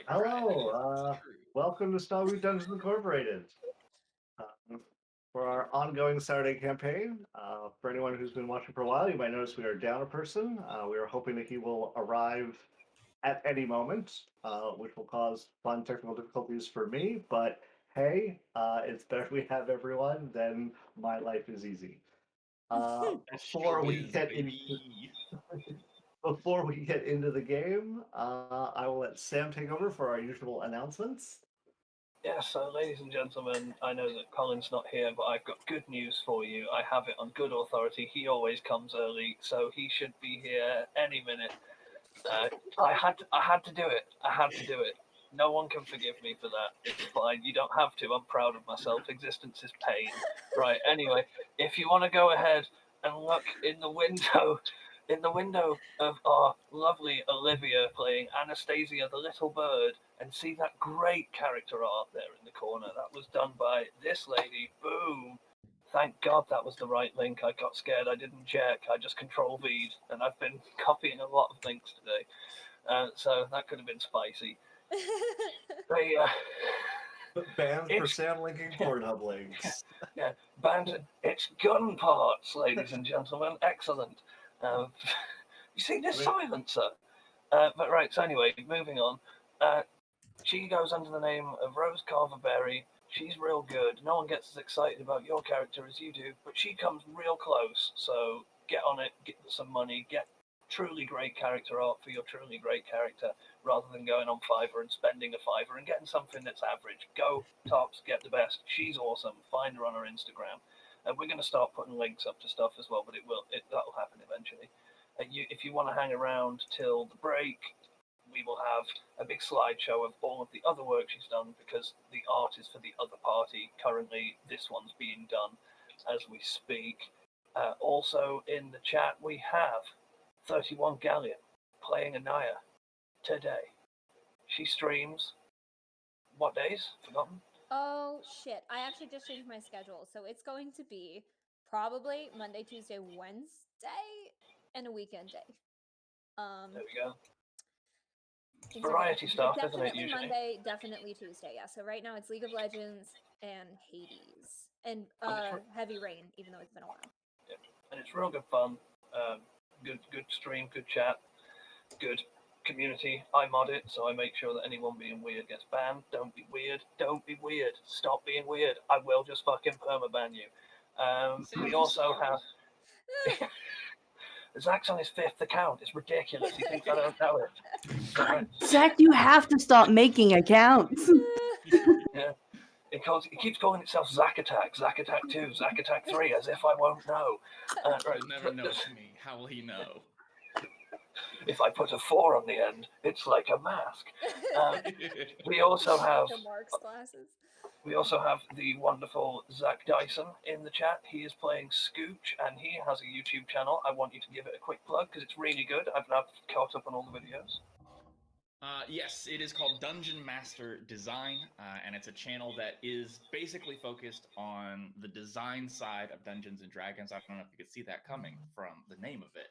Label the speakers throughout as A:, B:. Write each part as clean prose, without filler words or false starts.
A: Hello, welcome to Starboot Dungeons Incorporated. For our ongoing Saturday campaign, for anyone who's been watching for a while, you might notice we are down a person. We are hoping that he will arrive at any moment, which will cause fun technical difficulties for me. But hey, it's better we have everyone than my life is easy.
B: That's
A: Before we
B: showbiz,
A: get into
B: baby.
A: before we get into the game, I will let Sam take over for our usual announcements.
C: Yeah, so ladies and gentlemen, I know that Colin's not here, but I've got good news for you. I have it on good authority. He always comes early, so he should be here any minute. I had to do it. I had to do it. No one can forgive me for that. It's fine. You don't have to. I'm proud of myself. Existence is pain. Right. Anyway, if you want to go ahead and look in the window, in the window of our lovely Olivia playing Anastasia the little bird, and see that great character art there in the corner. That was done by this lady. Boom. Thank God that was the right link. I got scared. I didn't check. I just control V'd, and I've been copying a lot of links today. So that could have been spicy. They,
A: Banned for
C: it's
A: Sam linking Pornhub links.
C: yeah, banned. It's gun parts, ladies and gentlemen. Excellent. Um, you see this silencer? But right. So anyway, moving on. Uh, she goes under the name of Rose Carverberry. She's real good. No one gets as excited about your character as you do, but she comes real close. So get on it, get some money, get truly great character art for your truly great character, rather than going on Fiverr and spending a Fiverr and getting something that's average. Go tops, get the best. She's awesome. Find her on her Instagram. And we're going to start putting links up to stuff as well, but that'll happen eventually. If you want to hang around till the break, we will have a big slideshow of all of the other work she's done because the art is for the other party. Currently, this one's being done as we speak. Also, in the chat, we have 31 Galleon playing Anaya today. She streams what days? Forgotten?
D: Oh shit, I actually just changed my schedule. So it's going to be probably Monday, Tuesday, Wednesday, and a weekend day.
C: There we go.
D: Things are
C: Variety stuff, isn't it,
D: definitely
C: usually?
D: Monday, definitely Tuesday. Yeah. So right now it's League of Legends and Hades and Heavy Rain, even though it's been a while.
C: Yeah. And it's real good fun. Good stream, good chat, good community. I mod it, so I make sure that anyone being weird gets banned. Don't be weird. Don't be weird. Stop being weird. I will just fucking permaban you. We also have. Zach's on his 5th account. It's ridiculous. He thinks I don't know it.
E: God, Zach, you have to stop making accounts.
C: Yeah. It keeps calling itself Zack Attack 2, Zack Attack 3, as if I won't know.
B: Right. He'll never know it's me. How will he know?
C: If I put a 4 on the end, it's like a mask. We also have
D: the Mark's glasses.
C: We also have the wonderful Zach Dyson in the chat. He is playing Scooch, and he has a YouTube channel. I want you to give it a quick plug because it's really good. I've now caught up on all the videos.
B: Yes, it is called Dungeon Master Design, and it's a channel that is basically focused on the design side of Dungeons and Dragons. I don't know if you could see that coming from the name of it.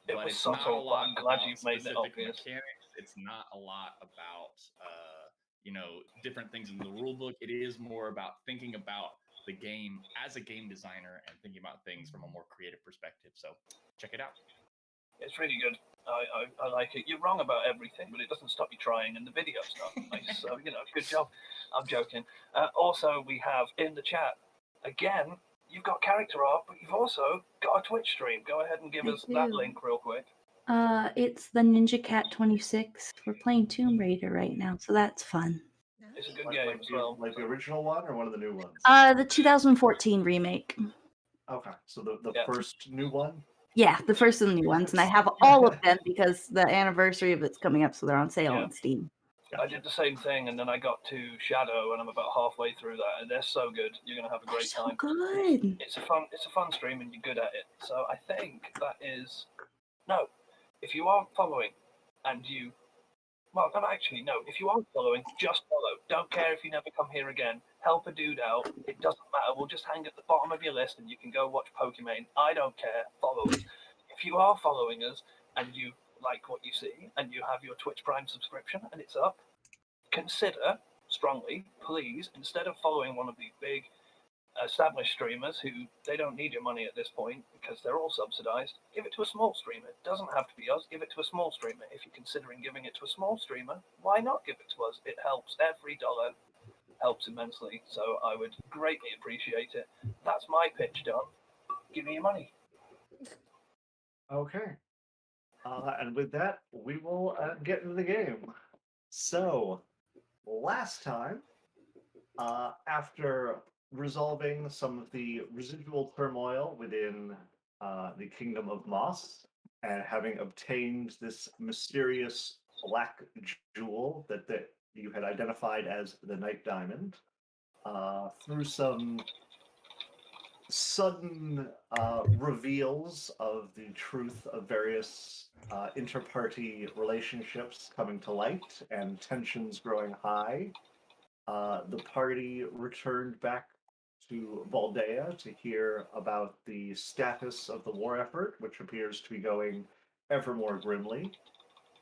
B: But it's not a lot
C: I'm glad
B: about
C: you've made it
B: specific
C: obvious.
B: mechanics. It's not a lot about different things in the rule book. It is more about thinking about the game as a game designer and thinking about things from a more creative perspective. So check it out.
C: It's really good. I like it. You're wrong about everything, but it doesn't stop you trying, and the video's not nice. So, good job. I'm joking. Also, we have in the chat, again, you've got character art, but you've also got a Twitch stream. Go ahead and give us that link real quick.
E: It's the Ninja Cat 26. We're playing Tomb Raider right now, so that's fun.
C: It's a good game as well.
A: Like the original one or one of the new ones?
E: The 2014 remake.
A: Okay, so the first new one?
E: Yeah, the first of the new ones, and I have all of them because the anniversary of it's coming up, so they're on sale on Steam.
C: I did the same thing, and then I got to Shadow, and I'm about halfway through that, and they're so good. You're gonna have a great time.
E: Good.
C: It's a fun stream, and you're good at it. So I think that is no. If you aren't following, and you, well, actually no. If you aren't following, just follow. Don't care if you never come here again. Help a dude out. It doesn't matter. We'll just hang at the bottom of your list, and you can go watch Pokemon. I don't care. Follow us. If you are following us and you like what you see, and you have your Twitch Prime subscription, and it's up, consider strongly, please, instead of following one of these big established streamers who they don't need your money at this point because they're all subsidized, give it to a small streamer. It doesn't have to be us. Give it to a small streamer. If you're considering giving it to a small streamer, why not give it to us? It helps. Every dollar helps immensely. So I would greatly appreciate it. That's my pitch done. Give me your money.
A: Okay. And with that, we will get into the game. So, last time, after resolving some of the residual turmoil within the Kingdom of Moss, and having obtained this mysterious black jewel that you had identified as the Night Diamond, through some sudden reveals of the truth of various inter-party relationships coming to light and tensions growing high, the party returned back to Valdea to hear about the status of the war effort, which appears to be going ever more grimly.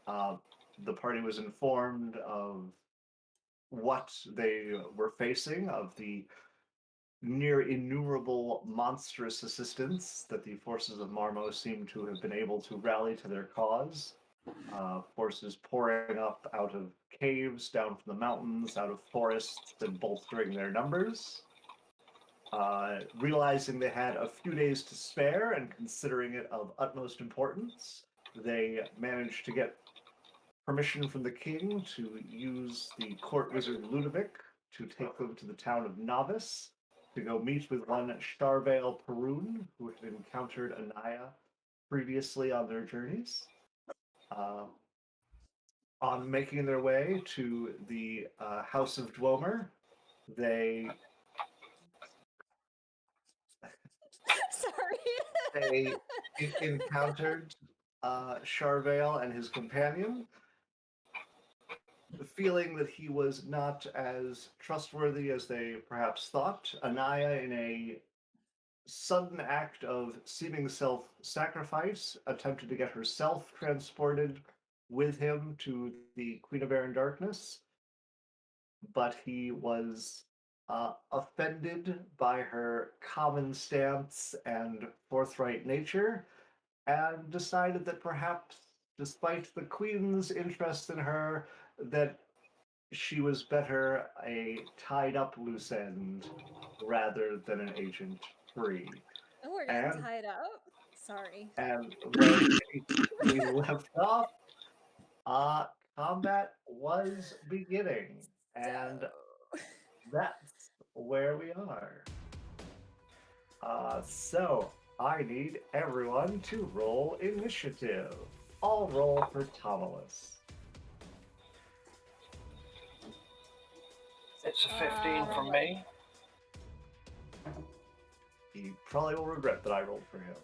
A: The party was informed of what they were facing, of the near innumerable monstrous assistance that the forces of Marmo seem to have been able to rally to their cause. Forces pouring up out of caves, down from the mountains, out of forests, and bolstering their numbers. Realizing they had a few days to spare and considering it of utmost importance, they managed to get permission from the king to use the court wizard Ludovic to take them to the town of Novice to go meet with one Charvale Perun, who had encountered Anaya previously on their journeys. On making their way to the House of Dwemer, they
D: Sorry.
A: encountered Charvale and his companion, feeling that he was not as trustworthy as they perhaps thought. Anaya, in a sudden act of seeming self-sacrifice, attempted to get herself transported with him to the Queen of Air and Darkness, but he was offended by her common stance and forthright nature, and decided that perhaps, despite the Queen's interest in her, that she was better a tied-up loose end rather than an agent free.
D: Oh, we're getting
A: And-
D: tied up. Sorry.
A: And when we left off, combat was beginning, and that's where we are. So I need everyone to roll initiative. I'll roll for Tomalus.
C: It's a 15 from me.
A: He probably will regret that I rolled for him.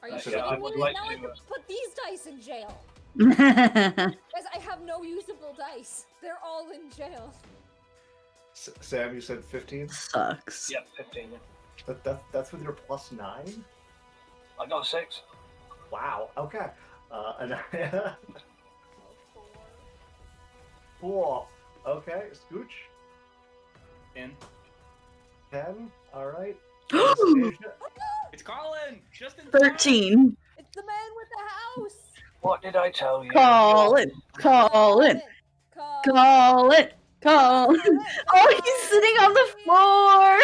D: Are you
A: So
D: shitting
C: I
D: me?
C: would like
D: Now I
C: to,
D: have to put these dice in jail.
E: Sucks.
D: Guys, I have no usable dice. They're all in jail.
A: Sam, you said 15?
C: Yeah, 15.
A: That's with your plus 9?
C: I got a 6.
A: Wow, okay. Anaya, 4. Okay, Scooch,
B: In.
A: 10. All right.
D: Oh,
A: Anastasia,
B: It's Colin. Just in time.
E: 13.
D: it's the man with the house.
C: What did I tell you?
E: Call it. Call it. Call it. Call it. Oh, he's sitting on the floor.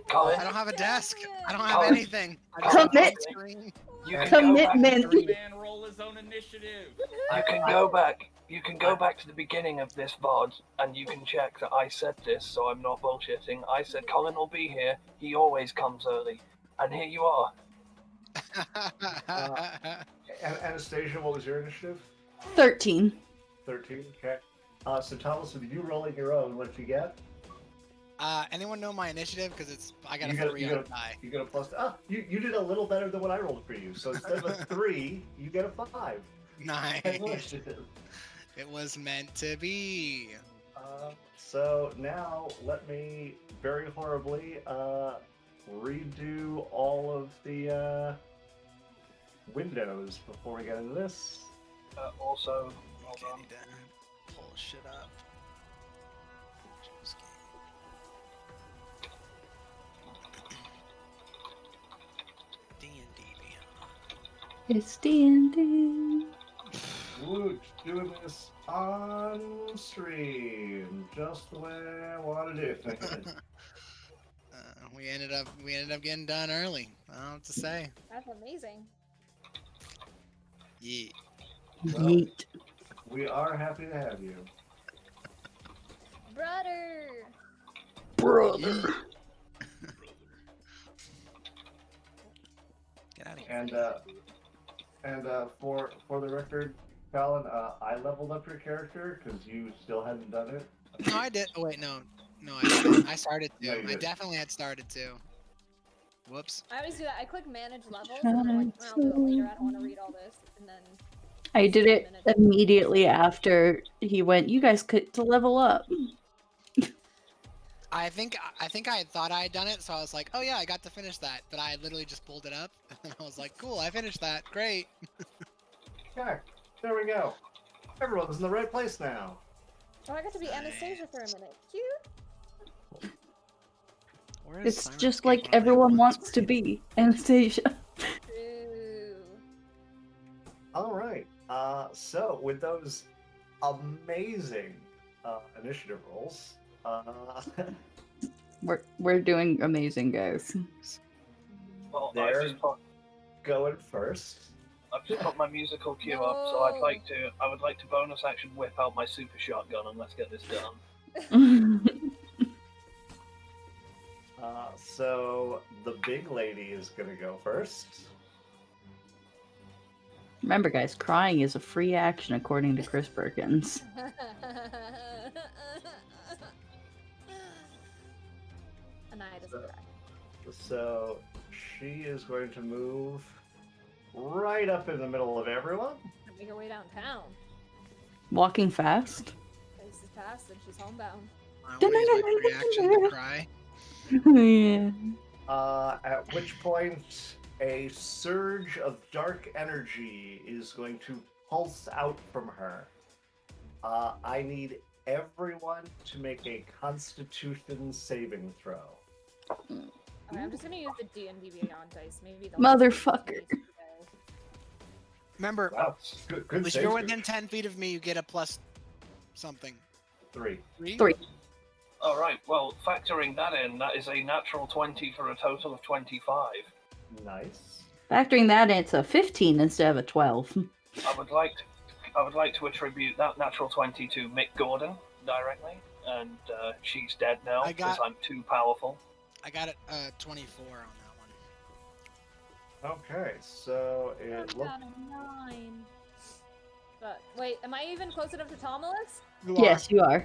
C: Colin,
F: I don't have a desk. I don't have
C: Colin.
F: anything. I just have
E: Commit.
F: one screen.
C: you can go back.
E: Commitment.
B: Every man roll his own initiative.
C: You can go back. You can go back to the beginning of this VOD and you can check that I said this, so I'm not bullshitting. I said Colin will be here. He always comes early, and here you are.
A: Anastasia, what was your initiative?
E: 13.
A: 13. Okay. So Thomas, with you rolling your own, what did you get?
F: Anyone know my initiative? Because it's I got
A: You
F: a
A: got-
F: 3
A: you
F: on
A: got
F: a die.
A: You get a plus. You did a little better than what I rolled for you. So instead of a 3, you get a 5.
F: Nice.
A: Initiative.
F: It was meant to be.
A: So now let me very horribly redo all of the windows before we get into this.
C: Also, hold
F: Okay, I
C: on.
F: need to pull shit up. D&D Beyond.
E: It's D&D.
A: Woot, doing this on stream, just the way I want to do it.
F: We ended up getting done early. I don't know what to say.
D: That's amazing.
F: Yeah.
A: Well,
E: Yeet.
A: we are happy to have you.
D: Brother.
E: Brother.
F: Get out of here.
A: And for the record, Colin, I leveled up your character because you still hadn't done it.
F: No, I did. Oh wait, no, I didn't. I started
A: No,
F: to.
A: you
F: I
A: didn't.
F: definitely had started to. Whoops.
D: I always do that. I click manage levels and then I'm like, "Oh, I'll do it later. I don't want to read all this." And then
E: I did it
D: 10 minutes.
E: immediately after he went, you guys could to level up.
F: I think I thought I had done it, so I was like, oh yeah, I got to finish that. But I literally just pulled it up, and I was like, cool, I finished that. Great.
A: Yeah, there we go. Everyone's in the right place now.
D: Oh, I got to be Anastasia for a minute. Cute.
F: Where is
E: It's
F: Siren
E: just
F: Escape
E: like
F: on my
E: everyone
F: one
E: wants to
F: screen?
E: be Anastasia.
D: True.
A: All right. So with those amazing initiative rolls,
E: We're doing amazing, guys.
C: Well,
A: There.
C: I've
A: going first.
C: just put my musical cue up, so I would like to bonus action whip out my super shotgun and let's get this done.
A: So the big lady is gonna go first.
E: Remember, guys, crying is a free action according to Chris Perkins.
D: Anaya doesn't cry.
A: So she is going to move right up in the middle of everyone.
D: Make her way downtown.
E: Walking fast.
D: This is past and she's homebound.
F: I always my free action to cry.
E: Yeah.
A: At which point a surge of dark energy is going to pulse out from her. I need everyone to make a Constitution saving throw.
D: Okay, I'm just gonna use the D&D Beyond dice. Maybe they'll
E: Motherfucker.
F: Remember,
A: Wow, good
F: if
A: save.
F: you're within 10 feet of me, you get a plus something.
A: 3.
E: 3.
C: All right. Well, factoring that in, that is a natural 20 for a total of 25.
A: Nice.
E: Factoring that in, it's a 15 instead of a 12.
C: I would like to attribute that natural 20 to Mick Gordon directly, and she's dead now
F: I
C: because
F: got-
C: I'm too powerful.
F: I got it 24 on that one.
A: Okay, so it
D: I've
A: looks.
D: got a 9. But wait, am I even close enough to Tomulus?
E: Yes, you are.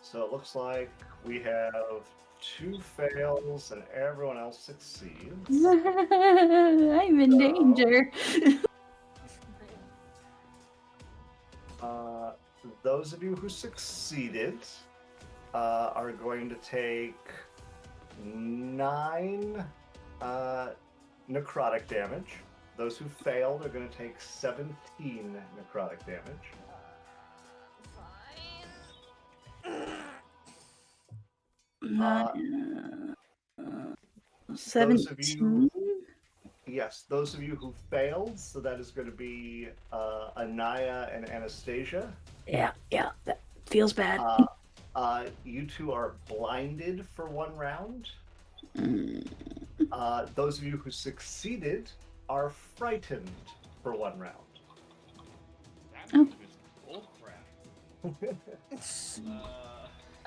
A: So it looks like we have 2 fails and everyone else succeeds.
E: I'm in danger.
A: Those of you who succeeded are going to take 9 necrotic damage. Those who failed are going to take 17 necrotic damage.
D: Fine.
A: Those of
E: 17.
A: Yes, those of you who failed, so that is going to be Anaya and Anastasia.
E: Yeah, that feels bad.
A: You two are blinded for 1 round.
E: Mm.
A: Those of you who succeeded are frightened for 1 round.
B: That move is bullcrap.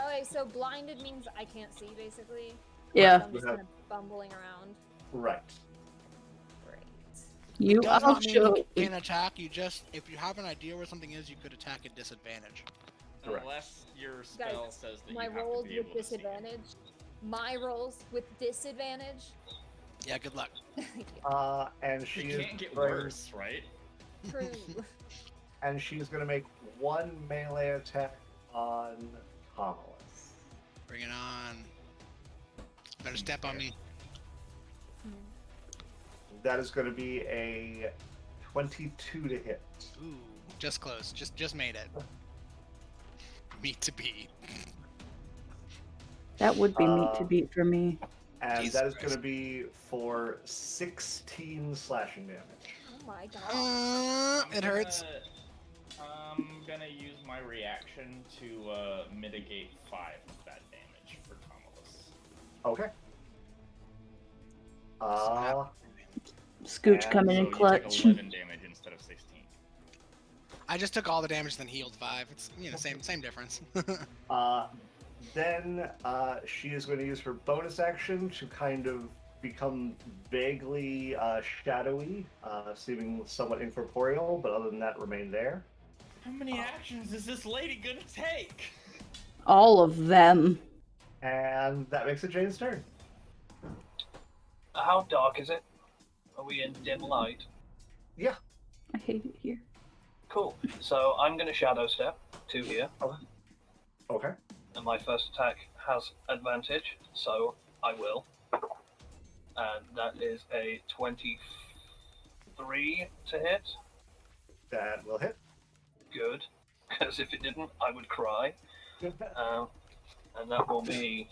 D: Okay, so blinded means I can't see, basically.
E: Yeah,
D: So I'm just kind of bumbling around.
A: Right.
D: Great.
E: you
F: Does
E: I'll
F: not mean
E: show.
F: you can't attack. You just, if you have an idea where something is, you could attack at disadvantage.
A: Correct.
B: Unless your spell
D: Guys,
B: says that
D: my
B: you have
D: rolls
B: to be
D: with
B: able to see it.
D: disadvantage. My rolls with disadvantage.
F: Yeah, good luck.
A: And she
B: It
A: is
B: can't get
A: going-
B: worse, right?
D: True.
A: And she's going to make 1 melee attack on Tomulus.
F: Bring it on. Better step on me.
A: That is going to be a 22 to hit.
F: Ooh, just close. Just made it. Meat to beat.
E: That would be meat to beat for me.
A: And
F: Jesus
A: that is going
F: Christ.
A: to be for 16 slashing damage.
D: Oh my god.
F: It hurts.
B: I'm gonna use my reaction to mitigate 5 of that damage for Tomulus.
A: Okay. Uh,
E: Scooch
A: And
E: coming
B: So
E: in
B: you
E: clutch.
B: take 11 damage instead of 16.
F: I just took all the damage, then healed 5. It's same difference.
A: then she is going to use her bonus action to kind of become vaguely shadowy, seeming somewhat incorporeal, but other than that, remain there.
B: How many actions is this lady gonna take?
E: All of them.
A: And that makes it Jane's turn.
C: How dark is it? Are we in dim light?
E: I hate it here.
C: Cool. So I'm going to shadow step to here,
A: Okay.
C: and my first attack has advantage, so I will. And that is a 23 to hit.
A: That will hit.
C: Good, because if it didn't, I would cry. And that will be.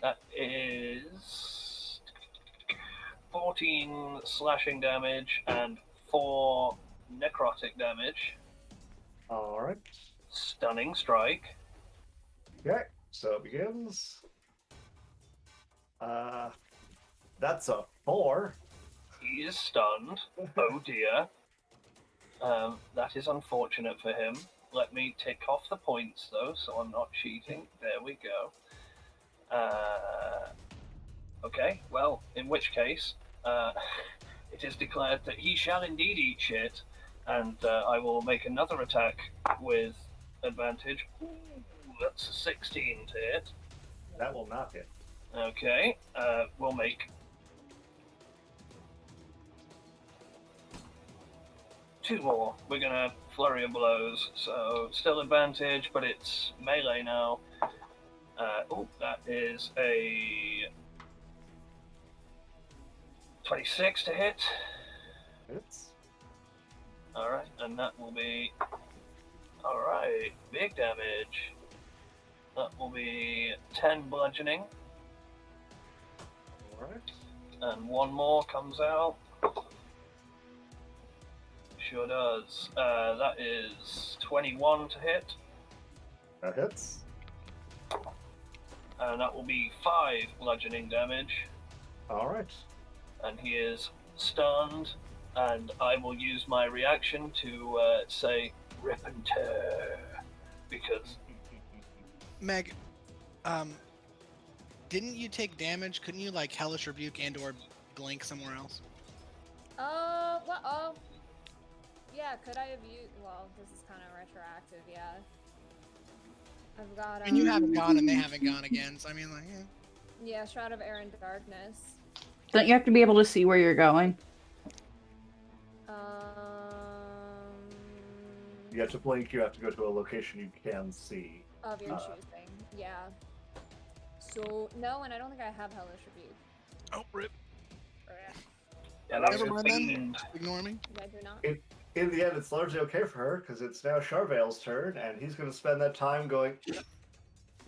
C: That is 14 slashing damage and 4 necrotic damage.
A: All right.
C: Stunning strike.
A: Okay. So it begins. That's a 4.
C: He is stunned. Oh dear. That is unfortunate for him. Let me tick off the points though, so I'm not cheating. There we go. Okay, well, in which case, it is declared that he shall indeed eat shit, and I will make another attack with advantage. Ooh, that's a 16 to hit.
A: That will not hit.
C: Okay, we'll make 2 more. We're gonna flurry of blows, so still advantage, but it's melee now. That is a 26 to hit.
A: Hits.
C: Alright, and that will be... Alright, big damage. That will be 10 bludgeoning,
A: All right.
C: and 1 more comes out. Sure does. That is 21 to hit,
A: That hits.
C: and that will be 5 bludgeoning damage.
A: All right.
C: And he is stunned, and I will use my reaction to say rip and tear, because
F: Meg, didn't you take damage? Couldn't you like Hellish Rebuke and/or blink somewhere else?
D: Yeah, could I have used... Well, this is kind of retroactive, yeah. I've got,
F: And you haven't gone, and they haven't gone again. So I mean, like,
D: Yeah, Shroud of Air and Darkness.
E: Don't you have to be able to see where you're going?
A: You have to blink. You have to go to a location you can see.
D: Of your choosing, yeah. So, no, and I don't think I have Hellish Rebuke.
F: oh, rip.
C: yeah, that
F: Never
C: was
F: mind then.
C: fiend.
F: Ignore me.
D: I do not.
A: In the end, it's largely okay for her because it's now Charvel's turn, and he's going to spend that time going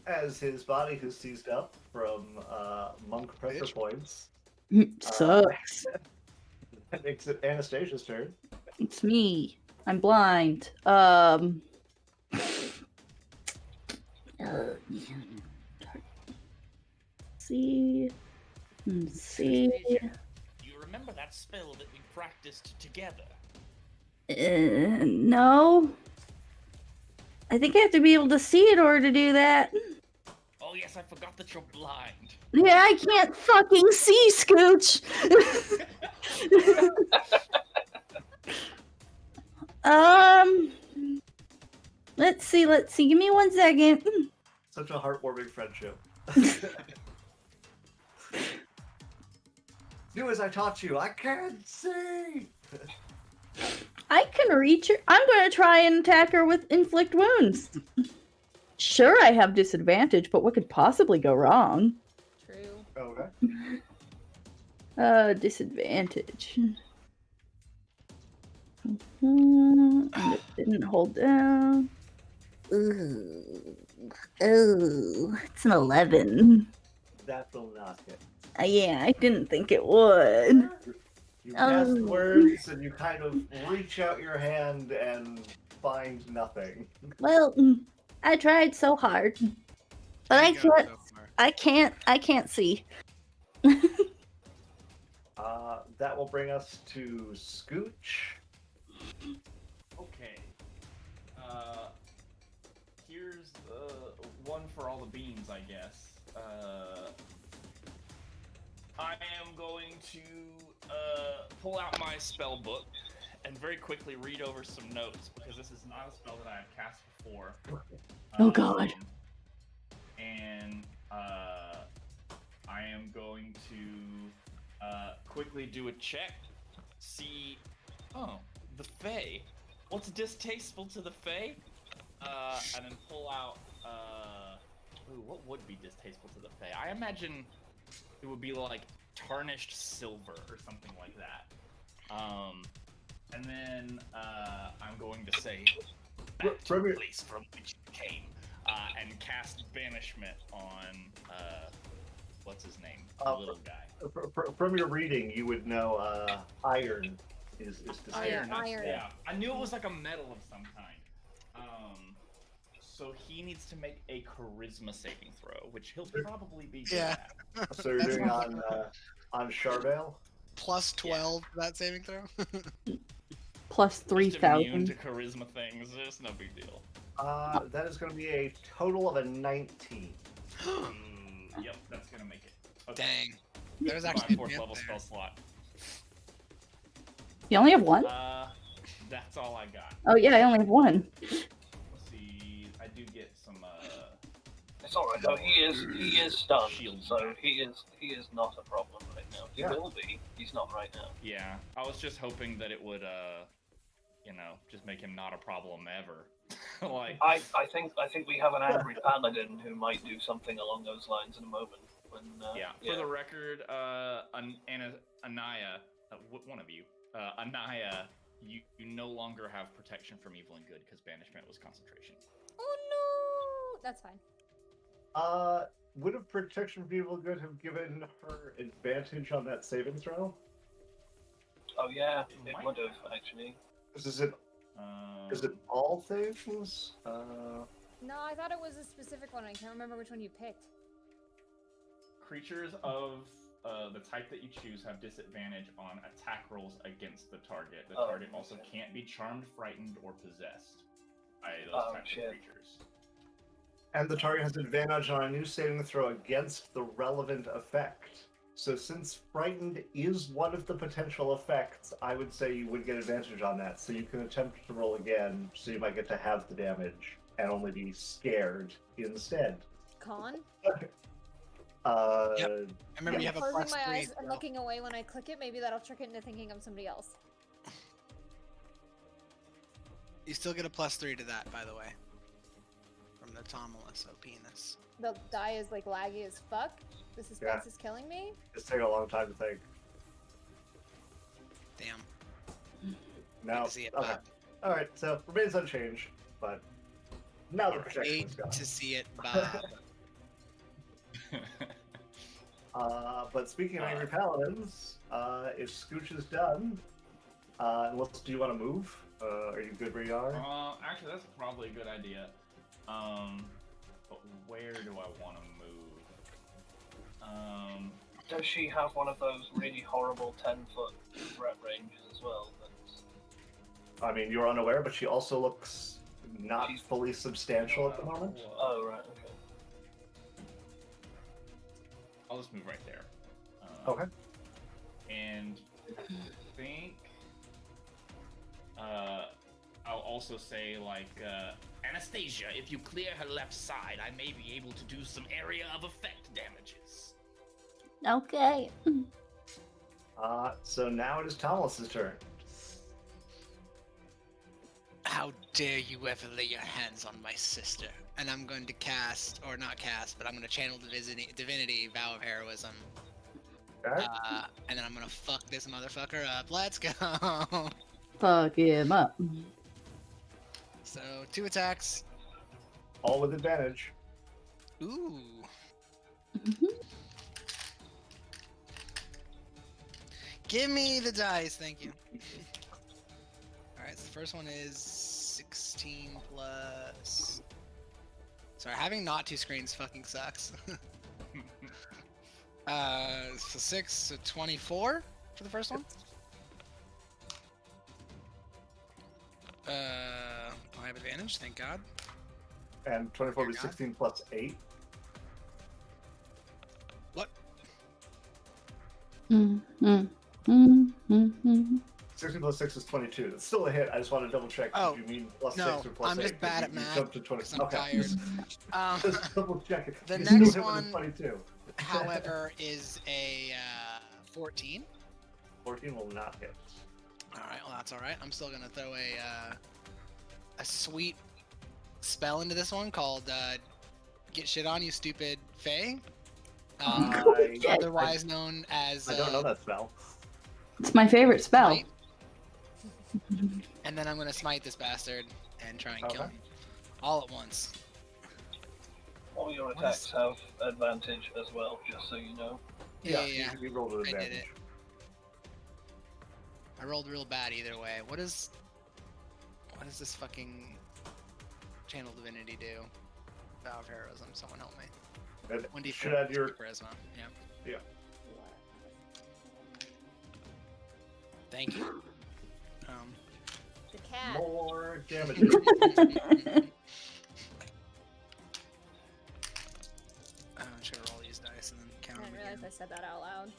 A: as his body has seized up from monk pressure
F: Bitch.
A: points.
E: Sucks.
A: That makes it Anastasia's turn.
E: It's me. I'm blind. See. See.
B: You remember that spell that we practiced together?
E: No. I think I have to be able to see in order to do that.
B: Oh yes, I forgot that you're blind.
E: Yeah, I can't fucking see, Scooch. Let's see. Give me 1 second.
A: Such a heartwarming friendship. Do as I taught you. I can't see.
E: I can reach her. I'm going to try and attack her with inflict wounds. Sure, I have disadvantage, but what could possibly go wrong?
D: True.
A: Okay.
E: Disadvantage. And it didn't hold down. Ooh. Oh, it's an 11.
A: That will not hit.
E: Yeah, I didn't think it would.
A: You cast
E: Oh.
A: words and you kind of reach out your hand and find nothing.
E: Well, I tried so hard, but I
F: Thank God
E: can't.
F: so far.
E: I can't see.
A: That will bring us to Scooch.
B: Okay. Here's one for all the beans, I guess. I am going to pull out my spell book and very quickly read over some notes because this is not a spell that I have cast before.
E: Oh, God.
B: And I am going to quickly do a check. See, the Fae. What's distasteful to the Fae? And then pull out. What would be distasteful to the Fae? I imagine it would be like tarnished silver or something like that. And then I'm going to say back to the place from which you came, and cast banishment on what's his name, the little guy.
A: From your reading, you would know iron is distasteful.
B: Iron.
D: Iron.
B: Yeah, I knew it was like a metal of some kind. So he needs to make a charisma saving throw, which he'll probably be good
F: Yeah.
B: at.
A: So you're
F: That's
A: doing
F: not
A: on Charvel?
F: Plus 12 for that saving throw.
E: Plus
B: Just immune
E: 3,000.
B: to charisma things. It's no big deal.
A: That is going to be a total of a 19.
B: Yep, that's gonna make it. Okay.
F: Dang. There's
B: My
F: actually
B: fourth
F: a
B: level
F: there.
B: spell slot.
E: You only have one?
B: That's all I got.
E: Oh yeah, I only have one.
B: Let's see. I do get some.
C: It's alright though. He is stunned,
B: Shield
C: so
B: back.
C: he is not a problem right now. He
A: Yeah.
C: will be. He's not right now.
B: Yeah, I was just hoping that it would, just make him not a problem ever. Like,
C: I think we have an angry paladin who might do something along those lines in a moment. When
B: for the record, Anaya, one of you, Anaya, you no longer have protection from evil and good because banishment was concentration.
D: Oh no, that's fine.
A: Would a protection from evil good have given her advantage on that saving throw?
C: Oh yeah, it
B: Might
C: would have
B: have.
C: actually.
A: Is it all things?
D: No, I thought it was a specific one. I can't remember which one you picked.
B: Creatures of the type that you choose have disadvantage on attack rolls against the target. The
C: Oh,
B: target also
C: okay.
B: can't be charmed, frightened, or possessed by those
C: Oh,
B: types
C: shit.
B: of creatures.
A: And the target has advantage on a new saving throw against the relevant effect. So since frightened is one of the potential effects, I would say you would get advantage on that. So you can attempt to roll again, so you might get to have the damage and only be scared instead.
D: Con.
F: I remember you have a
D: Closing
F: plus
D: my
F: 3.
D: eyes and looking away when I click it, maybe that'll trick it into thinking I'm somebody else.
F: You still get a plus 3 to that, by the way. From the Tomulus penis.
D: The die is like laggy as fuck. The suspense is killing me.
A: It's taking a long time to think.
F: Damn.
A: Now,
F: Good to see it,
A: okay.
F: bud.
A: All right, so remains unchanged, but now the protection
F: Hate
A: is gone.
F: to see it, Bob.
A: But speaking of angry paladins, if Scooch is done, do you want to move? Are you good where you are?
B: Actually, that's probably a good idea. But where do I want to move?
C: Does she have one of those really horrible 10-foot threat ranges as well? That's...
A: I mean, you're unaware, but she also looks not
C: She's-
A: fully substantial at the moment.
C: Oh right, okay.
B: I'll just move right there.
A: Okay.
B: And I think I'll also say Anastasia, if you clear her left side, I may be able to do some area of effect damages.
E: Okay.
A: So now it is Thomas's turn.
F: How dare you ever lay your hands on my sister? And I'm going to cast, or not cast, but I'm going to channel Divinity, Vow of Heroism.
A: Okay.
F: And then I'm going to fuck this motherfucker up. Let's go!
E: Fuck him up.
F: So 2 attacks.
A: All with advantage.
F: Ooh.
E: Mhm.
F: Give me the dice, thank you. Alright, so the first one is 16 plus. Sorry, having not 2 screens fucking sucks. So 6, so 24 for the first one. I have advantage, thank God.
A: And 24 was
F: God.
A: 16 plus 8.
F: What?
E: Mm, mm, mm, mm, mm.
A: 16 plus 6 is 22. It's still a hit. I just want to double check.
F: Oh,
A: Did you mean plus
F: no,
A: 6 or plus
F: I'm
A: 8?
F: just bad
A: You-
F: at
A: you
F: math,
A: jumped to 20.
F: 'cause I'm
A: Okay.
F: tired.
A: Just double check it.
F: The
A: You still
F: next
A: hit with a
F: one-
A: 22.
F: However, is a 14.
A: 14 will not hit.
F: Alright, well that's alright. I'm still gonna throw a sweet spell into this one called Get Shit On, You Stupid Fae. Otherwise known as
A: I don't know that spell.
E: It's my favorite spell.
F: Smite. And then I'm gonna smite this bastard and try and kill
A: Okay.
F: him all at once.
C: All your
F: What
C: attacks
F: is-
C: have advantage as well, just so you know.
F: Yeah.
A: You rolled with
F: I did
A: advantage.
F: I rolled real bad either way. What does this fucking channel divinity do? Vow of heroism. Someone help me.
A: It
F: 1d4
A: should add your
F: charisma. Yeah. Thank you.
D: The cat.
A: more damage.
F: I'm just gonna roll these dice and then
D: I
F: count them
D: didn't realize
F: again.
D: I said that out loud.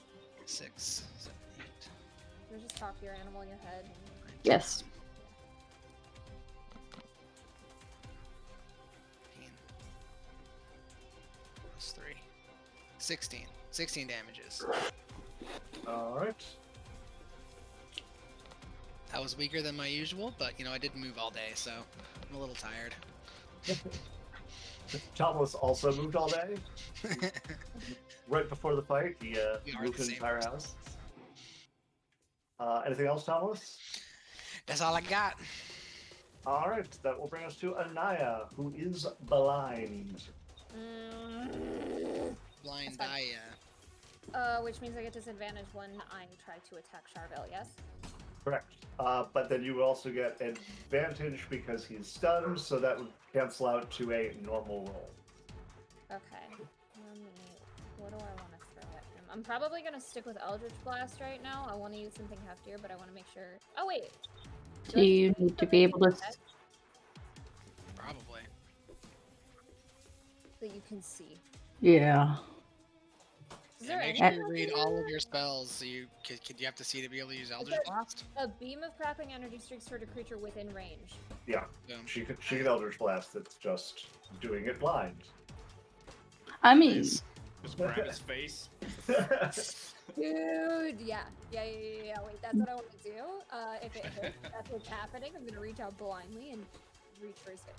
F: 6, 7, 8,
D: You just talk to your animal in your head.
F: 9,
E: Yes.
F: 15. Plus 3. 16. 16 damages.
A: Alright.
F: That was weaker than my usual, but you know, I didn't move all day, so I'm a little tired.
A: Thomas also moved all day. Right before the fight, he
F: We are
A: moved
F: the
A: the
F: same
A: entire
F: person.
A: house. Anything else, Thomas?
F: That's all I got.
A: Alright, that will bring us to Anaya, who is blind.
F: Blind
D: That's fine.
F: eye.
D: Which means I get disadvantage when I try to attack Charvel, yes?
A: Correct. But then you would also get advantage because he's stunned, so that would cancel out to a normal roll.
D: Okay. What do I want to throw at him? I'm probably going to stick with Eldritch Blast right now. I want to use something heftier, but I want to make sure... Oh, wait!
E: Do you need to be able to...
F: Probably.
D: That you can see.
E: Yeah.
D: Is
F: Yeah,
D: there
F: make
D: any
F: sure you read
D: way
F: all of your spells so you could you have to see to be able to use Eldritch
D: it-
F: Blast?
D: A beam of crackling energy strikes toward a creature within range.
A: Yeah,
F: Boom.
A: she could Eldritch Blast. It's just doing it blind.
E: I mean,
F: Nice.
B: Just grab his face.
D: Dude, yeah. Wait, that's what I want to do. If it hits, that's what's happening. I'm gonna reach out blindly and reach for his face.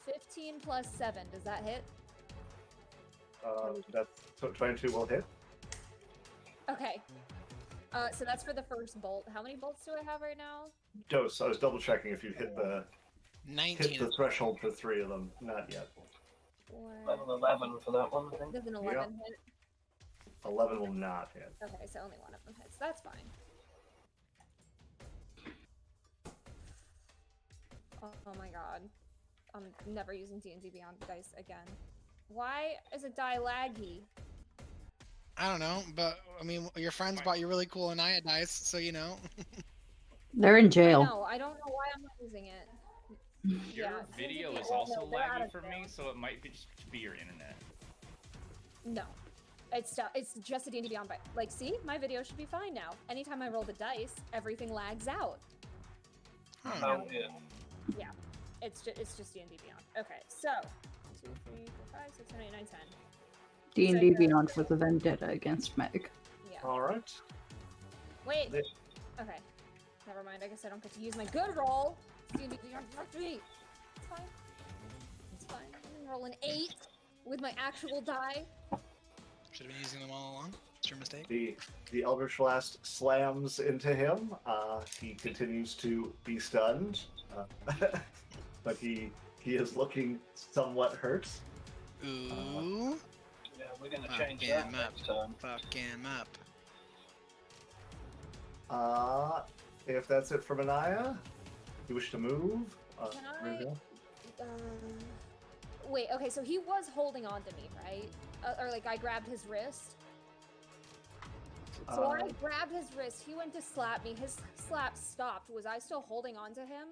D: 15 plus 7. Does that hit?
A: That's 22 will hit.
D: Okay. So that's for the first bolt. How many bolts do I have right now?
A: Dose. I was double checking if you hit the
F: 19.
A: threshold for 3 of them. Not yet.
C: Level 11 for that one, I think.
D: Does an 11 hit?
A: 11 will not hit.
D: Okay, so only one of them hits. That's fine. Oh my god. I'm never using D&D Beyond dice again. Why is it die laggy?
F: I don't know, but I mean, your friends bought you really cool Anaya dice, so you know.
E: they're in jail.
D: No, I don't know why I'm not using it.
B: Your
D: Yeah,
B: video
D: D&D
B: is
D: Beyond,
B: also
D: no, they're out
B: laggy
D: of
B: for me,
D: jail.
B: so it might be just be your internet.
D: No. It's just a D&D Beyond. Like, see? My video should be fine now. Anytime I roll the dice, everything lags out.
F: Huh.
C: Oh, yeah.
D: It's just D&D Beyond. Okay, so 2, 3, 4, 5, 6, 7, 8, 9, 10.
E: D&D Beyond for the vendetta against Meg.
D: Yeah.
A: Alright.
D: Wait.
A: Th-
D: Okay. Never mind. I guess I don't get to use my good roll. D&D Beyond victory. It's fine. It's fine. I'm gonna roll an 8 with my actual die.
F: Should have been using them all along. It's your mistake.
A: The Eldritch Blast slams into him. He continues to be stunned, but he is looking somewhat hurt.
F: Ooh.
C: Yeah, we're going to
F: Fuck
C: change
F: him
C: that
F: up.
C: next turn.
F: Fuck him up.
A: If that's it for Manaya, you wish to move?
D: Can I-
A: Rizzo?
D: Wait, okay, so he was holding on to me, right? Or like I grabbed his wrist. So I grabbed his wrist. He went to slap me. His slap stopped. Was I still holding on to him?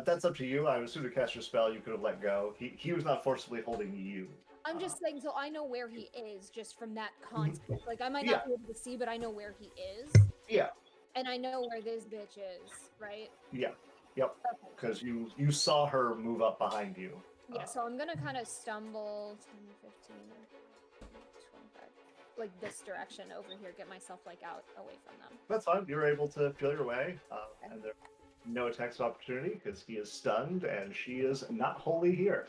A: That's up to you. I was soon to cast your spell. You could have let go. He was not forcibly holding you.
D: I'm just saying, so I know where he is just from that context. Like I might not be able to see, but I know where he is.
A: Yeah.
D: And I know where this bitch is, right?
A: Yeah. Yep.
D: Okay.
A: Because you saw her move up behind you.
D: Yeah, so I'm gonna kind of stumble 10, 15, 25, like this direction over here, get myself like out away from them.
A: That's fine. You're able to feel your way, and there no attacks of opportunity because he is stunned and she is not wholly here.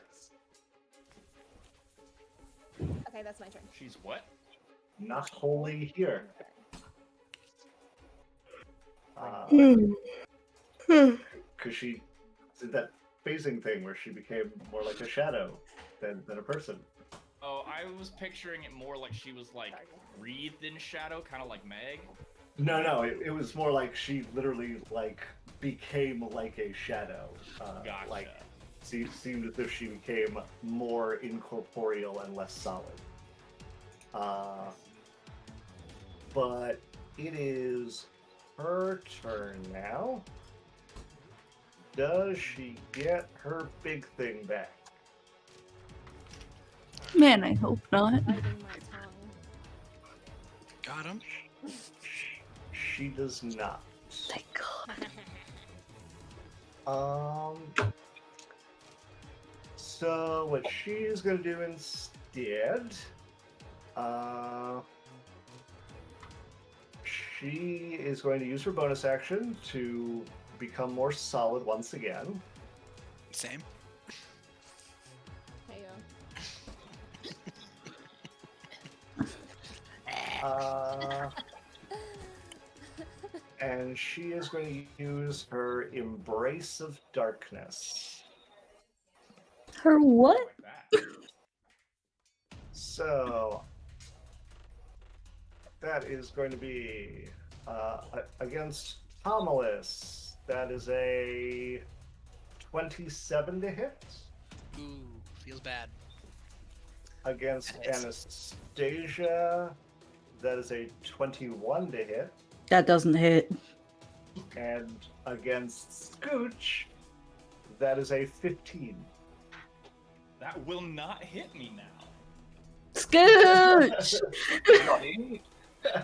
D: Okay, that's my turn.
B: She's what?
A: Not wholly here. Because she did that phasing thing where she became more like a shadow than a person.
B: Oh, I was picturing it more like she was like wreathed in shadow, kind of like Meg.
A: No, it was more like she literally like became like a shadow.
B: Gotcha.
A: Like seemed as if she became more incorporeal and less solid. But it is her turn now. Does she get her big thing back?
E: Man, I hope not.
D: Biting my tongue.
F: Got him.
A: She does not.
E: Thank God.
A: So what she's gonna do instead, she is going to use her bonus action to become more solid once again.
F: Same.
D: Hey,
A: And she is going to use her Embrace of Darkness.
E: Her what?
B: Like that.
A: So that is going to be against Tomalis. That is a 27 to hit.
F: Ooh, feels bad.
A: Against
F: That hits.
A: Anastasia, that is a 21 to hit.
E: That doesn't hit.
A: And against Scooch, that is a 15.
B: That will not hit me now.
E: Scooch!
C: Johnny,
B: Oh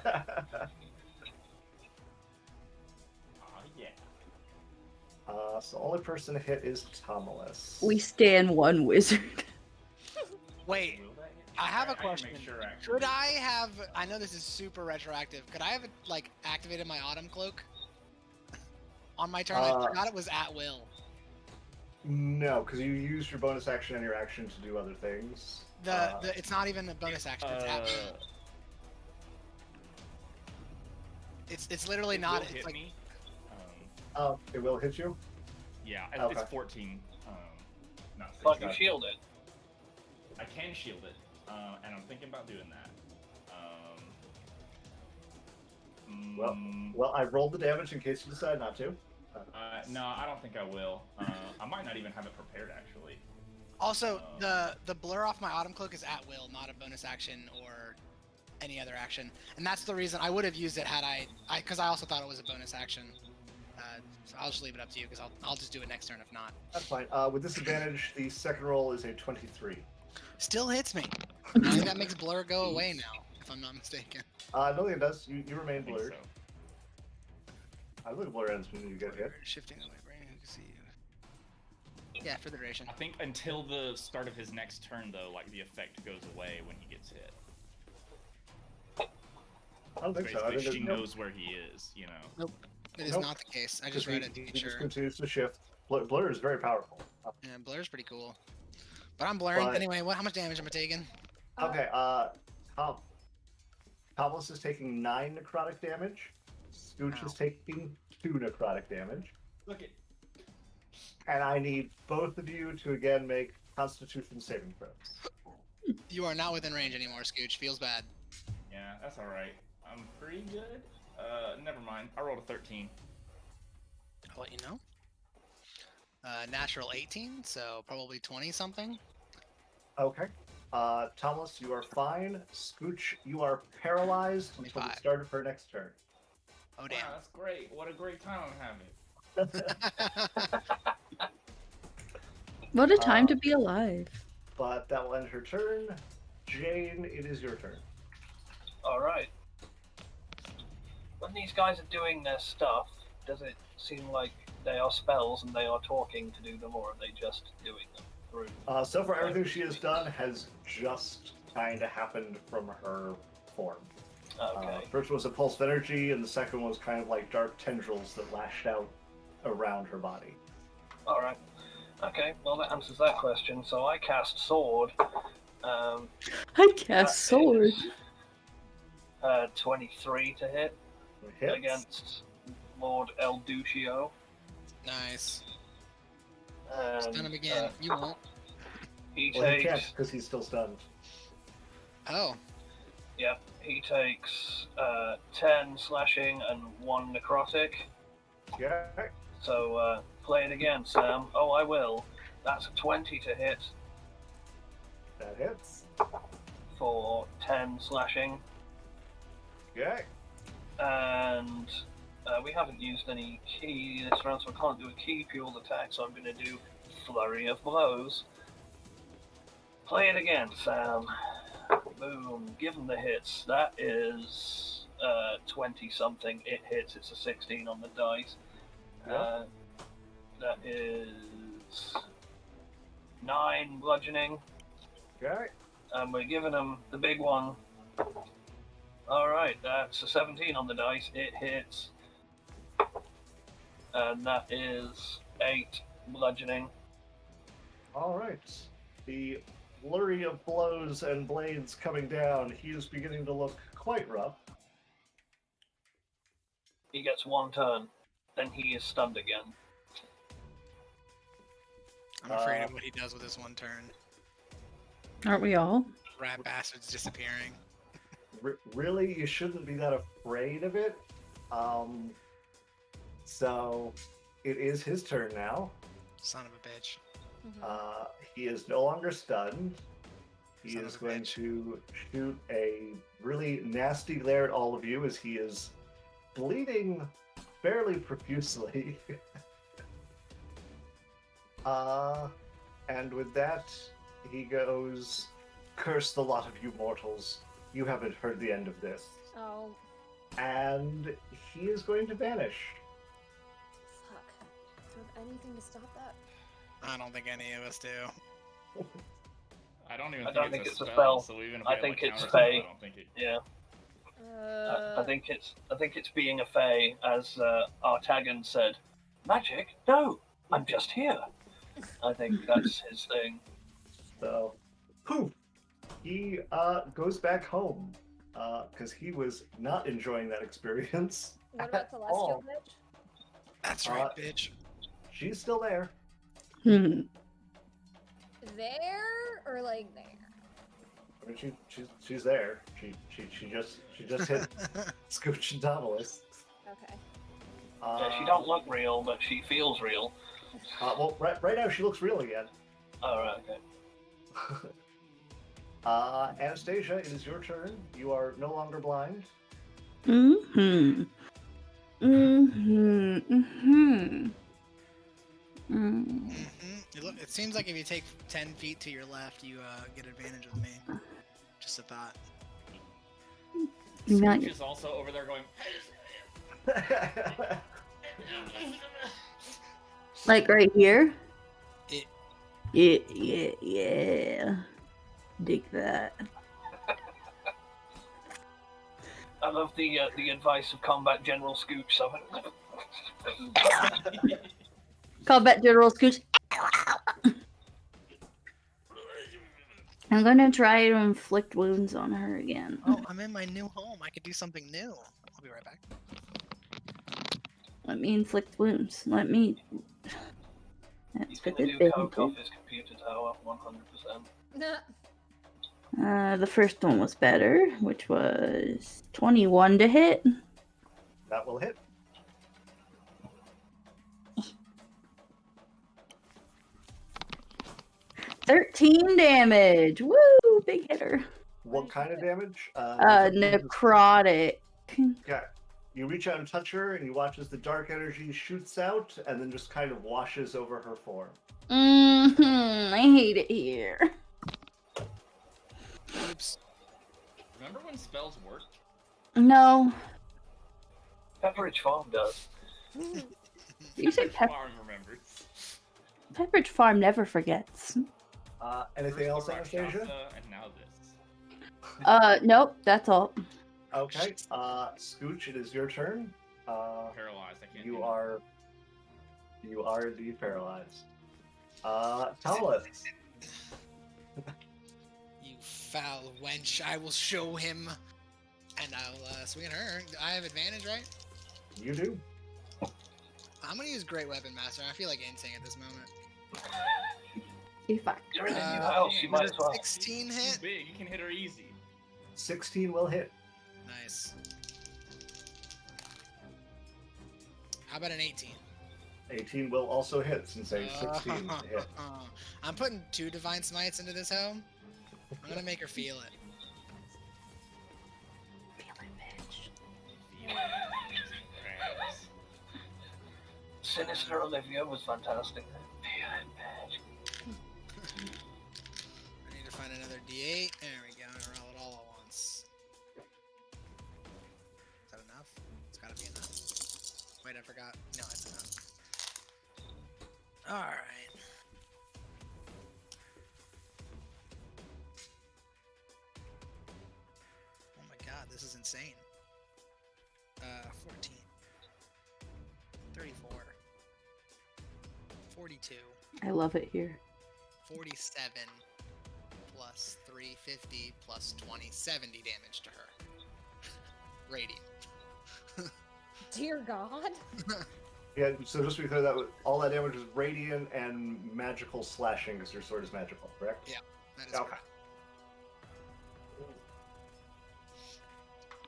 B: yeah.
A: So only person to hit is Tomalis.
E: We stand one wizard.
F: Wait,
B: Will that hit?
F: I have a
B: can make
F: question.
B: sure, actually.
F: Could I have? I know this is super retroactive. Could I have like activated my autumn cloak on my turn? I forgot it was at will.
A: No, because you used your bonus action and your action to do other things.
F: It's not even a bonus action. It's at will. It's literally
B: It
F: not.
B: will
F: It's
B: hit
F: like
B: me.
A: Oh, it will hit you?
B: Yeah,
A: Okay.
B: it's 14. Not 6.
C: but you shield it.
B: I can shield it, and I'm thinking about doing that.
A: Well, I rolled the damage in case you decide not to.
B: No, I don't think I will. I might not even have it prepared, actually.
F: also the blur off my autumn cloak is at will, not a bonus action or any other action, and that's the reason I would have used it had because I also thought it was a bonus action. So I'll just leave it up to you because I'll just do it next turn if not.
A: That's fine. With disadvantage, the second roll is a 23.
F: Still hits me. I think that makes blur go away now, if I'm not mistaken.
A: No, it does. You remain
B: I think
A: blurred.
B: so.
A: I look blur ends when you get hit.
F: Shifting away, brain, who can see you. Yeah, for the duration.
B: I think until the start of his next turn, though, like the effect goes away when he gets hit.
A: I don't think so. I
B: Basically,
A: think
B: she
A: there's-
B: knows where he is, you know.
F: Nope, it is
A: Nope.
F: not the case. I
A: Just
F: just read it to
A: he
F: be
A: just
F: sure.
A: continues to shift. Blur is very powerful.
F: Yeah, blur's pretty cool. But I'm blurring
A: But-
F: anyway. How much damage am I taking?
A: Okay, Thomas is taking 9 necrotic damage. Scooch is taking 2 necrotic damage.
B: Look it.
A: And I need both of you to again make Constitution saving throws.
F: You are not within range anymore, Scooch. Feels bad.
B: Yeah, that's all right. I'm pretty good. Never mind. I rolled a 13.
F: I'll let you know. Natural 18, so probably 20 something.
A: Okay. Thomas, you are fine. Scooch, you are paralyzed until the
F: 25.
A: start of her next turn.
F: Oh
B: Wow,
F: damn.
B: that's great. What a great time I'm having.
E: What a time to be alive.
A: But that will end her turn. Jane, it is your turn.
C: All right. When these guys are doing their stuff, does it seem like they are spells and they are talking to do them, or are they just doing them through?
A: So far, everything she has done has just kind of happened from her form.
C: Okay.
A: First was a pulse of energy, and the second was kind of like dark tendrils that lashed out around her body.
C: All right. Okay. Well, that answers that question. So I cast sword.
E: I
C: That
E: cast sword.
C: is, 23 to hit
A: It hits.
C: against Lord Elduccio.
F: Nice.
C: And,
F: Stun him again. You won't.
C: He
A: Well, he can't
C: takes.
A: because he's still stunned.
F: Oh.
C: Yep. He takes 10 slashing and 1 necrotic.
A: Yeah.
C: So play it again, Sam. Oh, I will. That's a 20 to hit
A: That hits.
C: for 10 slashing.
A: Okay.
C: And we haven't used any key this round, so I can't do a key fueled attack, so I'm going to do Flurry of Blows. Play it again, Sam. Boom. Give him the hits. That is 20 something. It hits. It's a 16 on the dice. That is 9 bludgeoning.
A: Okay.
C: And we're giving him the big one. Alright, that's a 17 on the dice. It hits. And that is 8 bludgeoning.
A: All right. The flurry of blows and blades coming down. He is beginning to look quite rough.
C: He gets 1 turn. Then he is stunned again.
F: I'm afraid of what he does with his one turn.
E: Aren't we all?
F: Rat bastard's disappearing.
A: Really, you shouldn't be that afraid of it. So it is his turn now.
F: Son of a bitch.
A: He is no longer stunned. He
F: Son
A: is
F: of a
A: going
F: bitch.
A: to shoot a really nasty glare at all of you as he is bleeding fairly profusely. And with that, he goes, "Curse the lot of you mortals. You haven't heard the end of this."
D: Oh,
A: And he is going to vanish.
D: fuck. Do I have anything to stop that?
F: I don't think any of us do.
B: I don't even
C: I
B: think,
C: don't think
B: it's
C: it's
B: a
C: a
B: spell,
C: spell.
B: so even if
C: I
B: we had,
C: think
B: like,
C: it's
B: counter spell,
C: Fey.
B: I don't think it...
C: Yeah.
D: Uh,
C: I think it's being a Fey, as Artagan said. Magic? No, I'm just here. I think that's his thing.
A: So, poof, he goes back home because he was not enjoying that experience.
D: what about
A: at
D: Celestial
A: all.
D: Bitch?
F: That's right, bitch.
A: She's still there.
E: Hmm.
D: There or like there?
A: I mean, she's there. She just hit Scooch and Dominus.
D: Okay.
C: Yeah, she don't look real, but she feels real.
A: Well, right now she looks real again.
C: Alright, okay.
A: Anastasia, it is your turn. You are no longer blind.
E: Mm-hmm. Mm-hmm. Mm-hmm. Mm.
F: It seems like if you take 10 feet to your left, you get advantage with me. Just a thought.
E: Not
B: Scooch is also over there going...
E: like right here.
F: It-
E: Yeah. Dig that.
C: I love the advice of Combat General Scooch. So
E: Combat General Scooch. I'm gonna try to inflict wounds on her again.
F: Oh, I'm in my new home. I could do something new. I'll be right back.
E: Let me inflict wounds. Let me. That's
C: He's
E: with
C: gonna do coke off
E: advantage.
C: his computer tower, 100%.
D: Nah.
E: The first one was better, which was 21 to hit.
A: That will hit.
E: $13 damage. Woo! Big hitter.
A: What kind of damage?
E: Necrotic.
A: Yeah. You reach out and touch her, and you watch as the dark energy shoots out and then just kind of washes over her form.
E: I hate it here.
F: Oops.
B: Remember when spells worked?
E: No.
C: Pepperidge Farm does.
E: You said
B: Farm remembers.
E: Pepperidge Farm never forgets.
A: Anything else,
B: First the
A: Anastasia?
B: Rakshasa, and now this.
E: Nope, that's all.
A: Okay. Scooch, it is your turn.
B: Paralyzed. I can't. do
A: You
B: that.
A: are indeed paralyzed. Talith.
F: You foul wench. I will show him. And I'll swing at her. I have advantage, right?
A: You do.
F: I'm gonna use Great Weapon Master. I feel like inting at this moment.
E: If I
C: You're in a new
F: Uh,
C: house, you might
F: Does
C: as
F: a
C: well.
F: 16
B: Too
F: hit?
B: big. You can hit her easy.
A: 16 will hit.
F: Nice. How about an 18?
A: 18 will also hit since a 16 hit.
F: I'm putting 2 Divine Smites into this home. I'm gonna make her feel it.
B: Crabs.
C: Sinister Olivia was fantastic. Feel it, bitch.
F: I need to find another D8. There we go. And roll it all at once. Is that enough? It's gotta be enough. Wait, I forgot. No, it's enough. Alright. Oh my god, this is insane. 14. 34. 42.
E: I love it here.
F: 47 plus 350 plus 20, 70 damage to her. Radiant.
D: Dear God.
A: Yeah, so just to be clear, all that damage is radiant and magical slashing because your sword is magical, correct?
F: Yeah. That is
A: Okay.
F: correct.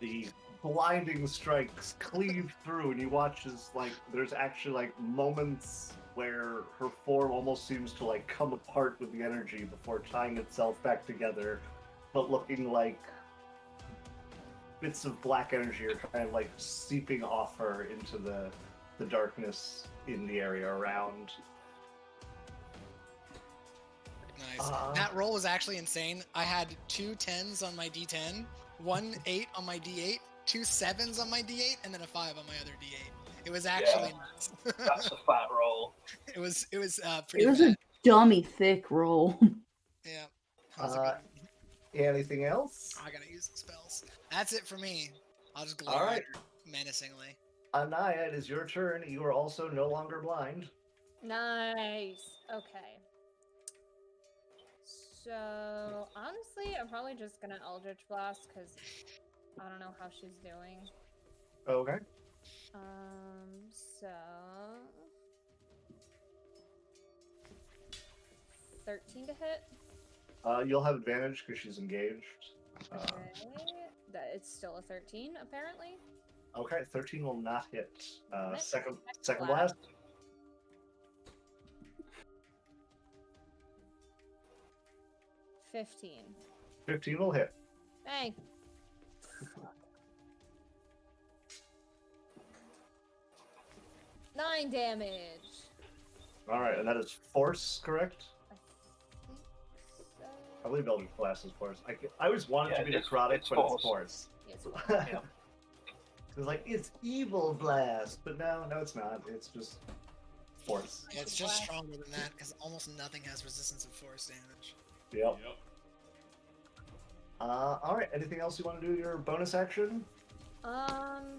A: The blinding strikes cleave through, and you watch as there's actually moments where her form almost seems to come apart with the energy before tying itself back together, but looking like bits of black energy are kind of seeping off her into the darkness in the area around.
F: Nice. That roll was actually insane. I had 2 10s on my D10, 1 8 on my D8, 2 7s on my D8, and then a 5 on my other D8. It was actually nuts.
C: That's a fat roll.
F: It was pretty
E: It was
F: bad.
E: a dummy thick roll.
F: Yeah. How's it going?
A: Anything else?
F: I gotta use some spells. That's it for me. I'll just glare
A: All right.
F: at her menacingly.
A: Anaya, it is your turn. You are also no longer blind.
D: Nice. Okay. So honestly, I'm probably just gonna Eldritch Blast because I don't know how she's doing.
A: Okay.
D: So 13 to hit.
A: You'll have advantage because she's engaged.
D: Okay. That it's still a 13 apparently.
A: Okay, 13 will not hit.
D: Next
A: Second
D: blast.
A: blast.
D: 15.
A: 15 will hit.
D: Hey. 9 damage.
A: All right, and that is force, correct?
D: I think so.
A: I believe Eldritch Blast is force. I always wanted to be
C: it's
A: necrotic,
C: it's
A: but
C: force.
A: it's force.
D: Yes.
C: Yeah.
A: It's it's evil blast, but no, it's not. It's just force.
F: Yeah, it's just stronger than that because almost nothing has resistance of force damage.
A: Yep.
B: Yep.
A: All right. Anything else you want to do? Your bonus action?
D: Honestly,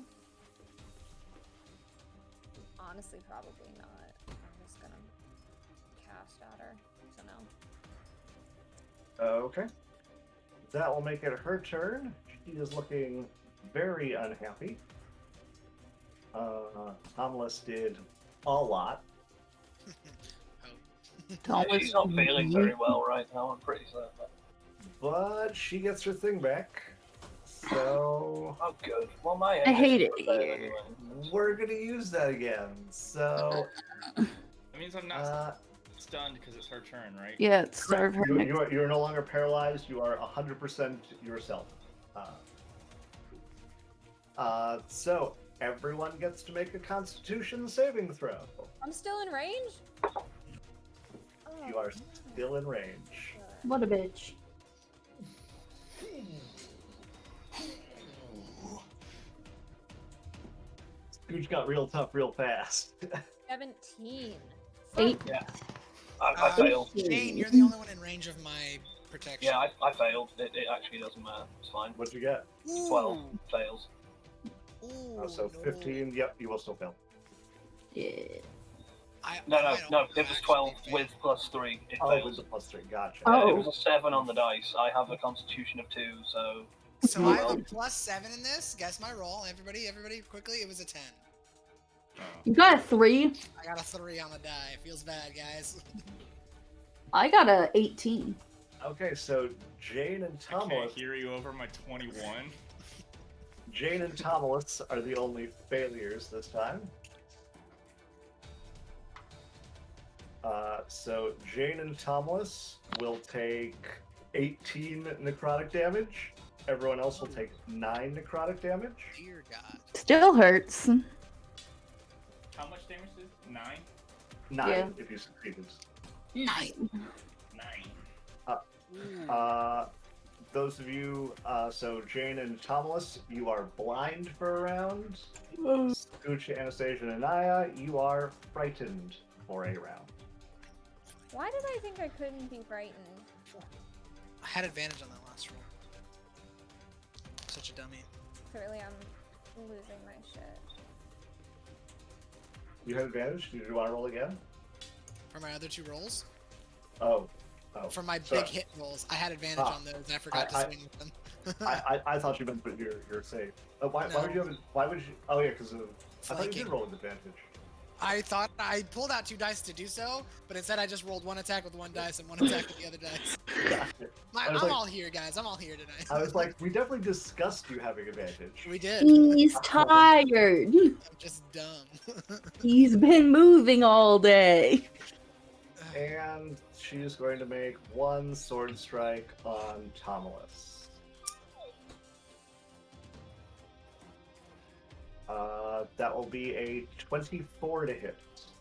D: probably not. I'm just gonna cast at her. So
A: Okay. That will make it her turn. She is looking very unhappy. Tomless did a lot.
C: She's not feeling very well right now, I'm pretty certain.
A: But she gets her thing back. So
C: Oh, good. Well, my
E: I hate it
C: fail
E: here.
C: anyway.
A: we're gonna use that again. So
B: That means I'm not
A: uh,
B: stunned because it's her turn, right?
E: Yeah, it's serve her.
A: you're no longer paralyzed. You are 100% yourself. So everyone gets to make a Constitution saving throw.
D: I'm still in range? Oh,
A: You are
D: no.
A: still in range.
E: What a bitch.
A: Scooch got real tough real fast.
D: 17.
E: Eight.
C: Yeah. I failed.
F: Shane, you're the only one in range of my protection.
C: Yeah, I failed. It actually doesn't matter. It's fine.
A: What'd you get?
C: 12 fails.
F: Ooh,
A: So
F: no.
A: 15. Yep, you will still fail.
E: Yeah.
C: No,
F: I don't
C: it was 12 with plus 3. It
A: Oh,
C: fails.
A: with the +3. Gotcha.
E: Oh.
C: It was a 7 on the dice. I have a constitution of 2, so...
F: So I have a +7 in this. Guess my roll. Everybody, quickly. It was a 10.
E: You got a 3.
F: I got a 3 on the die. It feels bad, guys.
E: I got a 18.
A: Okay, so Jane and
B: I can't
A: Tomless.
B: hear you over my 21.
A: Jane and Tomless are the only failures this time. So Jane and Tomless will take 18 necrotic damage. Everyone else will take 9 necrotic damage.
F: Dear God.
E: Still hurts.
B: How much damage is it? 9?
A: 9
E: Yeah.
A: if you succeeded.
E: 9.
B: 9.
F: Ooh.
A: Those of you, so Jane and Tomless, you are blind for a round. Scooch, Anastasia, and Anaya, you are frightened for a round.
D: Why did I think I couldn't be frightened?
F: I had advantage on that last roll. Such a dummy.
D: Clearly I'm losing my shit.
A: You have advantage? Do you want to roll again?
F: For my other 2 rolls,
A: Oh.
F: for my
A: sorry.
F: big hit rolls, I had advantage
A: Ah,
F: on those. And I forgot to
A: I-
F: swing with them.
A: I thought you meant, but you're safe. Why
F: No.
A: would you have? Why would you? Oh yeah, because I thought you did
F: Flanking.
A: roll with advantage.
F: I thought I pulled out 2 dice to do so, but instead I just rolled 1 attack with 1 dice and 1 attack with the other dice.
A: I
F: I'm
A: was like-
F: all here, guys. I'm all here tonight.
A: I was like, we definitely discussed you having advantage.
F: we did.
E: He's tired.
F: I'm just dumb.
E: He's been moving all day.
A: And she's going to make 1 sword strike on Tomless. That will be a 24 to hit.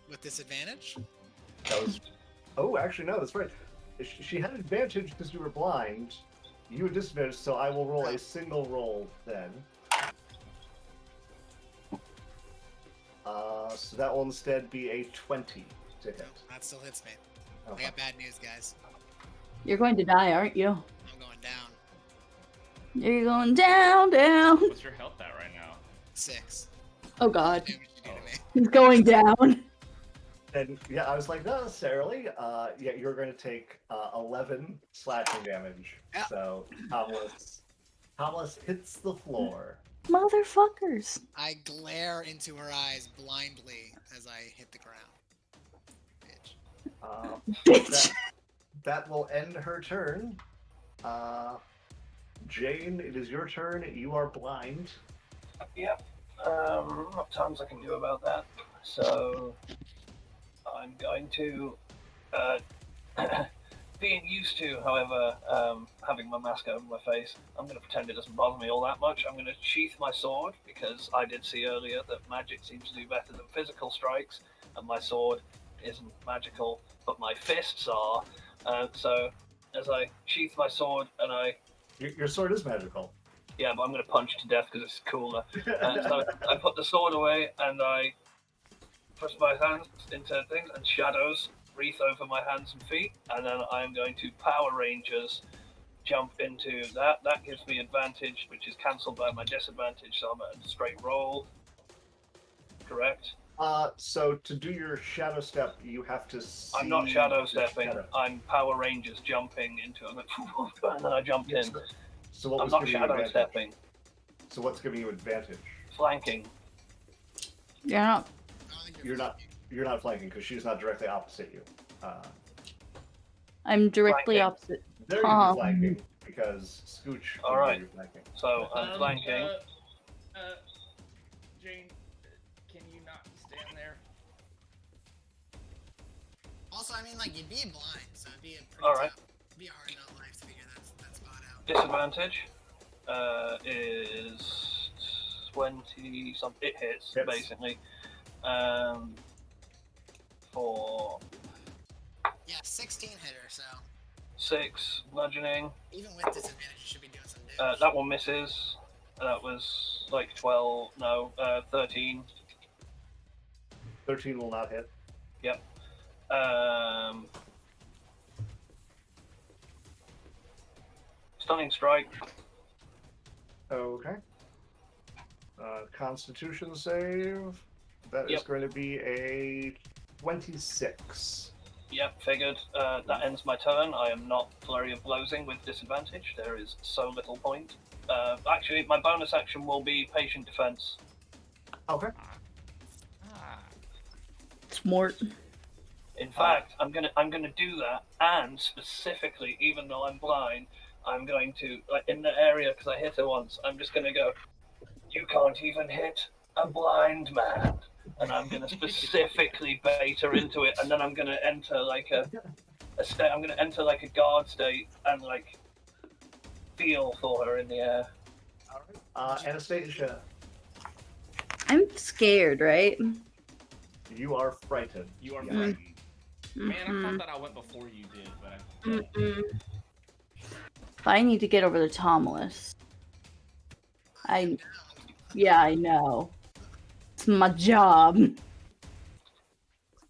F: With disadvantage?
A: That was. Oh, actually, no, that's right. She had advantage because you were blind. You had disadvantage, so I will roll a single roll then. So that will instead be a 20 to hit.
F: No, that still hits me. I
A: Okay.
F: got bad news, guys.
E: You're going to die, aren't you?
F: I'm going down.
E: You're going down, down.
B: What's your health at right now?
F: 6.
E: Oh god.
F: Damage you do to me.
E: He's going down.
A: And yeah, I was like, not necessarily. Yeah, you're going to take 11 slashing damage.
F: Yeah.
A: So Tomless hits the floor.
E: Motherfuckers.
F: I glare into her eyes blindly as I hit the ground. Bitch.
E: Bitch.
A: That will end her turn. Jane, it is your turn. You are blind.
C: Yep. Not tons I can do about that. So I'm going to, being used to, however, having my mask over my face, I'm going to pretend it doesn't bother me all that much. I'm going to sheath my sword because I did see earlier that magic seems to do better than physical strikes, and my sword isn't magical, but my fists are. So as I sheath my sword and
A: Your sword is magical.
C: yeah, but I'm going to punch to death because it's cooler. So I put the sword away and I push my hands into things and shadows wreath over my hands and feet, and then I'm going to Power Rangers jump into that. That gives me advantage, which is cancelled by my disadvantage, so I'm at a straight roll. Correct?
A: So to do your shadow step, you have to see.
C: I'm not shadow
A: the
C: stepping.
A: shadow.
C: I'm Power Rangers jumping into it, and then I jumped in.
A: So what
C: I'm
A: was
C: not
A: giving you
C: shadow
A: advantage?
C: stepping.
A: So what's giving you advantage?
C: Flanking.
E: Yeah.
F: I don't think
A: You're not. You're not flanking because she's not directly opposite you.
E: I'm directly
C: Flanking.
E: opposite.
A: There you'd
E: Tom.
A: be flanking because Scooch.
C: All right.
A: You're flanking.
C: So I'm flanking.
B: Jane, can you not stand there?
F: Also, I mean, like, you'd be blind, so it'd be a pretty
C: Alright.
F: tough, it'd be a hard no life to figure that spot out.
C: Disadvantage is 20 something. It hits,
A: Hits.
C: basically. For
F: Yeah, 16 hitter, so
C: 6 bludgeoning.
F: even with disadvantage, you should be doing some damage.
C: That one misses. That was like 12. No, 13.
A: 13 will not hit.
C: Yep. Stunning strike.
A: Okay. Constitution save. That is
C: Yep.
A: going to be a 26.
C: Yep, figured. That ends my turn. I am not flurry of blowsing with disadvantage. There is so little point. Actually, my bonus action will be patient defense.
A: Okay.
E: Smart.
C: In fact, I'm gonna do that, and specifically, even though I'm blind, I'm going to, like, in the area because I hit her once. I'm just gonna go. You can't even hit a blind man, and I'm gonna specifically bait her into it, and then I'm gonna enter like a state. I'm gonna enter like a guard state and like feel for her in the air.
A: All right. Anastasia,
E: I'm scared, right?
A: you are frightened.
B: You are
A: Yeah.
B: frightened. Man, I
E: Mhm.
B: thought that I went before you did, but I don't.
E: Mm-mm. I need to get over to Tomless. Yeah, I know. It's my job.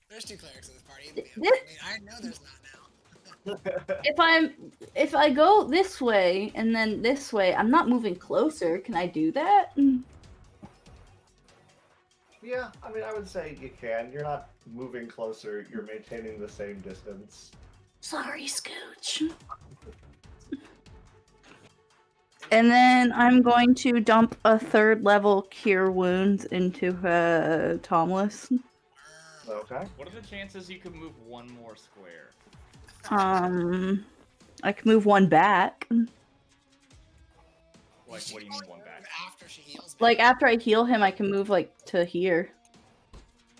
F: There's 2 clerics in this party.
E: Th-
F: I mean, I know there's not now.
E: If I go this way and then this way, I'm not moving closer. Can I do that?
A: Yeah, I mean, I would say you can. You're not moving closer. You're maintaining the same distance.
E: Sorry, Scooch. And then I'm going to dump a 3rd level Cure Wounds into Tomless.
A: Okay.
B: What are the chances you could move one more square?
E: I can move one back.
B: Like, what do you mean one back?
F: After she heals me.
E: Like after I heal him, I can move like to here.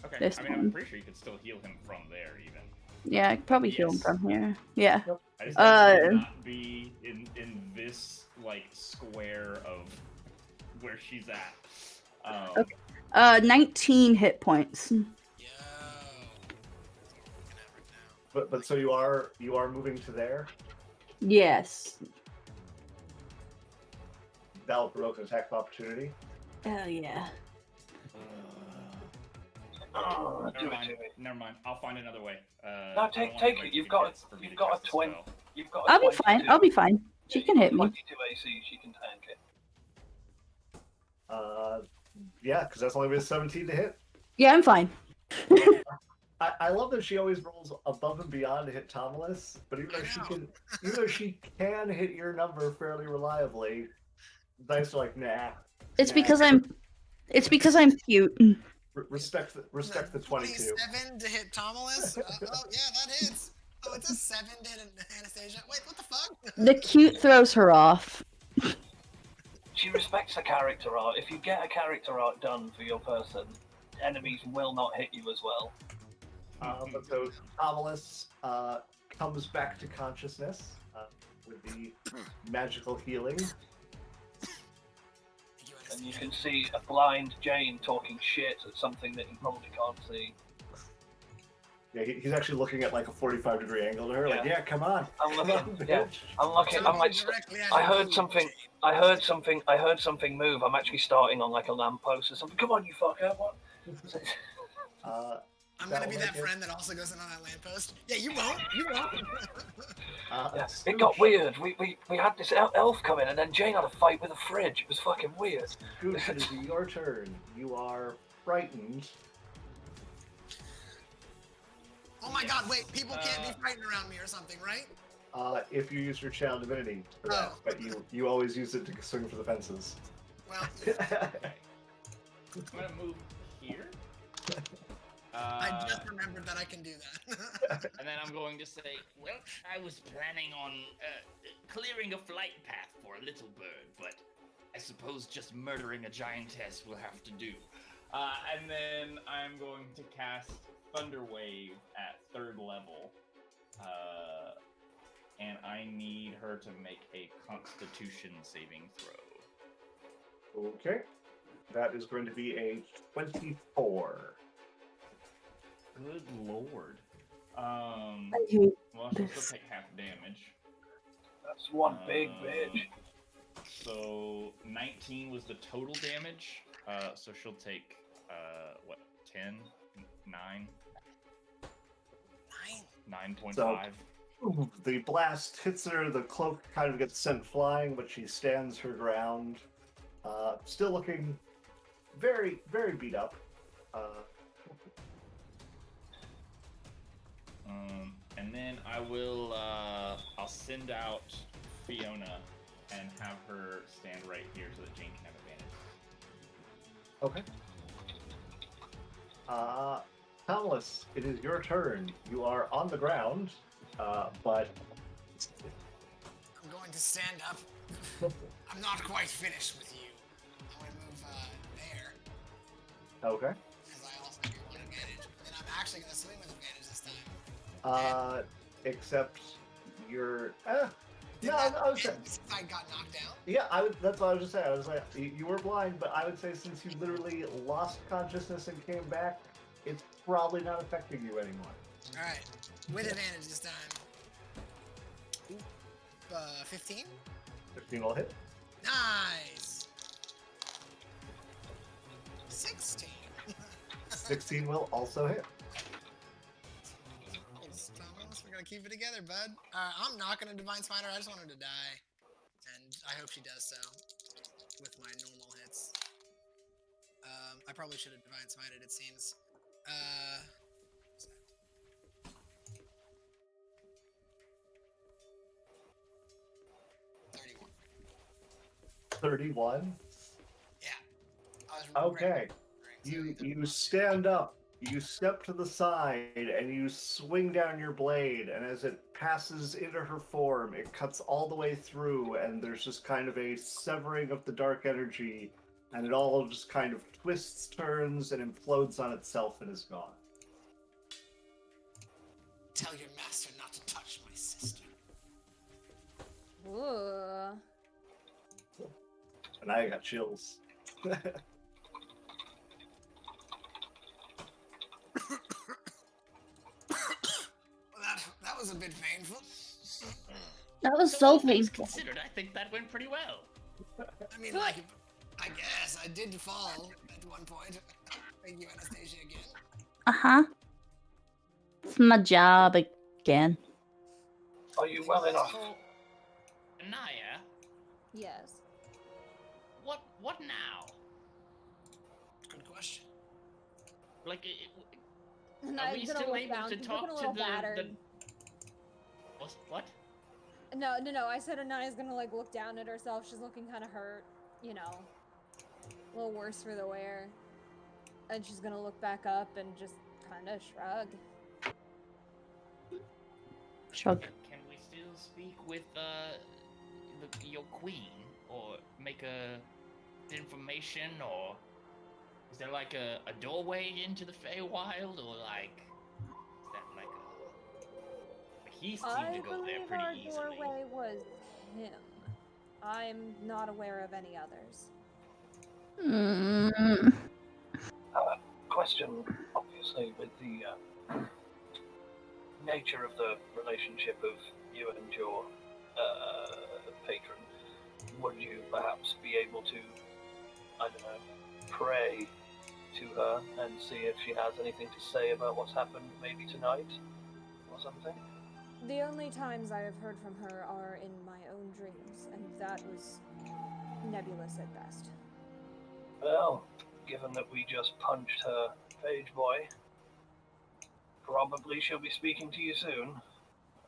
B: Okay,
E: This
B: I mean,
E: one.
B: I'm pretty sure you could still heal him from there, even.
E: Yeah, I could probably heal him
B: Yes.
E: from here. Yeah.
B: I just think he would not be in this like square of where she's at.
E: Okay. 19 hit points.
F: Yo. Looking at right now.
A: But so you are moving to there.
E: Yes.
A: That'll provoke an attack of opportunity.
E: Oh yeah.
C: Oh,
B: Never
C: do it
B: mind.
C: to me.
B: Never mind. I'll find another way.
C: No,
B: I don't
C: take
B: wanna
C: it.
B: wait
C: You've
B: till
C: got
B: gets for me
C: you've
B: to
C: got a
B: cast the
C: twin.
B: spell.
C: You've got. A
E: I'll be fine.
C: 22.
E: I'll be fine. She
C: Yeah,
E: can hit me.
C: 22 AC. She can tank it.
A: Yeah, because that's only with 17 to hit.
E: Yeah, I'm fine.
A: I love that she always rolls above and beyond to hit Tomless, but even though she can hit your number fairly reliably, dice are like, nah.
E: It's
A: nah.
E: because I'm cute.
A: Respect the 22.
F: 27 to hit Tomless? Oh, yeah, that hits. Oh, it's a 7 to hit Anastasia. Wait, what the fuck?
E: The cute throws her off.
C: She respects the character art. If you get a character art done for your person, enemies will not hit you as well.
A: But so Tomless comes back to consciousness with the magical healing.
F: Thank you,
C: And you
F: Anastasia.
C: can see a blind Jane talking shit at something that you probably can't see.
A: Yeah, he's actually looking at like a 45-degree angle to her, like,
C: Yeah.
A: yeah, come on.
C: I'm
A: Come
C: looking.
A: on,
C: Yeah,
A: bitch.
C: I'm looking. I'm like.
F: Directly
C: I
F: at
C: heard
F: you,
C: something.
F: Jane.
C: I heard something move. I'm actually starting on like a lamppost or something. Come on, you fucker! What?
F: I'm gonna be
A: That'll
F: that
A: make it.
F: friend that also goes in on that lamppost. Yeah, you won't. You won't.
C: Yeah, it got weird. We had this elf come in, and then Jane had a fight with a fridge. It was fucking weird.
A: Scooch, it is your turn. You are frightened.
F: Oh my god, wait, people can't
B: Uh,
F: be fighting around me or something, right?
A: If you use your channel divinity for that,
F: Oh.
A: but you always use it to swing for the fences.
F: Well,
B: Okay. I'm gonna move here.
F: I just remembered that I can do that.
B: And then I'm going to say, well, I was planning on clearing a flight path for a little bird, but I suppose just murdering a giantess will have to do. And then I'm going to cast Thunder Wave at 3rd level. And I need her to make a Constitution saving throw.
A: Okay. That is going to be a 24.
B: Good lord.
E: I hate
B: Well, she'll
E: this.
B: still take half damage.
C: That's one big bitch.
B: So 19 was the total damage. So she'll take what? 10, 9, 9.5.
A: So- The blast hits her, the cloak kind of gets sent flying, but she stands her ground. Still looking very, very beat up.
B: And then I will. I'll send out Fiona and have her stand right here so that Jane can have advantage.
A: Okay. Thomas, it is your turn. You are on the ground, but
F: I'm going to stand up. I'm not quite finished with you. I'm going to move there,
A: okay.
F: because I also get one advantage. And I'm actually going to swing with advantage this time.
A: Except you're.
F: Did
A: Yeah,
F: that
A: I would say.
F: end since I got knocked down?
A: Yeah, I would. That's what I was just saying. I was like, you were blind, but I would say since you literally lost consciousness and came back, it's probably not affecting you anymore.
F: Alright, with advantage this time. 15?
A: 15 will hit.
F: Nice! 16.
A: 16 will also hit.
F: Thomas, we're gonna keep it together, bud. I'm not gonna Divine Smite her, I just want her to die. And I hope she does so. With my normal hits. I probably should have Divine Smited, it seems. 31.
A: 31.
F: Yeah. I was
A: Okay.
F: so
A: You stand up, you step to the side, and you swing down your blade, and as it passes into her form, it cuts all the way through, and there's just kind of a severing of the dark energy, and it all just kind of twists, turns, and implodes on itself and is gone.
F: Tell your master not to touch my sister.
D: Ooh.
A: And I got chills.
F: Well, that was a bit painful.
E: That was
B: So
E: so
B: all things
E: painful.
B: considered, I think that went pretty well.
F: I mean, like, I guess I did fall at one point. Thank you, Anastasia, again.
E: Uh-huh. It's my job again.
C: Are you well enough?
B: So, Anaya,
D: Yes.
B: what now?
F: Good question.
B: Like,
D: And
B: are
D: I'm
B: we
D: gonna
B: still
D: look
B: able
D: down.
B: to
D: She's
B: talk
D: looking a
B: to
D: little
B: the
D: battered.
B: what?
D: No. I said Anaya's gonna like look down at herself. She's looking kind of hurt, you know, a little worse for the wear. And she's gonna look back up and just kind of shrug.
E: Shrug.
B: Can we still speak with your queen, or make a information, or is there like a doorway into the Feywild, or like is that like a he seemed
D: I
B: to go there
D: believe
B: pretty
D: our
B: easily.
D: doorway was him. I'm not aware of any others.
E: Mm.
C: Question, obviously, with the nature of the relationship of you and your patron, would you perhaps be able to, I don't know, pray to her and see if she has anything to say about what's happened maybe tonight or something?
D: The only times I have heard from her are in my own dreams, and that was nebulous at best.
C: Well, given that we just punched her page boy, probably she'll be speaking to you soon.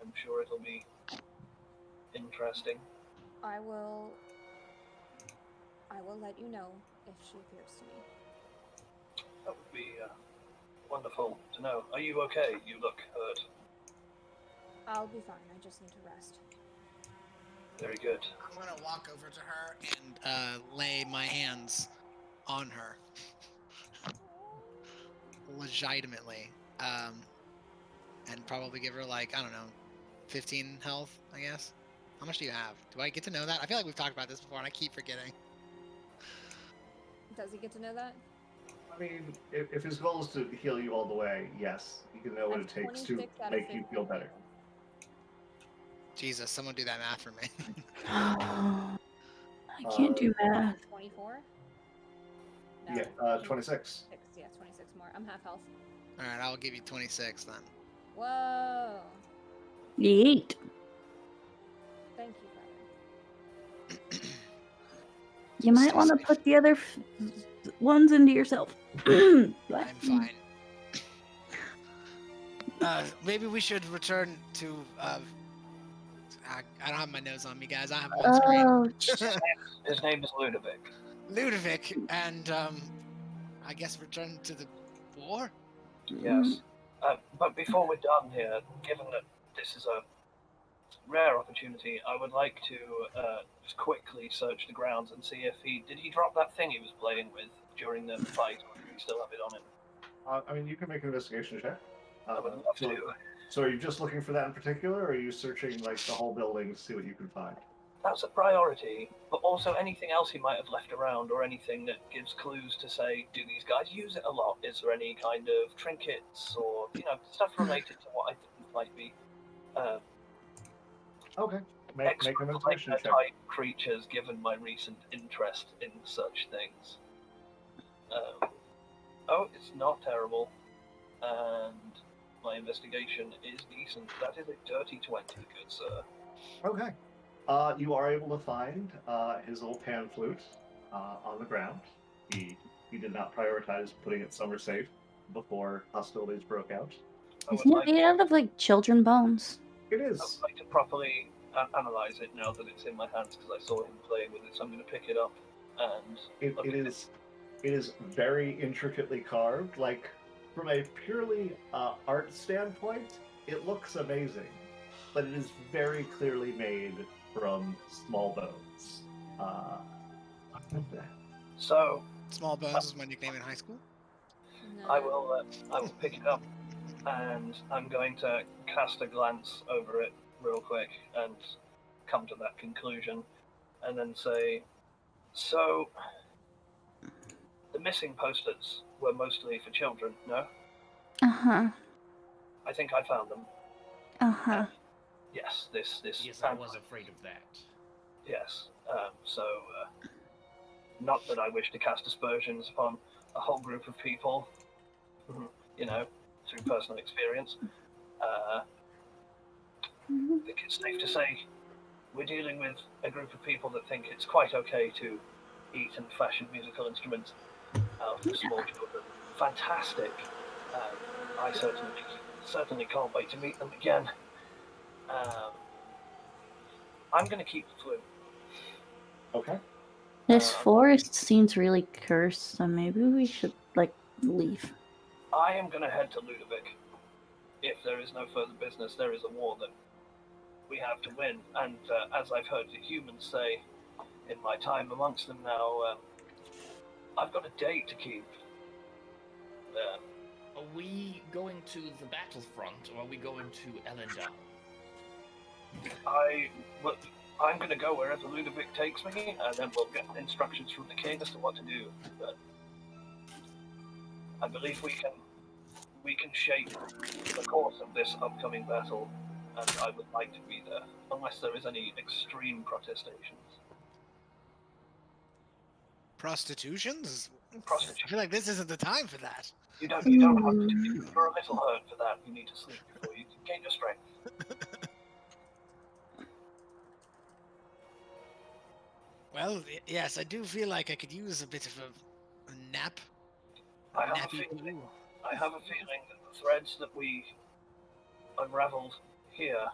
C: I'm sure it'll be interesting.
D: I will let you know if she appears to me.
C: That would be wonderful to know. Are you okay? You look hurt.
D: I'll be fine. I just need to rest.
C: Very good.
F: I'm gonna walk over to her and lay my hands on her, legitimately, and probably give her like, I don't know, 15 health, I guess. How much do you have? Do I get to know that? I feel like we've talked about this before, and I keep forgetting.
D: Does he get to know that?
A: I mean, if his goal is to heal you all the way, yes, you can know what it
D: I'm
A: takes to
D: 26 out of
A: make you
D: 50.
A: feel better.
F: Jesus, someone do that math for me.
E: I can't do math.
D: 24?
A: Yeah, 26.
D: 26 more. I'm half health.
F: All right, I'll give you 26 then.
D: Whoa.
E: Yeet.
D: Thank you, brother.
E: You might
F: Stay
E: want to
F: safe.
E: put the other ones into yourself. What?
F: I'm fine. Maybe we should return to. I don't have my nose on me, guys. I have one screen.
E: Oh,
C: His name is Ludovic.
F: Ludovic, and I guess return to the war.
C: Yes. But before we're done here, given that this is a rare opportunity, I would like to just quickly search the grounds and see if did he drop that thing he was playing with during the fight, or do we still have it on him?
A: I mean, you can make an investigation check.
C: I would love
A: so,
C: to.
A: so are you just looking for that in particular, or are you searching like the whole building to see what you can find?
C: That's a priority, but also anything else he might have left around, or anything that gives clues to say, do these guys use it a lot? Is there any kind of trinkets or stuff related to what I think might be
A: Okay. Make an
C: extra
A: investigation check.
C: type creatures, given my recent interest in such things. Oh, it's not terrible, and my investigation is decent. That is a dirty 20, good sir.
A: Okay. You are able to find his little pan flute on the ground. He did not prioritize putting it somewhere safe before hostilities broke out.
C: I would
E: Isn't it
C: like,
E: made out of like children bones?
A: It
C: I
A: is.
C: would like to properly analyze it now that it's in my hands, because I saw him playing with it, so I'm going to pick it up and
A: It is very intricately carved. Like, from a purely art standpoint, it looks amazing, but it is very clearly made from small bones.
C: So
F: Small Bones was my nickname in high school.
D: No.
C: I will pick it up, and I'm going to cast a glance over it real quick and come to that conclusion, and then say, so the missing posters were mostly for children, no?
E: Uh-huh.
C: I think I found them.
E: Uh-huh.
C: Yes, this
B: Yes, I was afraid of that.
C: Yes. Not that I wish to cast aspersions upon a whole group of people, through personal experience. I think it's safe to say we're dealing with a group of people that think it's quite okay to eat and fashion musical instruments out of small children. Fantastic. I certainly can't wait to meet them again. I'm going to keep the flute.
A: Okay.
E: This forest seems really cursed, so maybe we should, leave.
C: I am going to head to Ludovic. If there is no further business, there is a war that we have to win. And as I've heard the humans say in my time amongst them now, I've got a date to keep.
B: Are we going to the battlefront, or are we going to Elendar?
C: I'm going to go wherever Ludovic takes me, and then we'll get instructions from the king as to what to do. But I believe we can shape the course of this upcoming battle, and I would like to be there, unless there is any extreme protestations.
F: Prostitutions? I
C: Prostitution.
F: feel like this isn't the time for that.
C: You don't have to. If you're a little hurt for that, you need to sleep before you gain your strength.
F: Well, yes, I do feel like I could use a bit of a nap.
C: I have a
F: Nappy
C: feeling
F: poo.
C: that the threads that we unraveled here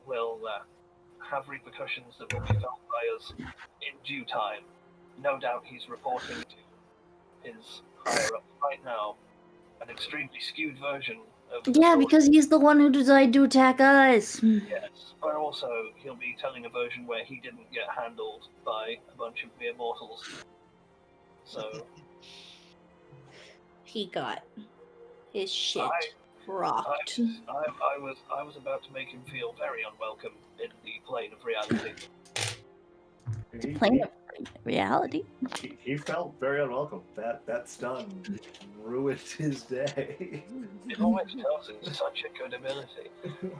C: will have repercussions that will be felt by us in due time. No doubt he's reporting to his higher up right now an extremely skewed version of the
E: Yeah,
C: story.
E: because he's the one who decided to attack us.
C: Yes, but also he'll be telling a version where he didn't get handled by a bunch of mere mortals. So
E: He got his shit
C: I
E: rocked.
C: I was about to make him feel very unwelcome in the plane of reality.
E: Plane of reality.
A: He felt very unwelcome. That stun ruined his day.
C: It always tells it's such a good ability.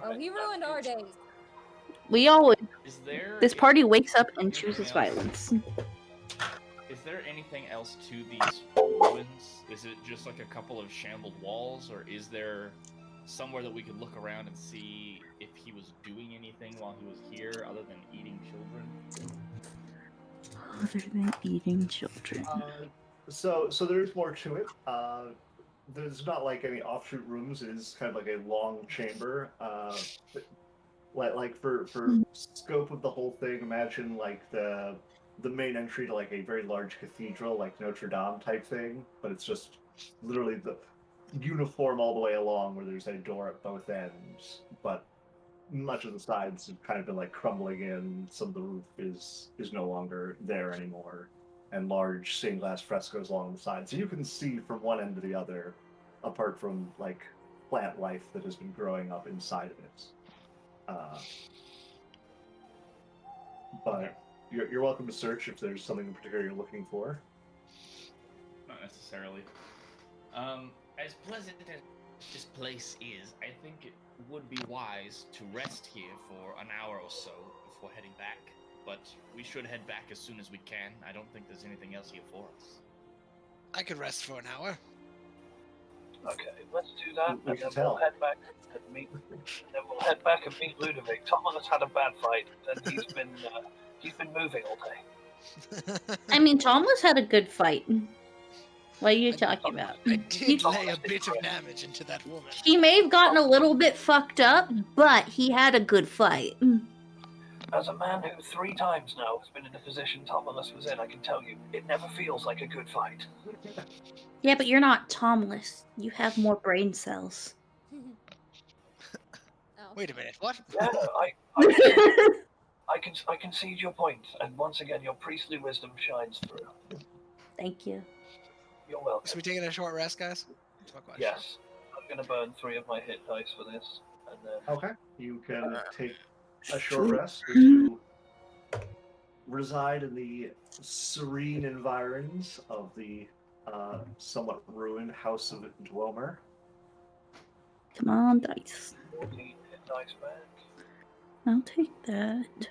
D: Oh, he ruined our days.
E: We always.
B: Is there
E: This party wakes up and
B: anything
E: chooses
B: else?
E: violence.
B: Is there anything else to these ruins? Is it just like a couple of shambled walls, or is there somewhere that we could look around and see if he was doing anything while he was here other than eating children?
E: Other than eating children.
A: So there's more to it. There's not like any offshoot rooms. It is kind of like a long chamber. Like for scope of the whole thing, imagine like the main entry to like a very large cathedral, like Notre Dame type thing, but it's just literally the uniform all the way along, where there's a door at both ends, but much of the sides have kind of been like crumbling in. Some of the roof is no longer there anymore, and large stained glass frescoes along the sides. So you can see from one end to the other, apart from like plant life that has been growing up inside of it. But you're welcome to search if there's something in particular you're looking for.
B: Not necessarily. As pleasant as this place is, I think it would be wise to rest here for an hour or so before heading back. But we should head back as soon as we can. I don't think there's anything else here for us.
F: I could rest for an hour.
C: Okay, let's do that,
A: We
C: and
A: can
C: then
A: tell.
C: we'll head back and meet. And then we'll head back and meet Ludovic. Thomas had a bad fight, and he's been moving all day.
E: I mean, Thomas had a good fight. What are you talking about?
F: I did lay a bit of damage into that woman.
E: He may have gotten a little bit fucked up, but he had a good fight.
C: As a man who 3 times now has been in the position Thomas was in, I can tell you, it never feels like a good fight.
E: Yeah, but you're not Tomless. You have more brain cells.
D: Oh.
F: Wait a minute, what?
C: Yeah, I concede your point, and once again, your priestly wisdom shines through.
E: Thank you.
C: You're welcome.
F: So we taking a short rest, guys? That's my question.
C: Yes, I'm gonna burn 3 of my hit dice for this, and then
A: Okay. You can take a short rest as you reside in the serene environs of the somewhat ruined House of Dwemer.
E: Come on, dice.
C: 14 hit dice back.
E: I'll take that.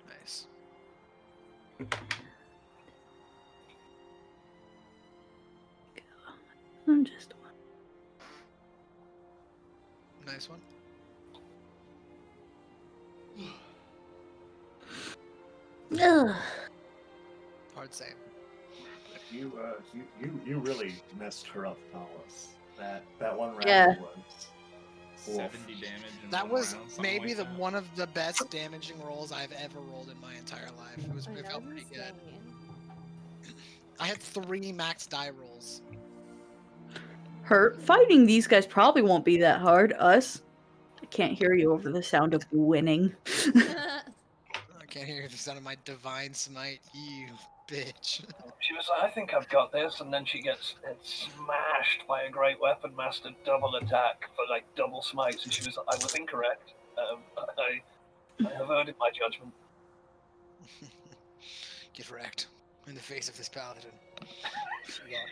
F: Nice.
E: Just one.
F: Nice one.
E: Ugh.
F: Hard save.
A: You really messed her up, Thomas. That one round
E: Yeah.
A: was
B: 70 damage in
F: That
B: one
F: was
B: round, something
F: maybe
B: like
F: the
B: that.
F: one of the best damaging rolls I've ever rolled in my entire life. It
D: I
F: felt
D: know,
F: pretty good.
D: insane.
F: I had 3 max die rolls.
E: Hurt. Fighting these guys probably won't be that hard. Us. I can't hear you over the sound of winning.
F: I can't hear the sound of my divine smite, you bitch.
C: She was like, I think I've got this, and then she gets smashed by a great weapon master double attack for like double smites, and she was like, I was incorrect. I have earned my judgment.
F: Get wrecked in the face of this paladin.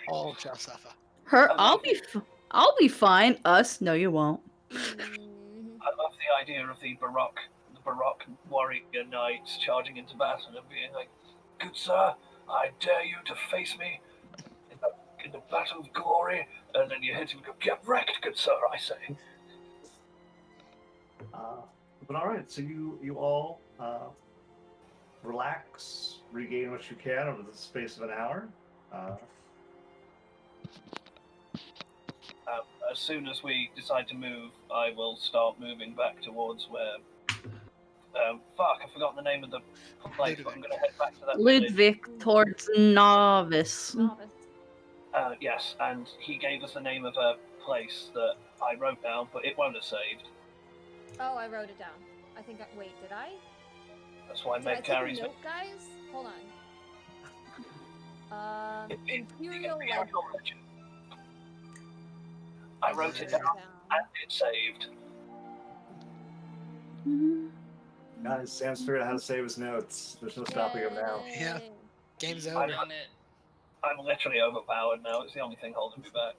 F: All shall suffer.
E: Hurt. I'll be fine. Us. No, you won't.
D: Mhm.
C: I love the idea of the Baroque warrior knights charging into battle and being like, "Good sir, I dare you to face me in the vat of glory, and then you hit him and go, get wrecked, good sir, I say.
A: But all right, so you all relax, regain what you can over the space of an hour.
C: As soon as we decide to move, I will start moving back towards where. Fuck, I forgot the name of the place, but I'm going to head back to that village.
E: Ludwig towards Novice.
D: Novice.
C: Yes, and he gave us the name of a place that I wrote down, but it won't have saved.
D: Oh, I wrote it down. I think. Wait, did I?
C: That's why
D: Did I
C: Meg
D: take
C: carries
D: a
C: me.
D: note, guys? Hold on. Imperial
C: Imperial
D: Ledger.
C: Ledger. I wrote it down, and it saved.
A: Guys, Sam's figured out how to save his notes. There's no stopping him now.
F: Yeah.
D: Yay.
F: Game's
C: I
F: over.
C: know. I'm literally overpowered now. It's the only thing holding me back.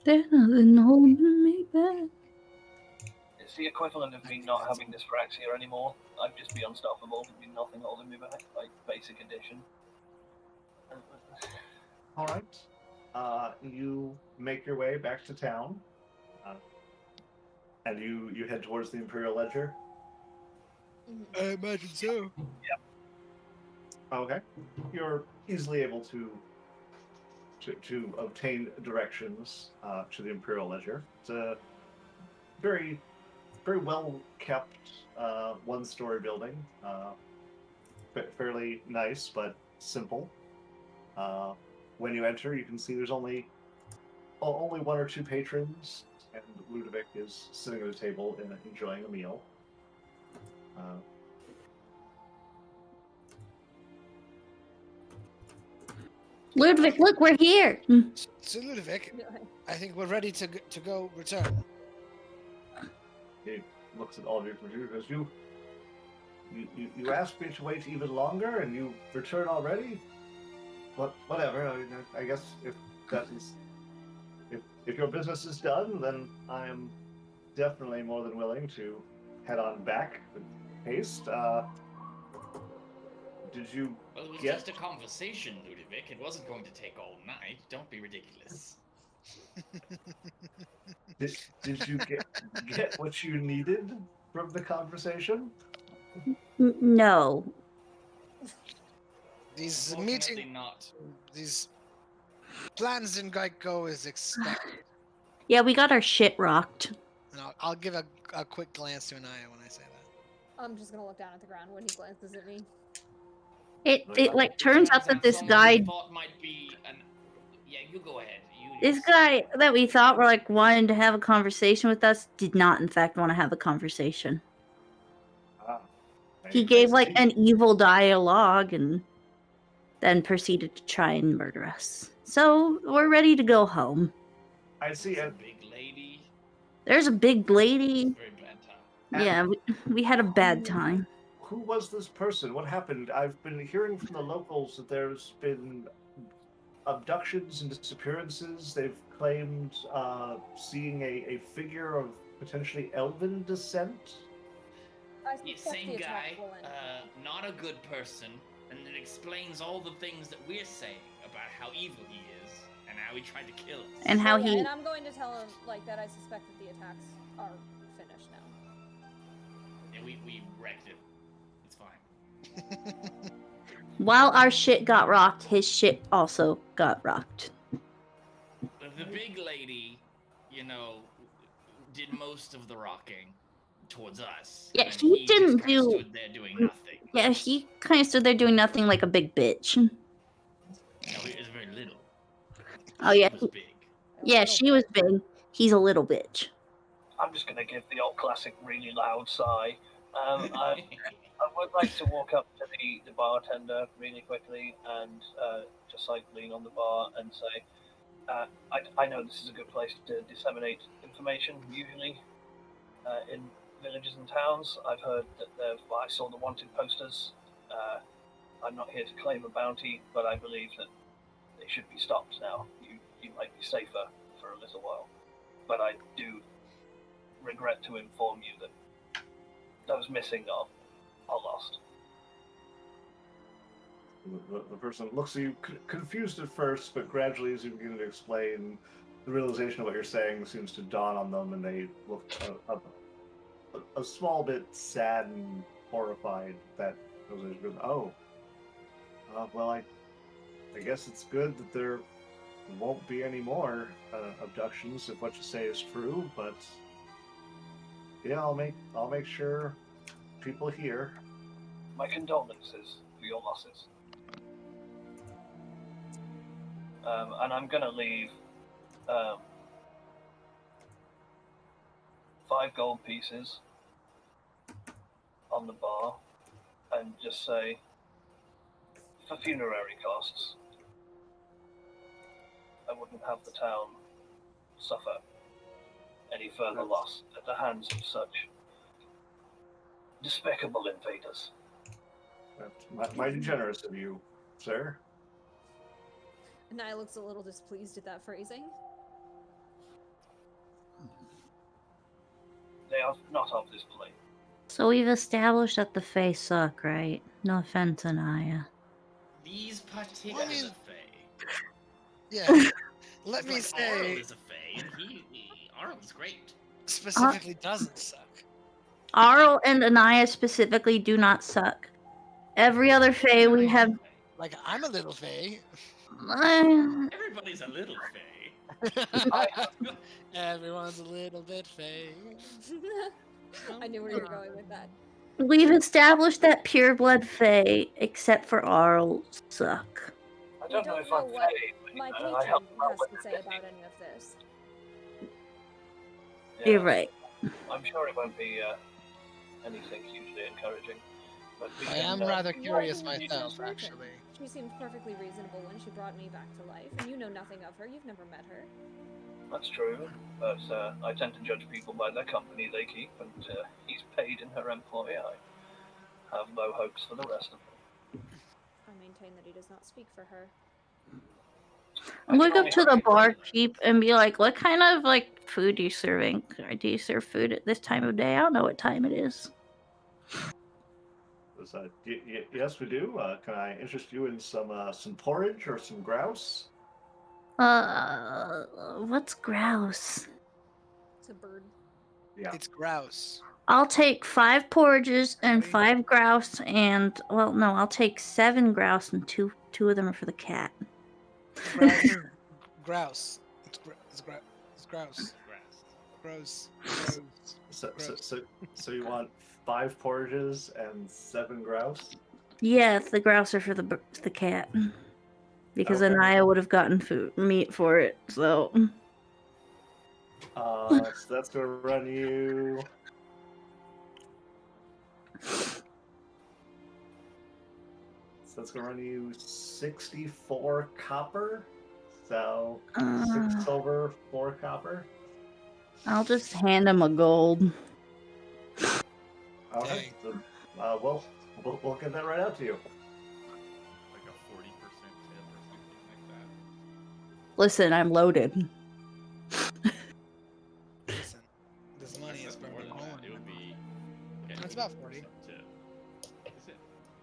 E: There's nothing holding me back.
C: It's the equivalent of me not having dyspraxia anymore. I'd just be unstoppable. There'd be nothing holding me back, like basic edition.
A: All right. You make your way back to town, and you head towards the Imperial Ledger.
D: Mhm.
F: I imagine so.
A: Okay. You're easily able to obtain directions to the Imperial Ledger. It's a very, very well kept one-story building. Fairly nice, but simple. When you enter, you can see there's only one or two patrons, and Ludovic is sitting at a table and enjoying a meal.
E: Ludwig, look, we're here.
F: So Ludovic, I think we're ready to go return.
A: He looks at all of you because you asked me to wait even longer, and you return already. Whatever. I guess if that is if your business is done, then I am definitely more than willing to head on back with haste. Did you
B: Well, it was
A: get?
B: just a conversation, Ludovic. It wasn't going to take all night. Don't be ridiculous.
A: Did you get what you needed from the conversation?
E: No.
F: These
B: Unfortunately not.
F: these plans didn't quite go as expected.
E: Yeah, we got our shit rocked.
F: And I'll give a quick glance to Anaya when I say that.
D: I'm just gonna look down at the ground when he glances at me.
E: It like turns out that this
B: someone
E: guy,
B: we thought might be an. Yeah, you go ahead.
E: this guy that we thought were like wanting to have a conversation with us, did not in fact want to have a conversation. He gave like an evil dialogue and then proceeded to try and murder us. So we're ready to go home.
A: I see.
B: A big lady.
E: There's a big lady.
B: Very bad time.
E: Yeah, we had a bad time.
A: Who was this person? What happened? I've been hearing from the locals that there's been abductions and disappearances. They've claimed seeing a figure of potentially elven descent.
D: I
B: Yeah,
D: suspect
B: same
D: the
B: guy.
D: attack will end.
B: Not a good person, and it explains all the things that we're saying about how evil he is and how he tried to kill us.
E: And how
D: Yeah,
E: he
D: and I'm going to tell him like that. I suspect that the attacks are finished now.
B: Yeah, we wrecked it. It's fine.
E: while our shit got rocked, his shit also got rocked.
B: The big lady, did most of the rocking towards us.
E: Yeah,
B: and
E: he didn't
B: just kinda
E: do-
B: stood there doing nothing.
E: Yeah, he kind of stood there doing nothing like a big bitch.
B: No, it was very little.
E: Oh yeah,
B: She was big.
E: yeah, she was big. He's a little bitch.
C: I'm just going to give the old classic really loud sigh. I would like to walk up to the bartender really quickly and just like lean on the bar and say, I know this is a good place to disseminate information usually in villages and towns. I've heard that I saw the wanted posters. I'm not here to claim a bounty, but I believe that they should be stopped now. You might be safer for a little while. But I do regret to inform you that those missing are lost.
A: The person looks at you confused at first, but gradually, as you begin to explain, the realization of what you're saying seems to dawn on them, and they look a small bit sad and horrified that realization. Oh, well, I guess it's good that there won't be any more abductions if what you say is true. But yeah, I'll make sure people hear.
C: My condolences for your losses. And I'm gonna leave 5 gold pieces on the bar and just say, for funerary costs, I wouldn't have the town suffer any further loss at the hands of such despicable invaders.
A: That's mighty generous of you, sir.
D: Anaya looks a little displeased at that phrasing.
C: They are not of this plane.
G: So we've established that the Fae suck, right? No offense, Anaya.
B: These particular
F: Well, I mean-
B: Fae.
F: Yeah. Let me
B: Like,
F: say,
B: Arl is a Fae, and Arl's great.
F: specifically doesn't suck.
G: Arl and Anaya specifically do not suck. Every other Fae we have.
F: Like, I'm a little Fae.
B: Everybody's a little Fae.
F: Everyone's a little bit Fae.
D: I knew where you were going with that.
G: We've established that pureblood Fae, except for Arl, suck.
C: I don't
D: We
C: know
D: don't
C: if
D: know
C: I'm
D: what
C: Fae, but
D: My
C: I
D: patron
C: help out
D: has
C: with
D: to say
C: it.
D: about any of this.
C: Yeah,
G: You're right.
C: I'm sure it won't be anything hugely encouraging. But we
F: I
C: can,
F: am rather
D: What
F: curious
D: can you do
F: myself,
D: for her?
F: actually.
D: She seemed perfectly reasonable when she brought me back to life, and you know nothing of her. You've never met her.
C: That's true, but I tend to judge people by their company they keep, and he's paid in her employ. I have low hopes for the rest of them.
D: I maintain that he does not speak for her.
G: I'm going up to the barkeep and be like, "What kind of like food are you serving? Or do you serve food at this time of day? I don't know what time it is."
A: Yes, we do. Can I interest you in some porridge or some grouse?
G: What's grouse?
D: It's a bird.
A: Yeah.
F: It's grouse.
G: I'll take 5 porridges and
F: Right.
G: 5 grouse, and well, no, I'll take 7 grouse and two of them are for the cat.
F: Grouse. is grouse. It's grouse.
B: Grass.
F: Gross.
A: So you want 5 porridges and 7 grouse?
G: Yeah, the grouse are for the cat, because
A: Okay.
G: Anaya would have gotten meat for it. So
A: So that's gonna run you. So that's gonna run you 64 copper. So 6 silver, 4 copper.
G: I'll just hand him a gold.
A: All right. So, we'll get that right out to you.
B: Like a 40% tip or something like that.
G: Listen, I'm loaded.
F: Listen, this money is
B: That's
F: from
B: more
F: the
B: than that.
F: corn.
B: It would be.
F: That's about 40.
B: Tip. Is it?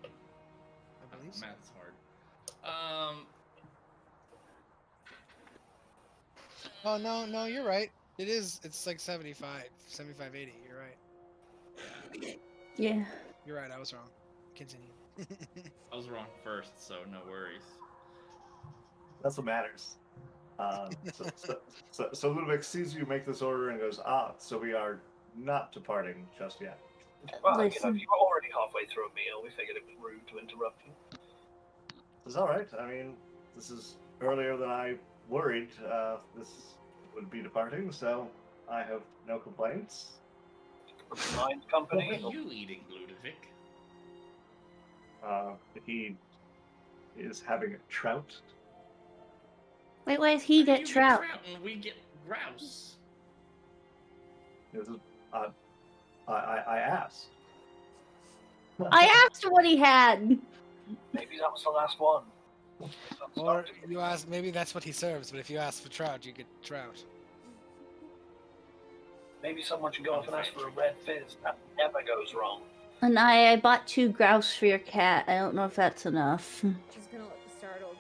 F: I believe so.
B: Math's hard.
F: Oh no, you're right. It is. It's like 75, 80. You're right.
G: Yeah.
F: You're right. I was wrong. Continue.
B: I was wrong first, so no worries.
A: That's what matters. So Ludovic sees you make this order and goes, so we are not departing just yet.
C: Well,
G: Listen.
C: you were already halfway through a meal. We figured it was rude to interrupt you.
A: It's all right. I mean, this is earlier than I worried this would be departing, so I have no complaints.
C: Mind
B: What
C: company.
B: are you eating, Ludovic?
A: He is having a trout.
G: Wait, why does he
B: Why do
G: get
B: you
G: trout?
B: and we get grouse?
A: This is, I asked.
G: I asked what he had.
C: Maybe that was the last one.
F: Or you ask. Maybe that's what he serves. But if you ask for trout, you get trout.
C: Maybe someone should go up and ask for a red fizz. That never goes wrong.
G: And I bought 2 grouse for your cat. I don't know if that's enough.
D: She's gonna look startled.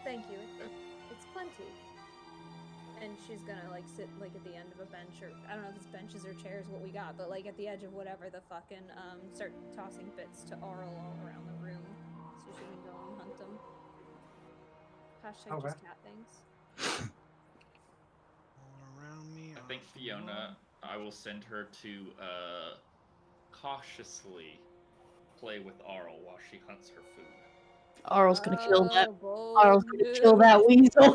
D: Thank you. It's plenty. And she's gonna like sit like at the end of a bench, or I don't know if it's benches or chairs, what we got, but like at the edge of whatever the fucking start tossing bits to Arl all around the room, so she can go and hunt them. Hashtag
A: Okay.
D: just cat things.
F: All around me.
B: I think Fiona, I will send her to cautiously play with Arl while she hunts her food.
E: Arl's gonna kill that.
D: bold
E: Arl's gonna
D: move.
E: kill that weasel.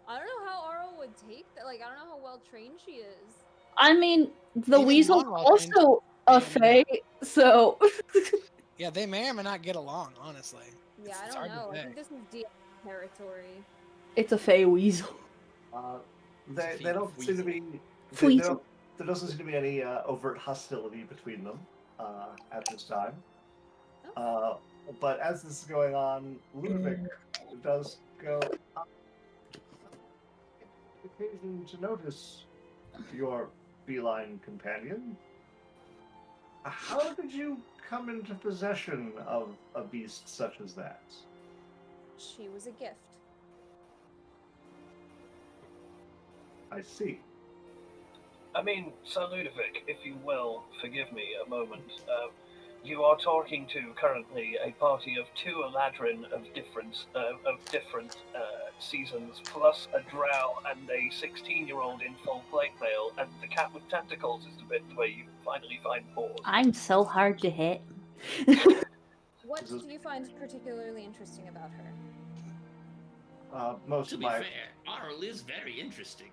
D: I don't know how Arl would take that. Like, I don't know how well trained she is.
E: I mean, the
F: Even
E: weasel's
F: non-well trained
E: also a
F: may or
E: fae, so
F: Yeah, they may or may not get along, honestly.
D: Yeah,
F: It's
D: I
F: hard
D: don't
F: to
D: know. I
F: say.
D: think this is DM territory.
E: it's a fae weasel.
A: They don't seem to be.
E: Weasel.
A: There doesn't seem to be any overt hostility between them at this time. But as this is going on, Ludovic does go occasion to notice your feline companion. How did you come into possession of a beast such as that?
D: She was a gift.
A: I see.
C: I mean, Sir Ludovic, if you will forgive me a moment, you are talking to currently a party of 2 Eladrin of different seasons, plus a drow and a 16-year-old in full plate mail, and the cat with tentacles is the bit where you finally find paws.
G: I'm so hard to hit.
D: What
A: This is-
D: do you find particularly interesting about her?
A: Most
B: To
A: of
B: be
A: my
B: fair, Arl is very interesting.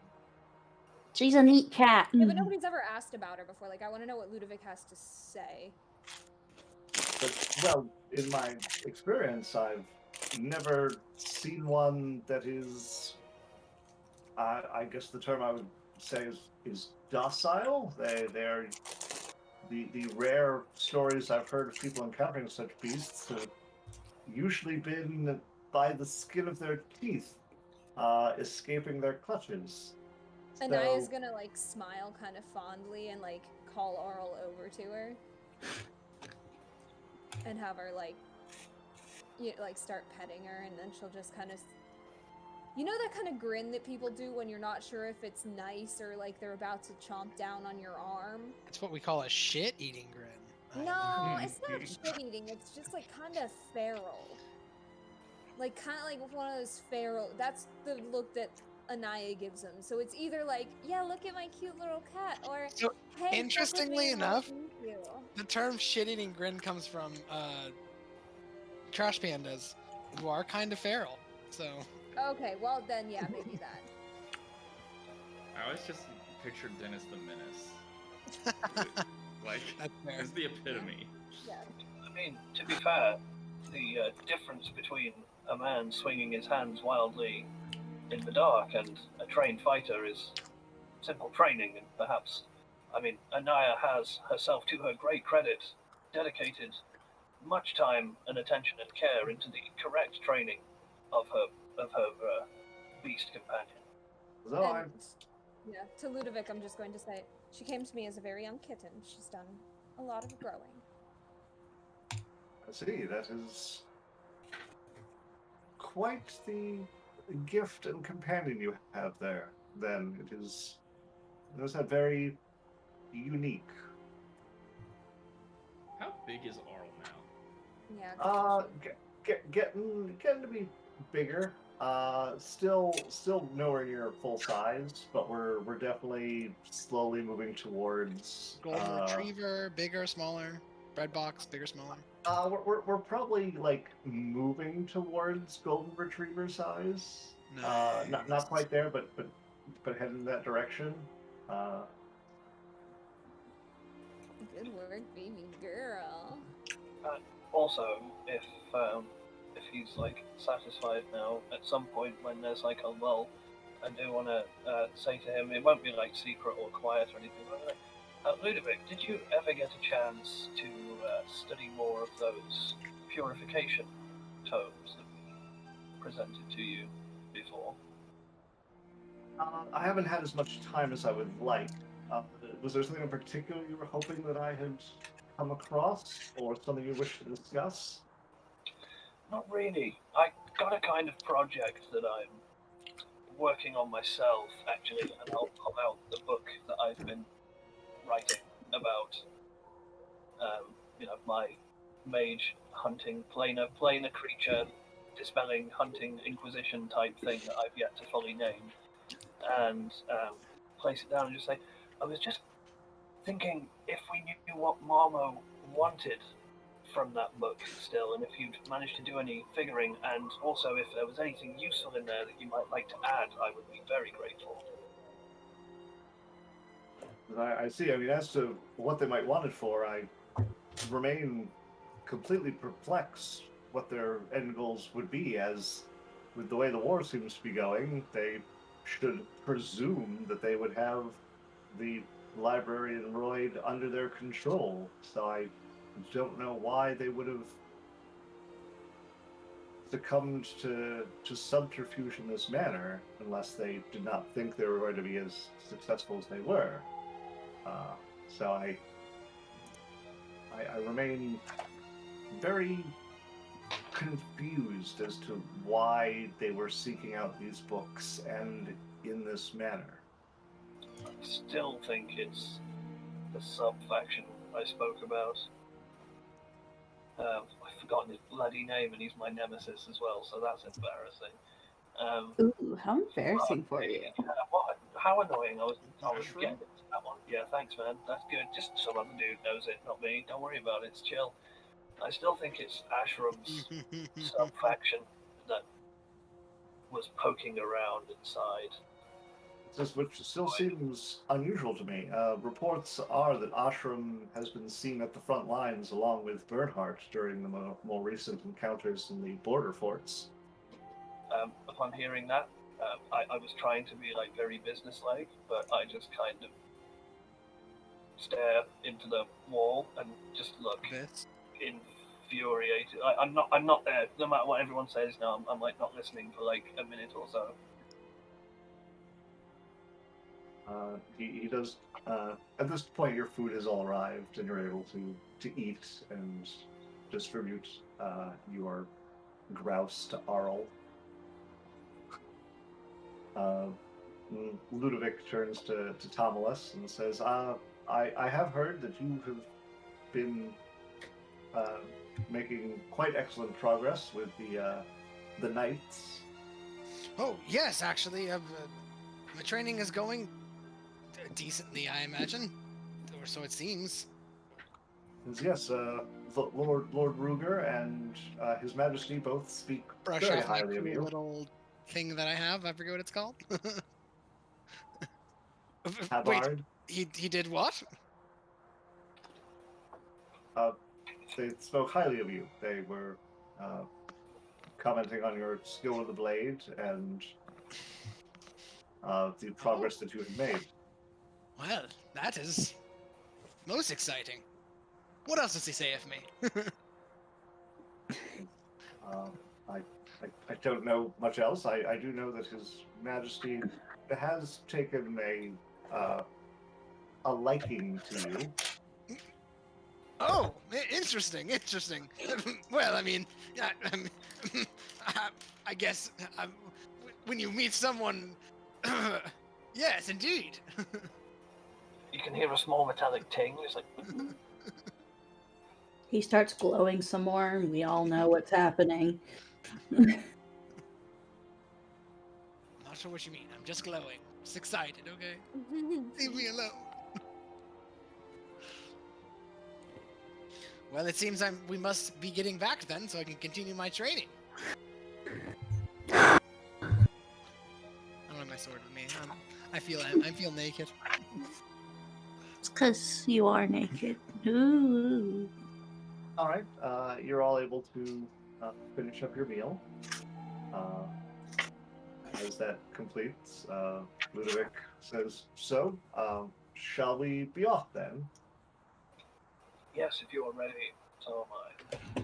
G: She's a neat cat.
D: Yeah, but nobody's ever asked about her before. Like, I want to know what Ludovic has to say.
A: But, well, in my experience, I've never seen one that is. I guess the term I would say is docile. They're the rare stories I've heard of people encountering such beasts have usually been by the skin of their teeth, escaping their clutches.
D: Anaya's
A: So-
D: gonna like smile kind of fondly and like call Arl over to her and have her like like start petting her, and then she'll just kind of that kind of grin that people do when you're not sure if it's nice or like they're about to chomp down on your arm.
F: It's what we call a shit-eating grin.
D: No, it's not shit eating. It's just like kind of feral. Like kind of like one of those feral. That's the look that Anaya gives him. So it's either like, yeah, look at my cute little cat, or
F: So,
D: hey, fuck with
F: interestingly
D: me and I'll
F: enough,
D: eat you.
F: The term shit-eating grin comes from trash pandas, who are kind of feral. So
D: Okay, well then, yeah, maybe that.
B: I always just pictured Dennis the Menace. Like,
F: that's fair.
B: it's the epitome.
D: Yeah.
C: I mean, to be fair, the difference between a man swinging his hands wildly in the dark and a trained fighter is simple training, and perhaps, I mean, Anaya has herself, to her great credit, dedicated much time and attention and care into the correct training of her beast companion.
A: So
D: And, yeah, to Ludovic, I'm just going to say, she came to me as a very young kitten. She's done a lot of growing.
A: I see. That is quite the gift and companion you have there. Then it is that very unique.
B: How big is Arl now?
D: Yeah.
A: Getting to be bigger. Still nowhere near full size, but we're definitely slowly moving towards.
F: Golden retriever, bigger, smaller. Bread box, bigger, smaller.
A: We're probably like moving towards golden retriever size. Not quite there, but heading in that direction.
D: Good work, baby girl.
C: Also, if he's like satisfied now, at some point when there's like a lull, I do want to say to him, it won't be like secret or quiet or anything like that. Ludovic, did you ever get a chance to study more of those purification tomes that we presented to you before?
A: I haven't had as much time as I would like. was there something in particular you were hoping that I had come across, or something you wish to discuss?
C: Not really. I got a kind of project that I'm working on myself, actually, and I'll pull out the book that I've been writing about, my mage hunting planar creature, dispelling hunting inquisition type thing that I've yet to fully name, and place it down and just say, I was just thinking if we knew what Marmo wanted from that book still, and if you'd managed to do any figuring, and also if there was anything useful in there that you might like to add, I would be very grateful.
A: I see. I mean, as to what they might want it for, I remain completely perplexed what their end goals would be, as with the way the war seems to be going, they should presume that they would have the library in Royd under their control. So I don't know why they would have succumbed to subterfuge in this manner, unless they did not think they were going to be as successful as they were. So I remain very confused as to why they were seeking out these books and in this manner.
C: I still think it's the sub-faction I spoke about. I've forgotten his bloody name, and he's my nemesis as well, so that's embarrassing.
E: Ooh, how embarrassing for you.
C: How annoying. I was
B: Ashram?
C: getting into that one. Yeah, thanks, man. That's good. Just some other dude knows it, not me. Don't worry about it. It's chill. I still think it's Ashram's sub-faction that was poking around inside.
A: Which still seems unusual to me. Reports are that Ashram has been seen at the front lines along with Bernhardt during the more recent encounters in the border forts.
C: Upon hearing that, I was trying to be very businesslike, but I just kind of stare into the wall and just look infuriated. I'm not there. No matter what everyone says now, I'm not listening for a minute or so.
A: He does. At this point, your food has all arrived, and you're able to eat and distribute your grouse to Arl. Ludovic turns to Tomalus and says, I have heard that you have been making quite excellent progress with the knights.
F: Oh, yes, actually. My training is going decently, I imagine. Or so it seems.
A: Yes, Lord Ruger and His Majesty both speak
F: Brush
A: very
F: off my
A: highly of
F: cool
A: you.
F: little thing that I have. I forget what it's called. Wait,
A: Havard,
F: he did what?
A: they spoke highly of you. They were commenting on your skill with the blade and the progress that you had made.
F: Well, that is most exciting. What else does he say of me?
A: I don't know much else. I do know that His Majesty has taken a liking to you.
F: Oh, interesting. Well, I mean, I guess when you meet someone, yes, indeed.
C: You can hear a small metallic ting. It's like,
E: He starts glowing some more, and we all know what's happening.
F: Not sure what you mean. I'm just glowing. Just excited, okay? Leave me alone. Well, it seems we must be getting back then, so I can continue my training. I don't have my sword with me. I feel naked.
G: It's because you are naked. Ooh.
A: All right, you're all able to finish up your meal. As that completes, Ludovic says, "So, shall we be off then?"
C: yes, if you are ready, so am I.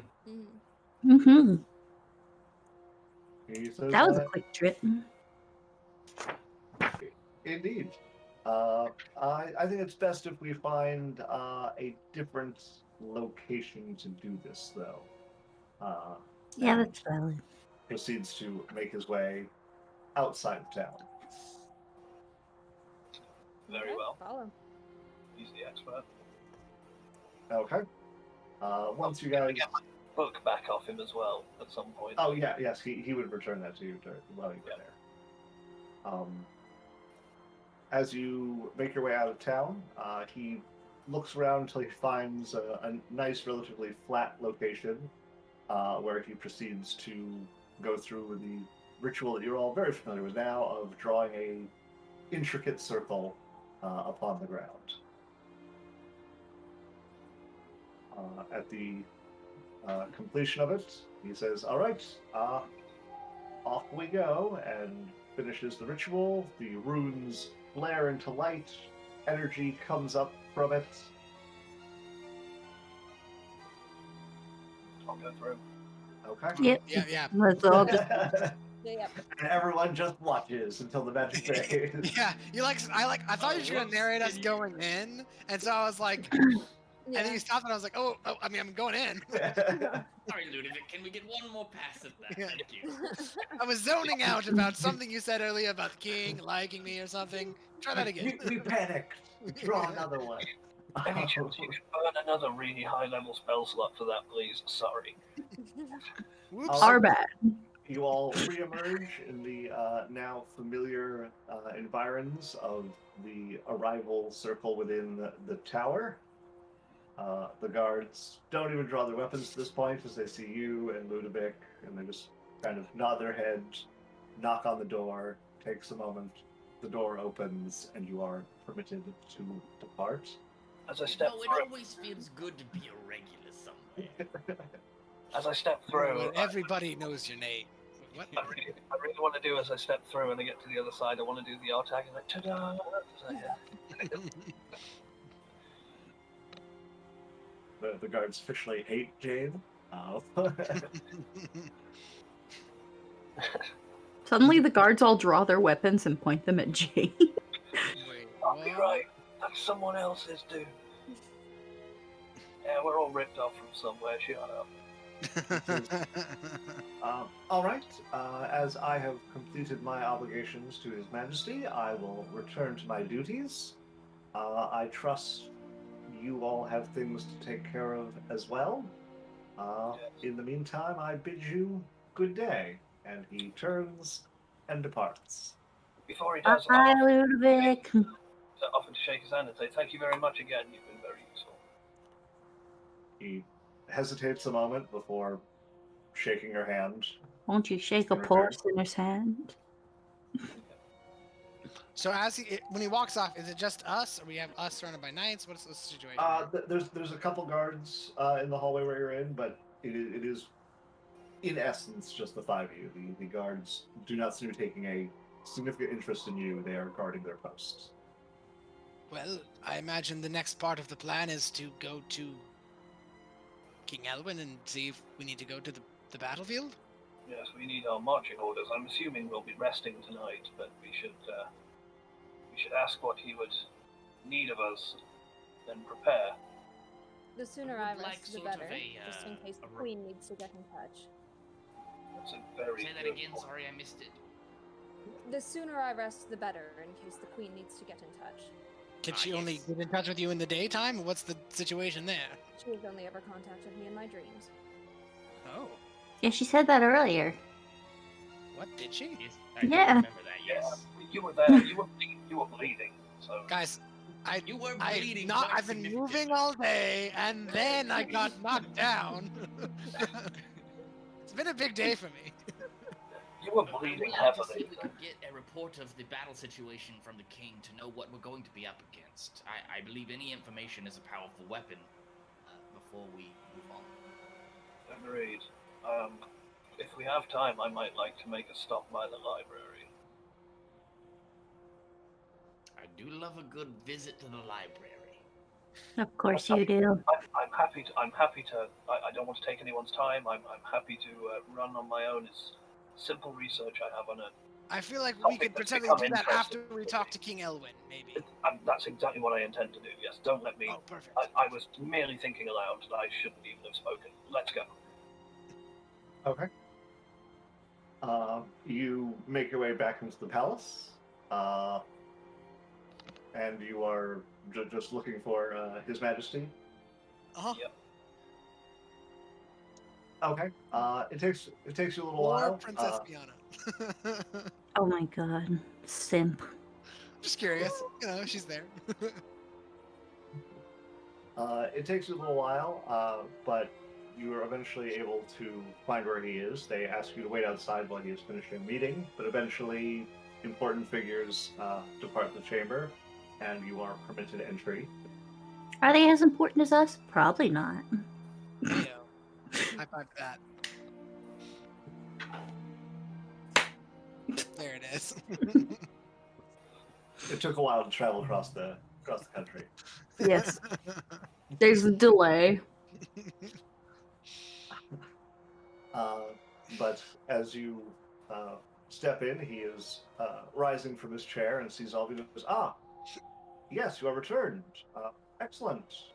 G: Mm-hmm.
A: He says,
G: That was a quick trip.
A: "Indeed." I think it's best if we find a different location to do this, though.
G: Yeah,
A: and
G: that's valid.
A: proceeds to make his way outside of town.
C: Very
D: Okay,
C: well.
D: Follow.
C: He's the expert.
A: Okay. Once you
C: Can I
A: guys.
C: get my book back off him as well at some point?
A: Oh yeah, yes, he would return that to you while you were there. As you make your way out of town, he looks around until he finds a nice, relatively flat location where he proceeds to go through the ritual that you're all very familiar with now of drawing a intricate circle upon the ground. At the completion of it, he says, "All right, off we go," and finishes the ritual. The runes flare into light. Energy comes up from it.
C: I'll go through.
A: Okay.
G: Yep.
F: Yeah.
G: Let's all just.
D: Yeah.
A: And everyone just watches until the magic fades.
F: Yeah, I thought you were gonna
B: whoops,
F: narrate us
B: did you?
F: going in, and so I was like,
D: Yeah.
F: and then you stopped, and I was like, oh, I mean, I'm going in.
B: Sorry, Ludovic, can we get one more pass at that?
F: Yeah.
B: Thank you.
F: I was zoning out about something you said earlier about the king liking me or something. Try that again.
A: We panicked. Draw another one.
C: Any chance you could burn another really high-level spell slot for that, please? Sorry.
F: Whoops.
G: Our bad.
A: You all reemerge in the now familiar environs of the arrival circle within the tower. The guards don't even draw their weapons at this point as they see you and Ludovic, and they just kind of nod their head, knock on the door, takes a moment, the door opens, and you are permitted to depart.
C: As I step
B: No, it
C: through,
B: always feels good to be a regular somewhere.
C: as I step through,
F: Well, everybody knows your name. What?
C: I really want to do as I step through and I get to the other side. I want to do the art tag and like, ta-da! So, yeah.
A: The guards officially hate Jane.
E: Suddenly, the guards all draw their weapons and point them at Jane.
F: Wait,
C: I'll be
F: what?
C: right. That's someone else's, dude. Yeah, we're all ripped off from somewhere. Shut up.
A: All right. As I have completed my obligations to His Majesty, I will return to my duties. I trust you all have things to take care of as well. In the meantime, I bid you good day. And he turns and departs.
C: Before he does,
G: Bye,
C: I'll
G: Ludovic.
C: offer to shake his hand and say, thank you very much again. You've been very useful.
A: He hesitates a moment before shaking her hand.
G: Won't you shake a
A: In return.
G: pulse in his hand?
F: So when he walks off, is it just us, or we have us surrounded by knights? What's the situation?
A: There's a couple guards in the hallway where you're in, but it is in essence just the five of you. The guards do not seem to be taking a significant interest in you. They are guarding their posts.
F: Well, I imagine the next part of the plan is to go to King Elwyn and see if we need to go to the battlefield.
C: Yes, we need our marching orders. I'm assuming we'll be resting tonight, but we should ask what he would need of us, then prepare.
D: The sooner
B: I
D: I
B: would
D: rest,
B: like
D: the
B: sort of
D: better.
B: a,
D: Just in case
B: a
D: the
B: re-
D: queen needs to get in touch.
C: That's a very
B: Say that
C: good
B: again.
C: point.
B: Sorry, I missed it.
D: The sooner I rest, the better. In case the queen needs to get in touch.
F: Can
B: Ah,
F: she only
B: yes.
F: get in touch with you in the daytime? What's the situation there?
D: She has only ever contacted me in my dreams.
F: Oh,
G: Yeah, she said that earlier.
F: what did she?
B: Yes, I do
G: Yeah.
B: remember that.
C: Yeah,
B: Yes.
C: you were there. You were bleeding. So
F: Guys,
B: You were
F: I've
B: bleeding.
F: not.
B: quite
F: I've been
B: significantly.
F: moving all day, and then I got knocked down. It's been a big day for me.
C: you were
B: I would
C: bleeding
B: like to see
C: heavily.
B: if we could get a report of the battle situation from the king to know what we're going to be up against. I believe any information is a powerful weapon before we move on.
C: Agreed. If we have time, I might like to make a stop by the library.
B: I do love a good visit to the library.
G: Of course you do.
C: I'm happy to. I don't want to take anyone's time. I'm happy to run on my own. It's simple research I have on a
F: I feel like we
C: Something
F: could
C: that's
F: potentially do
C: become
F: that after
C: interesting.
F: we talk to King Elwyn, maybe.
C: That's exactly what I intend to do, yes. Don't let me...
F: Oh, perfect.
C: I was merely thinking aloud, and I shouldn't even have spoken. Let's go.
A: Okay. You make your way back into the palace, and you are just looking for His Majesty.
F: Uh-huh.
C: Yep.
A: Okay. It takes you a little
F: Or
A: while.
F: Princess Fiona.
G: Oh my god. Simp.
F: Just curious. You know, she's there.
A: It takes you a little while, but you are eventually able to find where he is. They ask you to wait outside while he is finishing a meeting, but eventually important figures depart the chamber, and you are permitted entry.
G: Are they as important as us? Probably not.
F: Yo. High five that. There it is.
A: It took a while to travel across the country.
G: Yes. There's a delay.
A: But as you step in, he is rising from his chair and sees all of you and goes, "Ah, yes, you have returned. Excellent.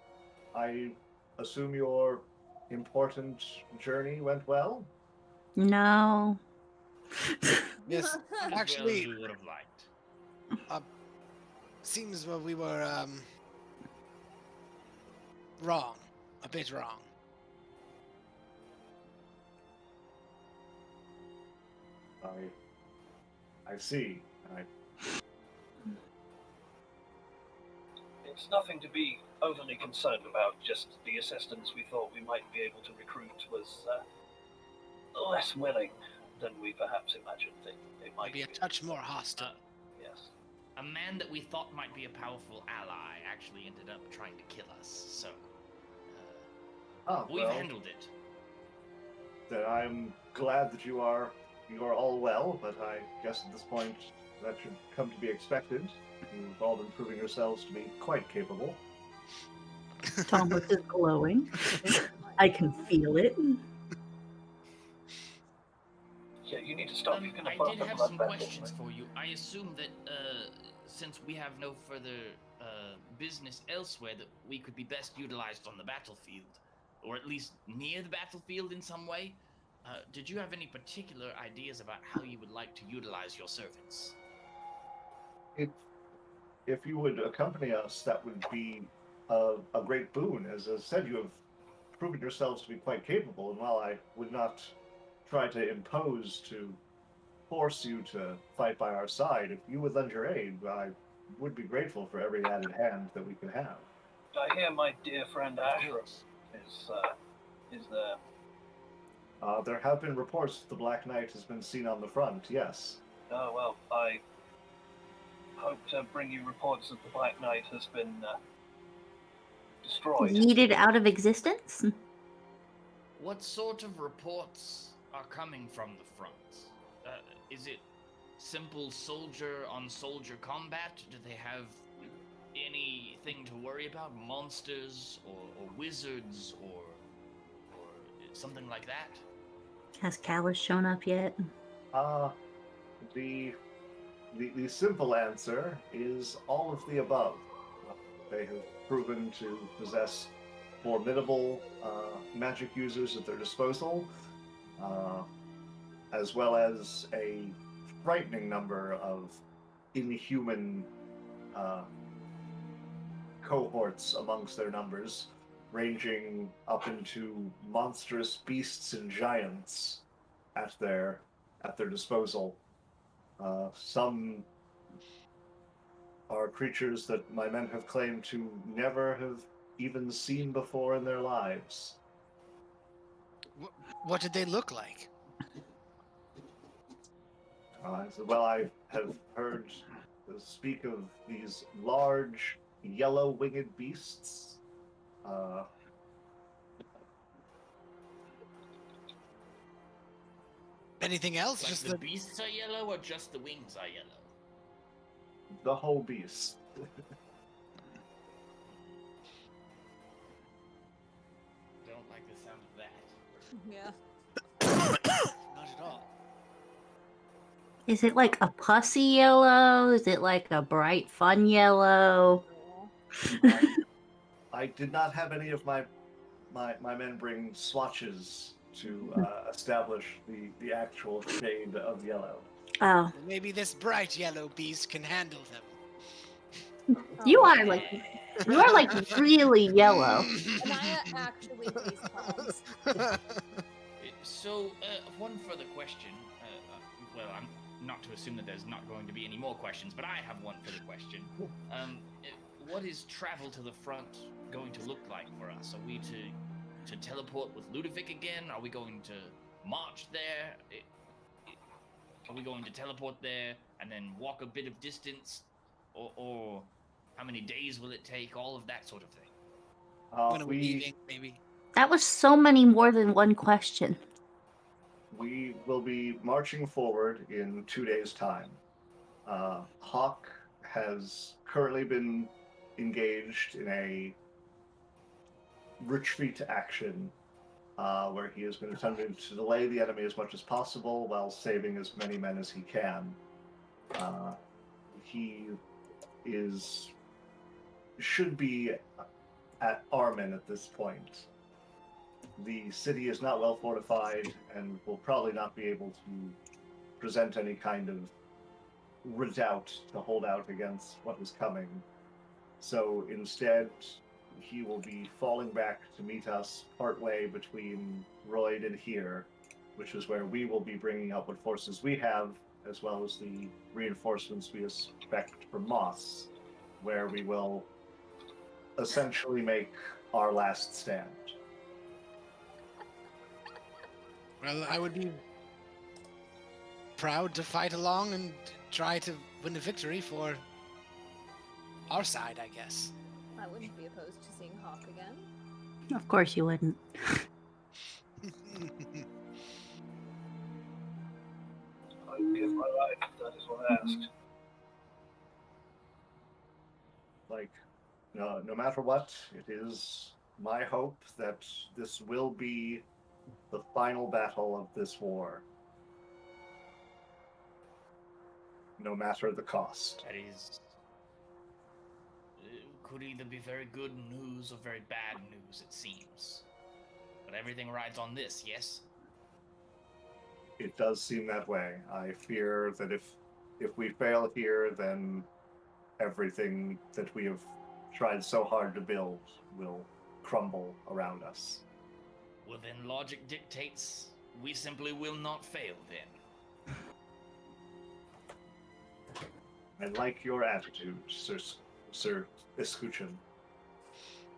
A: I assume your important journey went well?"
G: No.
F: Yes.
B: Not as
F: Actually-
B: well as we would have liked.
F: Seems we were wrong. A bit wrong.
A: I see.
C: It's nothing to be overly concerned about, just the assistance we thought we might be able to recruit was less willing than we perhaps imagined they might
F: Maybe a touch more hostile.
C: Yes.
B: A man that we thought might be a powerful ally actually ended up trying to kill us, so we've
A: Well,
B: handled it.
A: then I'm glad that you are all well, but I guess at this point that should come to be expected. You've all been proving yourselves to be quite capable.
E: Thomas is glowing. I can feel it.
C: Yeah, you need to stop. You're going to
B: I
C: put
B: did
C: up a
B: have
C: blood
B: some
C: vessel,
B: questions
C: right?
B: for you. I assume that since we have no further business elsewhere, that we could be best utilized on the battlefield, or at least near the battlefield in some way. Did you have any particular ideas about how you would like to utilize your servants?
A: If you would accompany us, that would be a great boon. As I said, you have proven yourselves to be quite capable, and while I would not try to impose to force you to fight by our side, if you would lend your aid, I would be grateful for every added hand that we could have.
C: I hear my dear friend
B: Of
C: Asher
B: course.
C: is there.
A: There have been reports that the Black Knight has been seen on the front, yes.
C: Oh, well, I hope to bring you reports that the Black Knight has been destroyed.
G: Yeeted out of existence?
B: What sort of reports are coming from the front? Is it simple soldier-on-soldier combat? Do they have anything to worry about? Monsters or wizards or something like that?
G: Has Callus shown up yet?
A: The simple answer is all of the above. They have proven to possess formidable magic users at their disposal, as well as a frightening number of inhuman cohorts amongst their numbers, ranging up into monstrous beasts and giants at their disposal. Some are creatures that my men have claimed to never have even seen before in their lives.
F: What did they look like?
A: Well, I have heard speak of these large, yellow-winged beasts.
F: Anything else?
B: Like
F: Just
B: the
F: the
B: beasts are yellow or just the wings are yellow?
A: The whole beast.
B: Don't like the sound of that.
D: Yeah.
F: not at all.
G: Is it like a pussy yellow? Is it like a bright fun yellow?
A: I did not have any of my men bring swatches to establish the actual shade of yellow.
G: Oh,
F: Maybe this bright yellow beast can handle them.
G: you
D: Oh,
G: are like really yellow.
D: Anaya actually face palms.
B: So, one further question. Well, I'm not to assume that there's not going to be any more questions, but I have one further question. What is travel to the front going to look like for us? Are we to teleport with Ludovic again? Are we going to march there? Are we going to teleport there and then walk a bit of distance? Or how many days will it take? All of that sort of thing.
F: When are we leaving, maybe?
G: That was so many more than one question.
A: We will be marching forward in 2 days' time. Hawk has currently been engaged in a retreat action where he has been attempting to delay the enemy as much as possible while saving as many men as he can. He should be at Armen at this point. The city is not well fortified and will probably not be able to present any kind of redoubt to hold out against what is coming. So instead, he will be falling back to meet us partway between Royd and here, which is where we will be bringing up what forces we have, as well as the reinforcements we expect from Moss, where we will essentially make our last stand.
F: Well, I would be proud to fight along and try to win a victory for our side, I guess.
D: I wouldn't be opposed to seeing Hawk again.
G: Of course you wouldn't.
C: I would give my life if that is what asked.
A: Like, no matter what, it is my hope that this will be the final battle of this war. No matter the cost.
B: That is. Could either be very good news or very bad news, it seems. But everything rides on this, yes?
A: It does seem that way. I fear that if we fail here, then everything that we have tried so hard to build will crumble around us.
B: Well, then logic dictates we simply will not fail then.
A: I like your attitude, Sir Escuchan.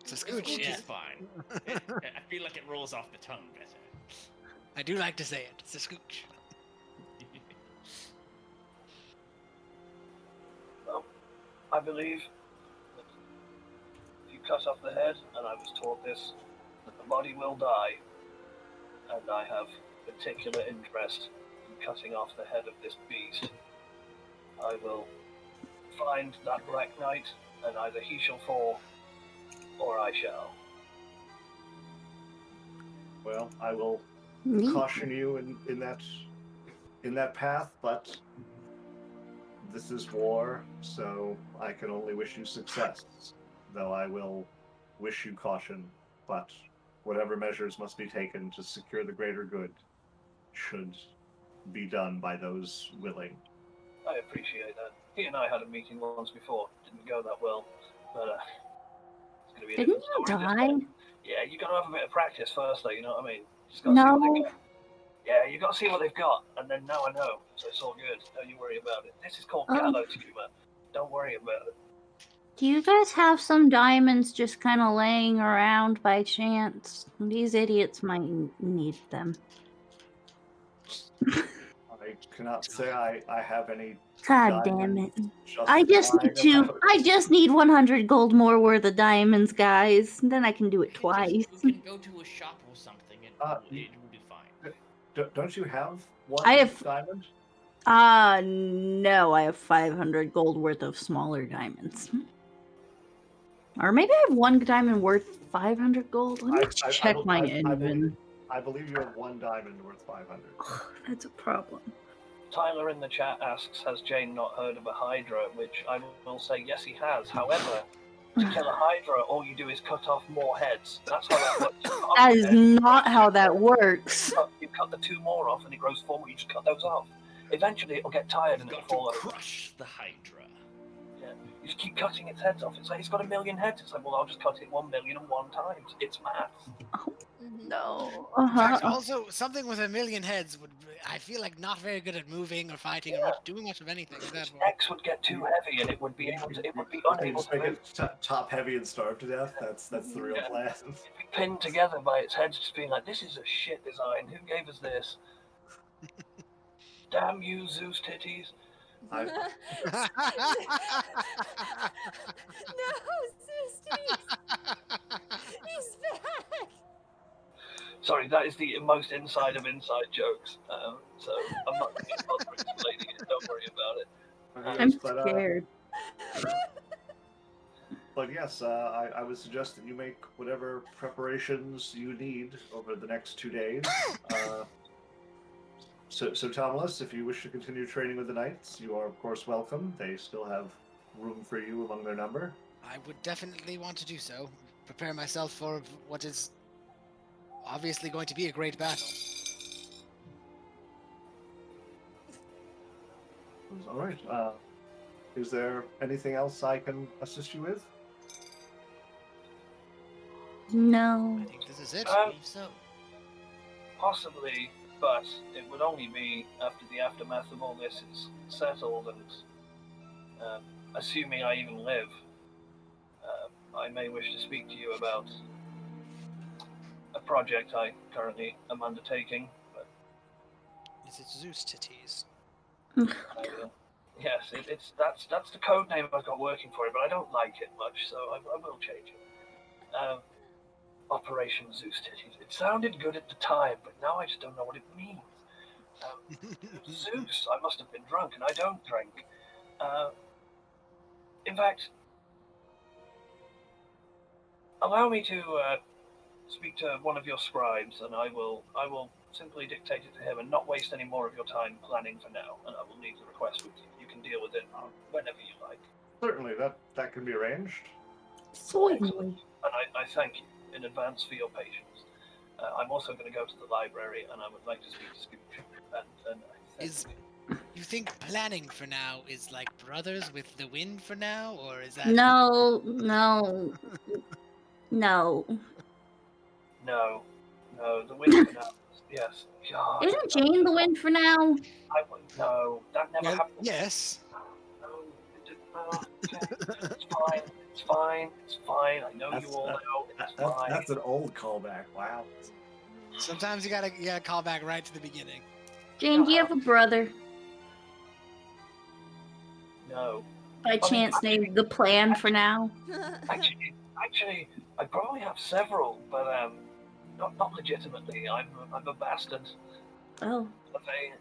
F: It's a scooch,
B: Scooch
F: yeah.
B: is fine. I feel like it rolls off the tongue better.
F: I do like to say it. It's a scooch.
C: Well, I believe that if you cut off the head, and I was taught this, that the body will die, and I have particular interest in cutting off the head of this beast. I will find that Black Knight, and either he shall fall, or I shall.
A: Well, I will
G: Neat.
A: caution you in that path, but this is war, so I can only wish you success. Though I will wish you caution, but whatever measures must be taken to secure the greater good should be done by those willing.
C: I appreciate that. He and I had a meeting once before. Didn't go that well, but it's going to be a
G: Didn't
C: different
G: you
C: story this
G: die?
C: time. Yeah, you got to have a bit of practice first, though. You know what I mean? Just gotta see what they
G: No.
C: got. Yeah, you got to see what they've got, and then now I know, so it's all good. Don't you worry about it. This is called
G: Oh.
C: gallows humor. Don't worry about it.
G: Do you guys have some diamonds just kind of laying around by chance? These idiots might need them.
A: I cannot say I have any.
G: God damn it.
A: diamonds
G: I just
A: lying
G: need to.
A: about.
G: I just need 100 gold more worth of diamonds, guys. Then I can do it twice.
B: We can go to a shop or something and it will be fine.
A: Don't you have one
G: I have-
A: diamond?
G: No, I have 500 gold worth of smaller diamonds. Or maybe I have one diamond worth 500 gold. Let me
A: I
G: check my
A: believe-
G: Inven.
A: I believe you have one diamond worth 500.
G: That's a problem.
C: Tyler in the chat asks, has Jane not heard of a Hydra? Which I will say, yes, he has. However, to kill a Hydra, all you do is cut off more heads. That's how that works.
G: That is not how that works.
C: You cut the 2 more off and it grows 4 more. You just cut those off. Eventually, it'll get tired and
B: You've
C: it'll
B: got to
C: fall over.
B: crush the Hydra.
C: Yeah. You just keep cutting its heads off. It's like, it's got 1 million heads. It's like, well, I'll just cut it 1,000,001 times. It's maths.
D: Mhm.
G: No.
F: In fact,
G: Uh-huh.
F: also something with 1,000,000 heads would, I feel like, not very good at moving or fighting or doing much of anything. Therefore,
C: X would get too heavy and it would be able to. It would be
A: You
C: unable
A: just
C: to
A: make
C: move.
A: it top heavy and starve to death. That's the real
C: Yeah.
A: plan.
C: Be pinned together by its heads, just being like, "This is a shit design. Who gave us this? Damn you, Zeus titties!"
A: I-
D: No, Zeus, he's back.
C: Sorry, that is the most inside of inside jokes. So I'm not going to bother explaining it. Don't worry about it.
G: I'm
A: But,
G: scared.
A: But yes, I would suggest that you make whatever preparations you need over the next 2 days. So Thomas, if you wish to continue training with the Knights, you are of course welcome. They still have room for you among their number.
F: I would definitely want to do so. Prepare myself for what is obviously going to be a great battle.
A: All right. Is there anything else I can assist you with?
G: No.
F: I think this is it.
C: Um,
F: So,
C: Possibly, but it would only be after the aftermath of all this is settled and assuming I even live. I may wish to speak to you about a project I currently am undertaking. But
F: is it Zeus titties?
C: yes, that's the code name I've got working for it, but I don't like it much, so I will change it. Operation Zeus Titties. It sounded good at the time, but now I just don't know what it means. Zeus, I must have been drunk, and I don't drink. In fact, allow me to speak to one of your scribes, and I will simply dictate it to him and not waste any more of your time planning for now, and I will leave the request with you. You can deal with it whenever you like.
A: Certainly, that can be arranged.
G: Certainly.
C: And I thank you in advance for your patience. I'm also going to go to the library, and I would like to speak to Scooch. And I thank
F: Is
C: you.
F: you think planning for now is like brothers with the wind for now, or is that
G: No.
C: No, the wind for now. Yes. God.
G: Isn't Jane the wind for now?
C: I wouldn't know. That never
F: Well,
C: happened.
F: yes.
C: No, it didn't. Okay. It's fine. It's fine. It's fine. I know you all know. It's fine.
A: That's an old callback. Wow.
F: Sometimes you gotta call back right to the beginning.
G: Jane, do you have a brother?
C: No.
G: By chance named the plan for now?
C: Actually, I probably have several, but not legitimately. I'm a bastard.
G: Oh.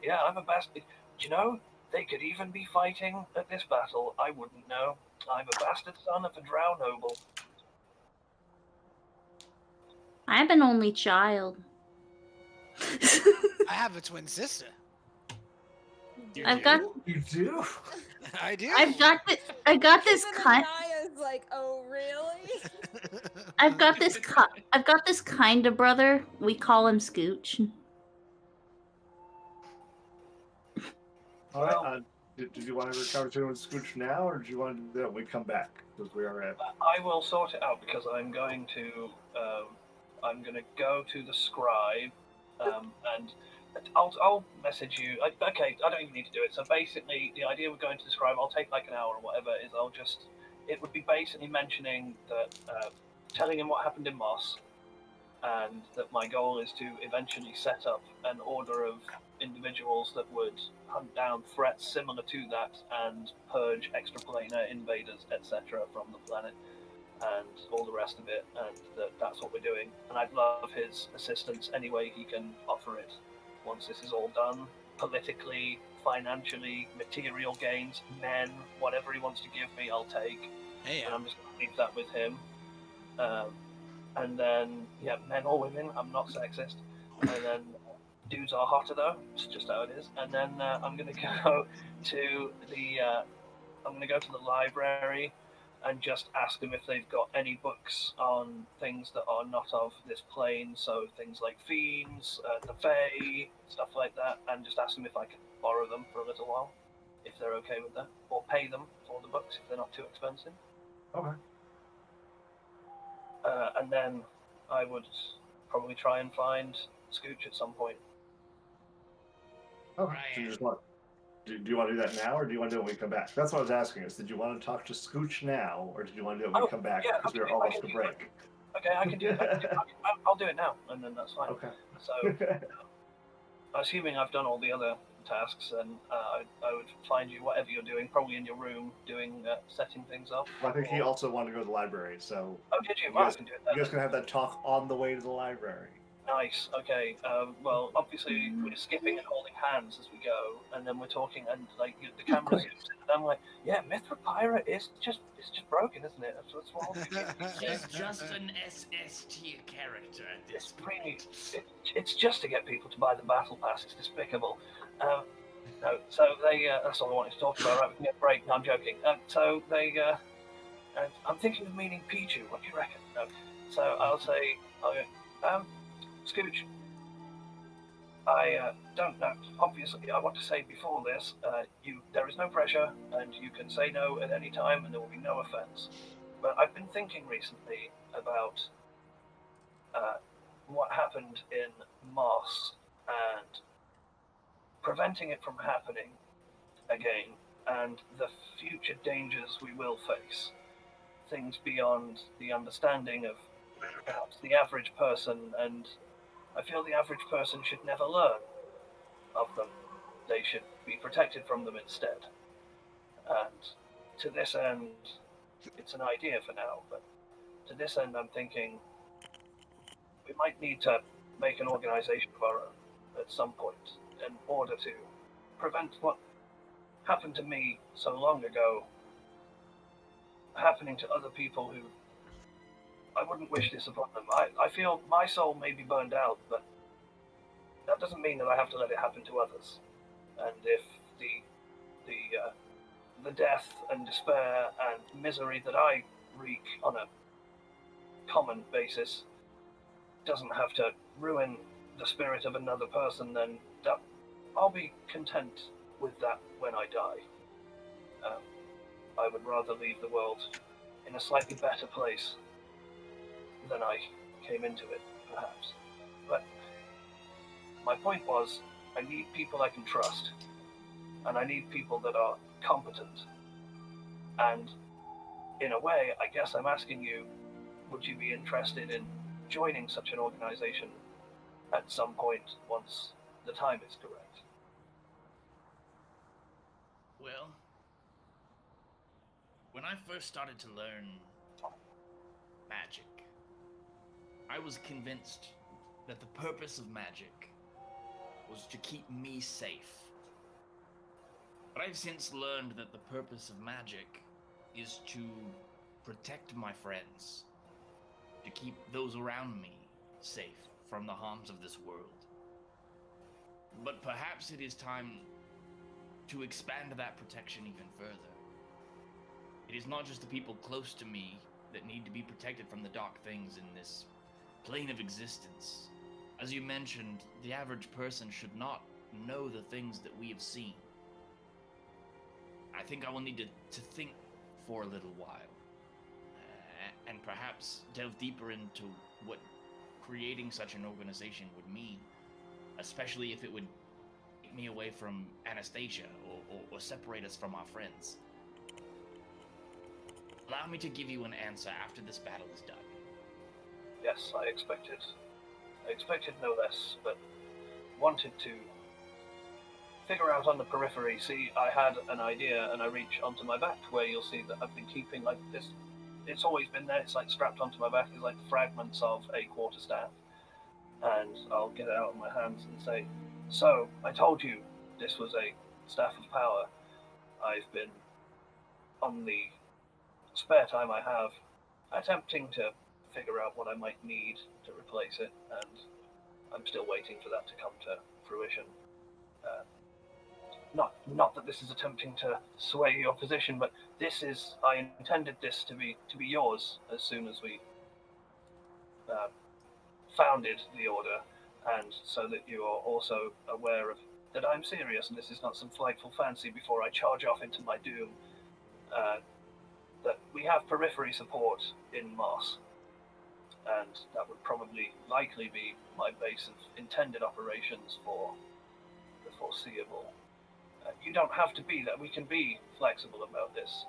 C: Yeah, I'm a bastard. Do you know, they could even be fighting at this battle. I wouldn't know. I'm a bastard son of a drow noble.
G: I'm an only child.
F: I have a twin sister.
G: I've got
A: You do?
F: I do.
G: I got this
D: Even
G: kind
D: Anaya's like, oh really?
G: I've got this kind of brother. We call him Scooch.
A: All right. Did you want to have a conversation with Scooch now, or do you want to do that when we come back? Because we are at.
C: I will sort it out because I'm going to go to the scribe, and I'll message you. Okay, I don't even need to do it. So basically, the idea of going to the scribe, I'll take like an hour or whatever. It would be basically mentioning that, telling him what happened in Moss, and that my goal is to eventually set up an order of individuals that would hunt down threats similar to that and purge extraplanar invaders, etc., from the planet and all the rest of it, and that's what we're doing. And I'd love his assistance any way he can offer it once this is all done, politically, financially, material gains, men, whatever he wants to give me, I'll take.
F: Hey,
C: And I'm just going to leave that with him. And then, yeah, men or women, I'm not sexist. And then dudes are hotter though. It's just how it is. And then I'm gonna go to the library and just ask them if they've got any books on things that are not of this plane. So things like fiends, the Fae, stuff like that, and just ask them if I can borrow them for a little while, if they're okay with that, or pay them for the books if they're not too expensive.
A: Okay.
C: And then I would probably try and find Scooch at some point.
A: Okay. So you just want. Do you want to do that now, or do you want to do it when we come back? That's what I was asking. Is did you want to talk to Scooch now, or did you want to do it when we come back
C: yeah,
A: because we're
C: I
A: almost
C: can
A: to
C: do that.
A: break?
C: Okay, I can do it. I'll do it now, and then that's fine.
A: Okay.
C: So, assuming I've done all the other tasks, then I would find you whatever you're doing, probably in your room, doing setting things up.
A: Well, I think he also wanted to go to the library, so
C: Oh, did you?
A: you
C: Well, I
A: guys-
C: can do it.
A: you guys can have that talk on the way to the library.
C: Nice. Okay. Well, obviously we're skipping and holding hands as we go, and then we're talking, and like the camera
E: course.
C: zooms in, and I'm like, yeah, Mithra Pyra is just broken, isn't it? That's what I'm thinking.
B: She's just an SS tier character at this
C: It's really,
B: point.
C: it's just to get people to buy the battle pass. It's despicable. No, so they, that's all I wanted to talk about. Right, we can get a break. No, I'm joking. So they, I'm thinking of meaning Pichu. What do you reckon? No. So I'll say, Scooch, I don't know. Obviously, I want to say before this, there is no pressure, and you can say no at any time, and there will be no offense. But I've been thinking recently about what happened in Moss and preventing it from happening again, and the future dangers we will face. Things beyond the understanding of perhaps the average person, and I feel the average person should never learn of them. They should be protected from them instead. And to this end, it's an idea for now, but to this end, I'm thinking we might need to make an organization of our own at some point in order to prevent what happened to me so long ago happening to other people who I wouldn't wish this upon them. I feel my soul may be burned out, but that doesn't mean that I have to let it happen to others. And if the death and despair and misery that I wreak on a common basis doesn't have to ruin the spirit of another person, then I'll be content with that when I die. I would rather leave the world in a slightly better place than I came into it, perhaps. But my point was, I need people I can trust, and I need people that are competent. And in a way, I guess I'm asking you, would you be interested in joining such an organization at some point once the time is correct?
B: Well, when I first started to learn magic, I was convinced that the purpose of magic was to keep me safe. But I've since learned that the purpose of magic is to protect my friends, to keep those around me safe from the harms of this world. But perhaps it is time to expand that protection even further. It is not just the people close to me that need to be protected from the dark things in this plane of existence. As you mentioned, the average person should not know the things that we have seen. I think I will need to think for a little while, and perhaps delve deeper into what creating such an organization would mean, especially if it would take me away from Anastasia or separate us from our friends. Allow me to give you an answer after this battle is done.
C: Yes, I expected no less, but wanted to figure out on the periphery. See, I had an idea, and I reach onto my back where you'll see that I've been keeping like this. It's always been there. It's like strapped onto my back. It's like fragments of a quarterstaff, and I'll get it out of my hands and say, "So I told you this was a staff of power. I've been on the spare time I have attempting to figure out what I might need to replace it, and I'm still waiting for that to come to fruition. Not that this is attempting to sway your position, but I intended this to be yours as soon as we founded the order, and so that you are also aware of that I'm serious and this is not some flightful fancy before I charge off into my doom. That we have periphery support in Mars, and that would likely be my base of intended operations for the foreseeable. You don't have to be there. We can be flexible about this.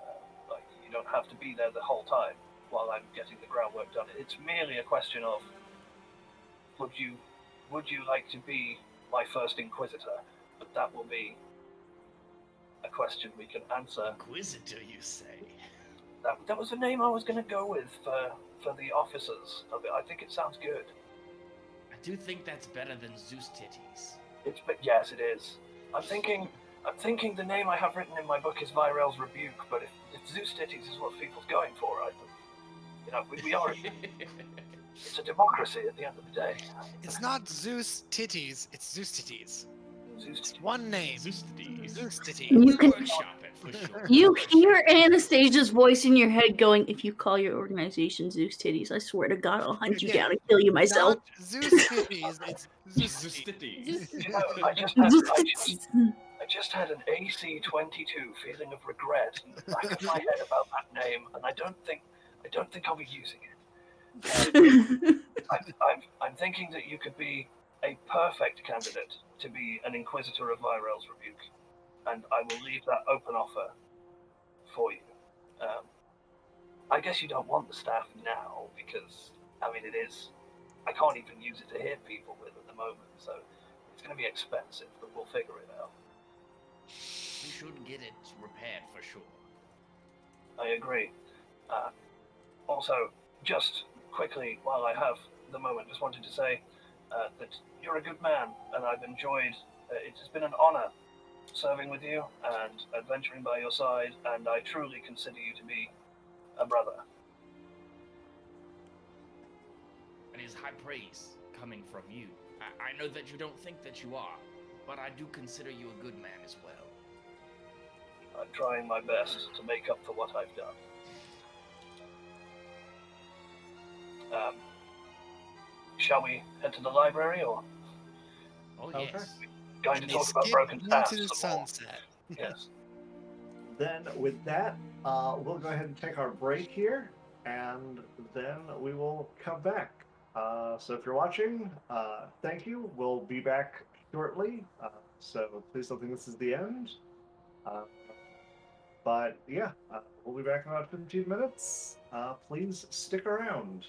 C: You don't have to be there the whole time while I'm getting the groundwork done. It's merely a question of would you like to be my first Inquisitor? But that will be a question we can answer.
B: Inquisitor, you say?
C: That was the name I was going to go with for the officers of it. I think it sounds good.
B: I do think that's better than Zeus Titties.
C: Yes, it is. I'm thinking the name I have written in my book is Virel's Rebuke, but if Zeus Titties is what people's going for, we are. It's a democracy at the end of the day.
F: It's not Zeus Titties, it's Zeus Titties.
C: Zeus
F: It's one name.
B: Zeus Titties.
F: Zeus Titties.
G: You can
B: Workshop it for sure.
G: you hear Anastasia's voice in your head going, "If you call your organization Zeus Titties, I swear to God, I'll hunt you
F: Yeah.
G: down and kill you myself."
F: Not Zeus Titties, it's Zeus
B: Zeus
F: Titties.
B: Titties.
C: You know, I just had an AC-22 feeling of regret in the back of my head about that name, and I don't think I'll be using it. I'm thinking that you could be a perfect candidate to be an Inquisitor of Virel's Rebuke, and I will leave that open offer for you. I guess you don't want the staff now because, it is. I can't even use it to hit people with at the moment, so it's going to be expensive, but we'll figure it out.
B: We should get it repaired for sure.
C: I agree. Also, just quickly, while I have the moment, just wanted to say that you're a good man, and I've enjoyed. It has been an honor serving with you and adventuring by your side, and I truly consider you to be a brother.
B: It is high praise coming from you. I know that you don't think that you are, but I do consider you a good man as well.
C: I'm trying my best to make up for what I've done. Shall we head to the library, or
B: Oh
A: Okay.
B: yes.
C: going to
F: And they
C: talk about
F: skip
C: broken paths?
F: into the
C: some more?
F: sunset.
C: Yes.
A: Then with that, we'll go ahead and take our break here, and then we will come back. So if you're watching, thank you. We'll be back shortly. So please don't think this is the end. But yeah, we'll be back in about 15 minutes. Please stick around.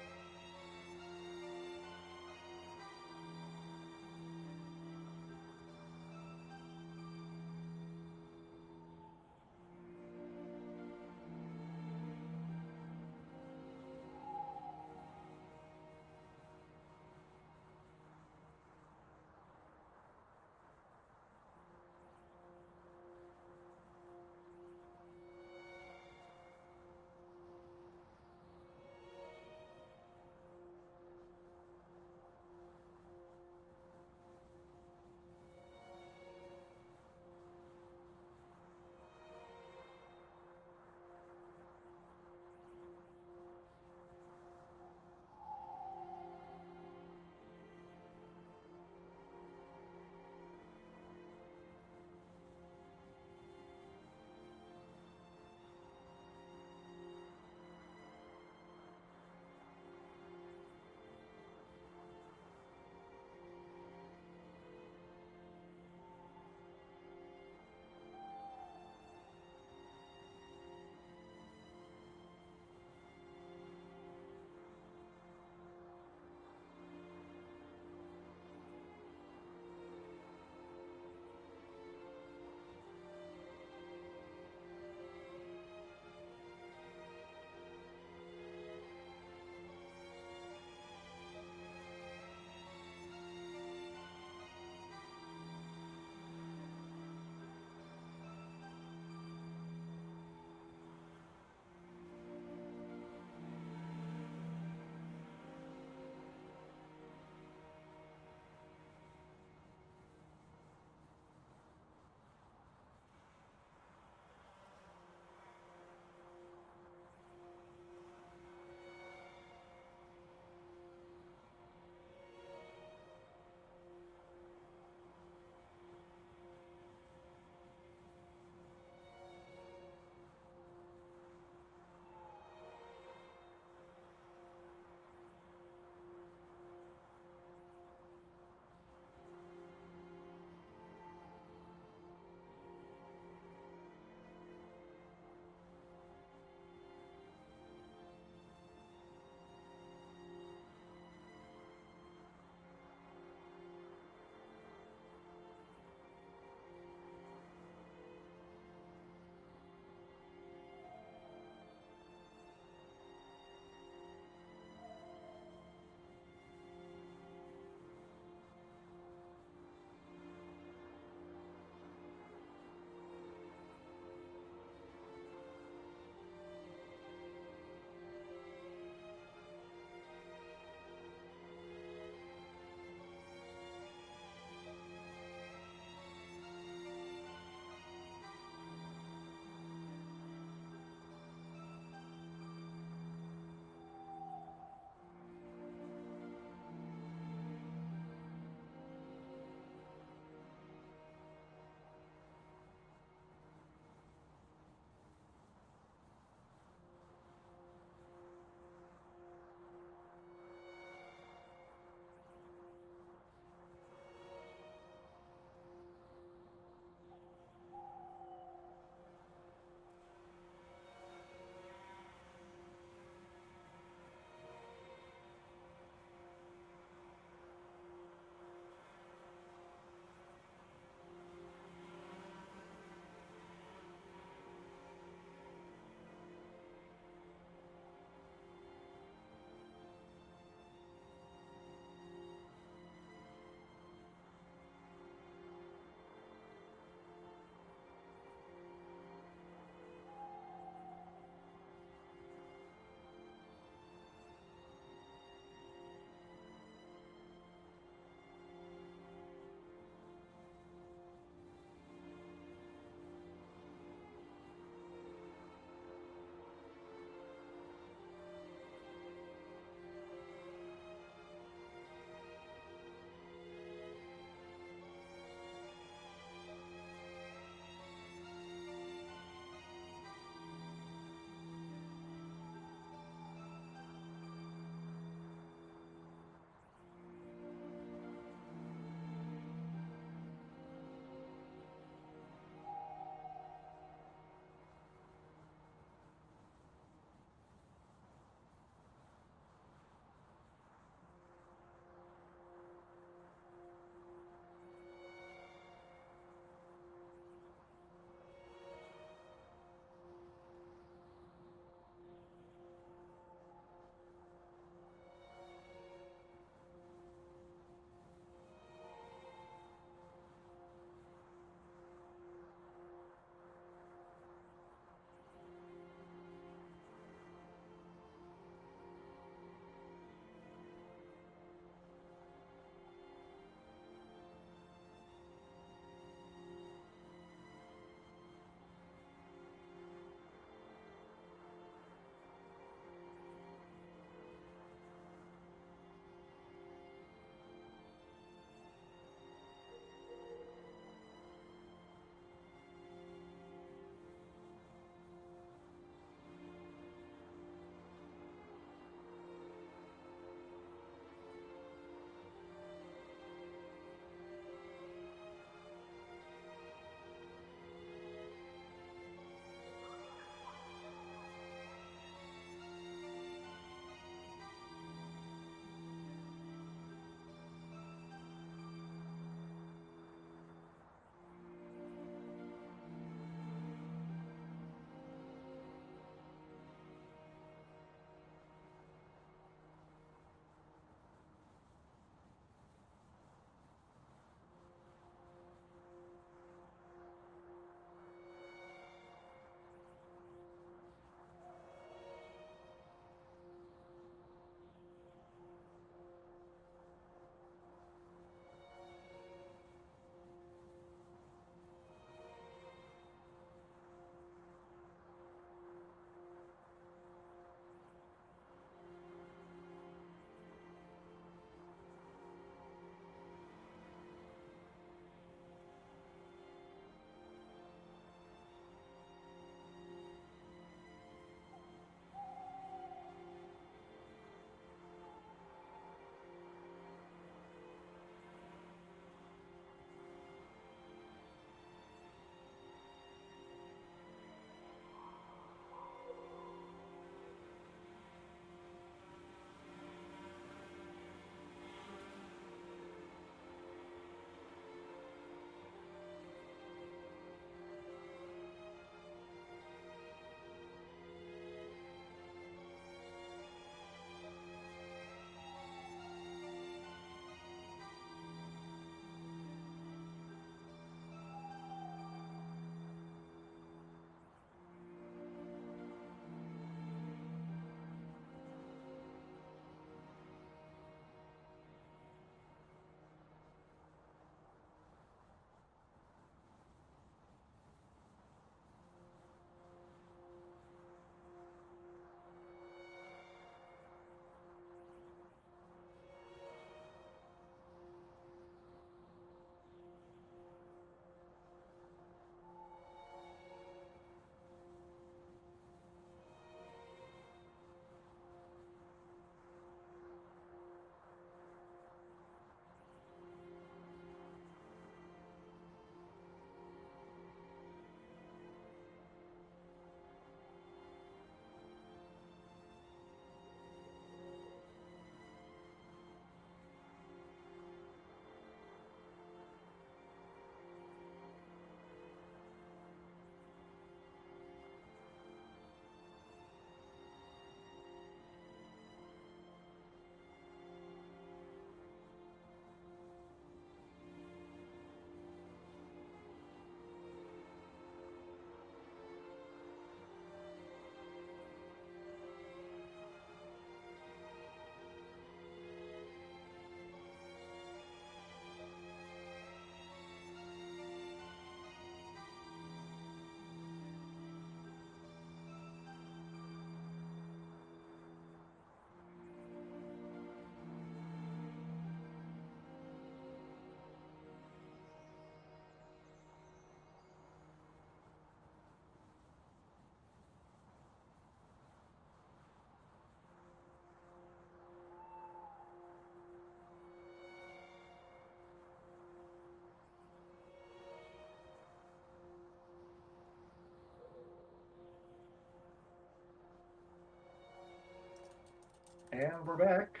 A: And we're back.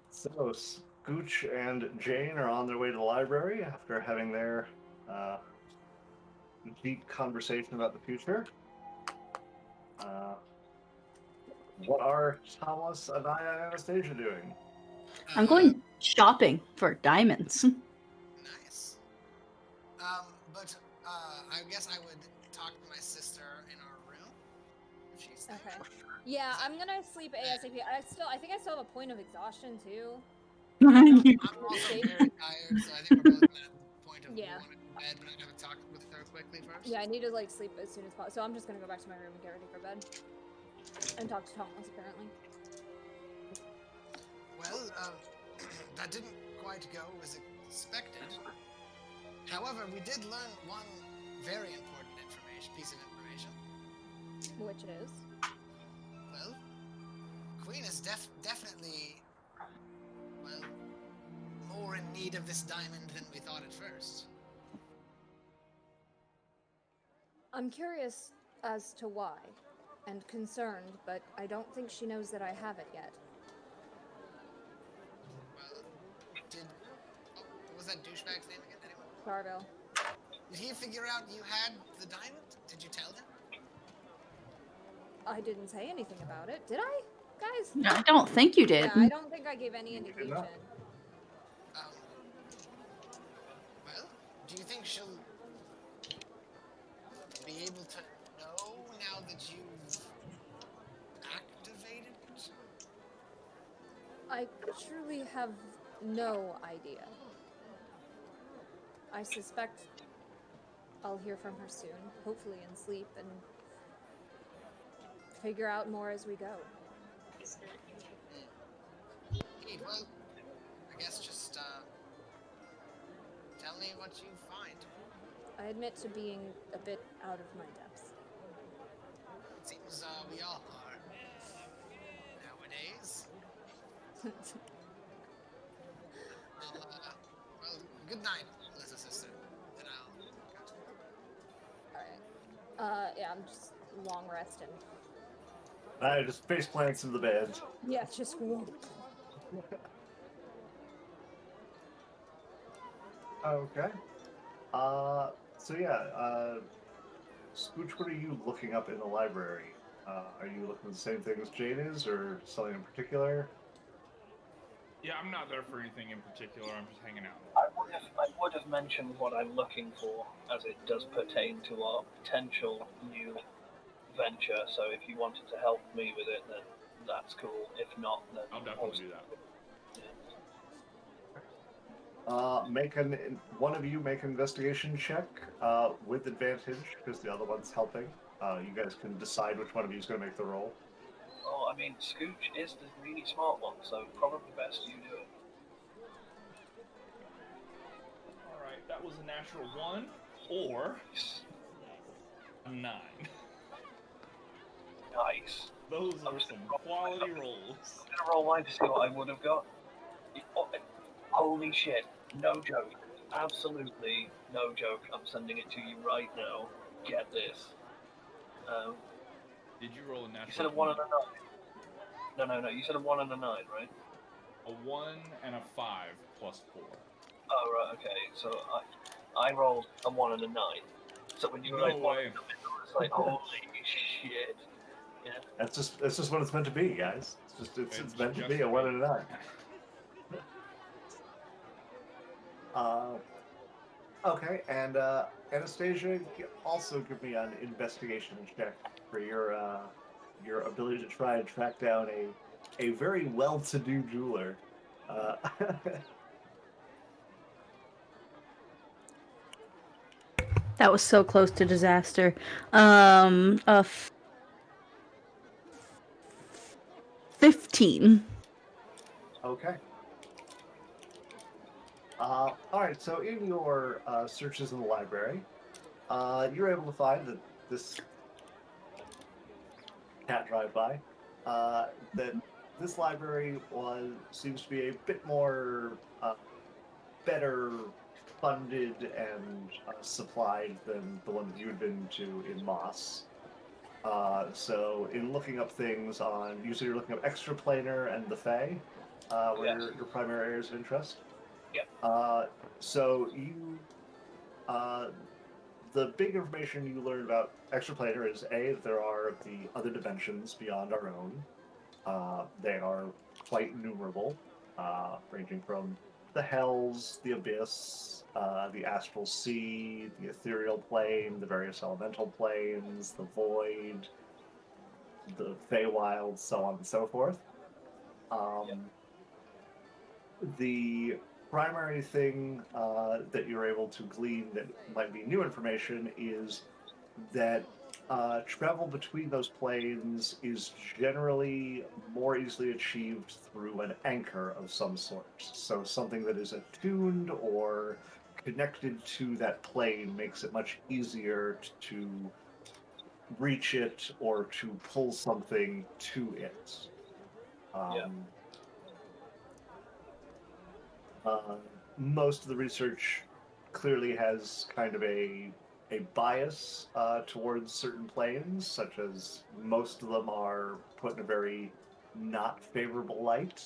A: So Scooch and Jane are on their way to the library after having their deep conversation about the future. What are Thomas, Anaya, and Anastasia doing?
E: I'm going shopping for diamonds.
F: Nice. But I guess I would talk to my sister in our room. If she's there.
D: Okay. Yeah, I'm gonna sleep ASAP. I think I still have a point of exhaustion too.
F: I'm also
D: Safe.
F: very tired, so I think we're both at the point of
D: Yeah.
F: we want to go to bed, but I'm gonna talk with her quickly first.
D: Yeah, I need to like sleep as soon as possible. So I'm just gonna go back to my room and get ready for bed. And talk to Thomas apparently.
F: Well, that didn't quite go as expected. However, we did learn one very important piece of information.
D: Which is?
F: Well, Queen is definitely, well, more in need of this diamond than we thought at first.
D: I'm curious as to why. And concerned, but I don't think she knows that I have it yet.
F: Well, what was that douchebag's name again, anyone?
D: Carvel.
F: Did he figure out you had the diamond? Did you tell him?
D: I didn't say anything about it, did I? Guys?
E: I don't think you did.
D: Yeah, I don't think I gave any
A: You did
D: indication.
A: not.
F: Well, do you think she'll be able to know now that you've activated it?
D: I truly have no idea. I suspect I'll hear from her soon, hopefully in sleep, and figure out more as we go.
F: Indeed, well, I guess just tell me what you find.
D: I admit to being a bit out of my depth.
F: It seems we all are nowadays. Well, good night, little sister. And I'll go to bed.
D: Alright. Yeah, I'm just long resting.
A: I just face plants in the bed.
D: Yeah, just whoop.
A: Okay. So yeah, Scooch, what are you looking up in the library? Are you looking at the same thing as Jane is, or something in particular?
B: Yeah, I'm not there for anything in particular. I'm just hanging out.
C: I would have mentioned what I'm looking for, as it does pertain to our potential new venture. So if you wanted to help me with it, then that's cool. If not, then
B: I'll definitely do that.
A: One of you make an investigation check with advantage because the other one's helping. You guys can decide which one of you is going to make the roll.
C: Oh, I mean, Scooch is the really smart one, so probably best you do it.
B: Alright, that was a natural 1 or a 9.
C: Nice.
B: Those are some quality rolls.
C: I'm gonna roll mine to see what I would have got. Holy shit, no joke. Absolutely no joke. I'm sending it to you right now. Get this.
B: Did you roll a natural?
C: You said a 1 and a 9. No. You said a 1 and a 9, right?
B: A 1 and a 5 plus 4.
C: Oh, right, okay. So I rolled a 1 and a 9. So when you were
B: No
C: like,
B: way.
C: it's like, holy shit. Yeah.
A: That's just what it's meant to be, guys. It's meant to be a 1 and a 9. Okay, and Anastasia, also give me an investigation check for your ability to try and track down a very well-to-do jeweler.
E: That was so close to disaster. 15.
A: Okay. All right. So in your searches in the library, you're able to find that this cat drive-by that this library seems to be a bit more better funded and supplied than the one that you had been to in Moss. So in looking up things on, usually you're looking up extraplanar and the Fae, were
C: Yes.
A: your primary areas of interest.
C: Yep.
A: So you, the big information you learn about extraplanar is that there are the other dimensions beyond our own. They are quite innumerable, ranging from the hells, the abyss, the astral sea, the ethereal plane, the various elemental planes, the void, the Feywild, so on and so forth. The primary thing that you're able to glean that might be new information is that travel between those planes is generally more easily achieved through an anchor of some sort. So something that is attuned or connected to that plane makes it much easier to reach it or to pull something to it. Most of the research clearly has kind of a bias towards certain planes, such as most of them are put in a very not favorable light.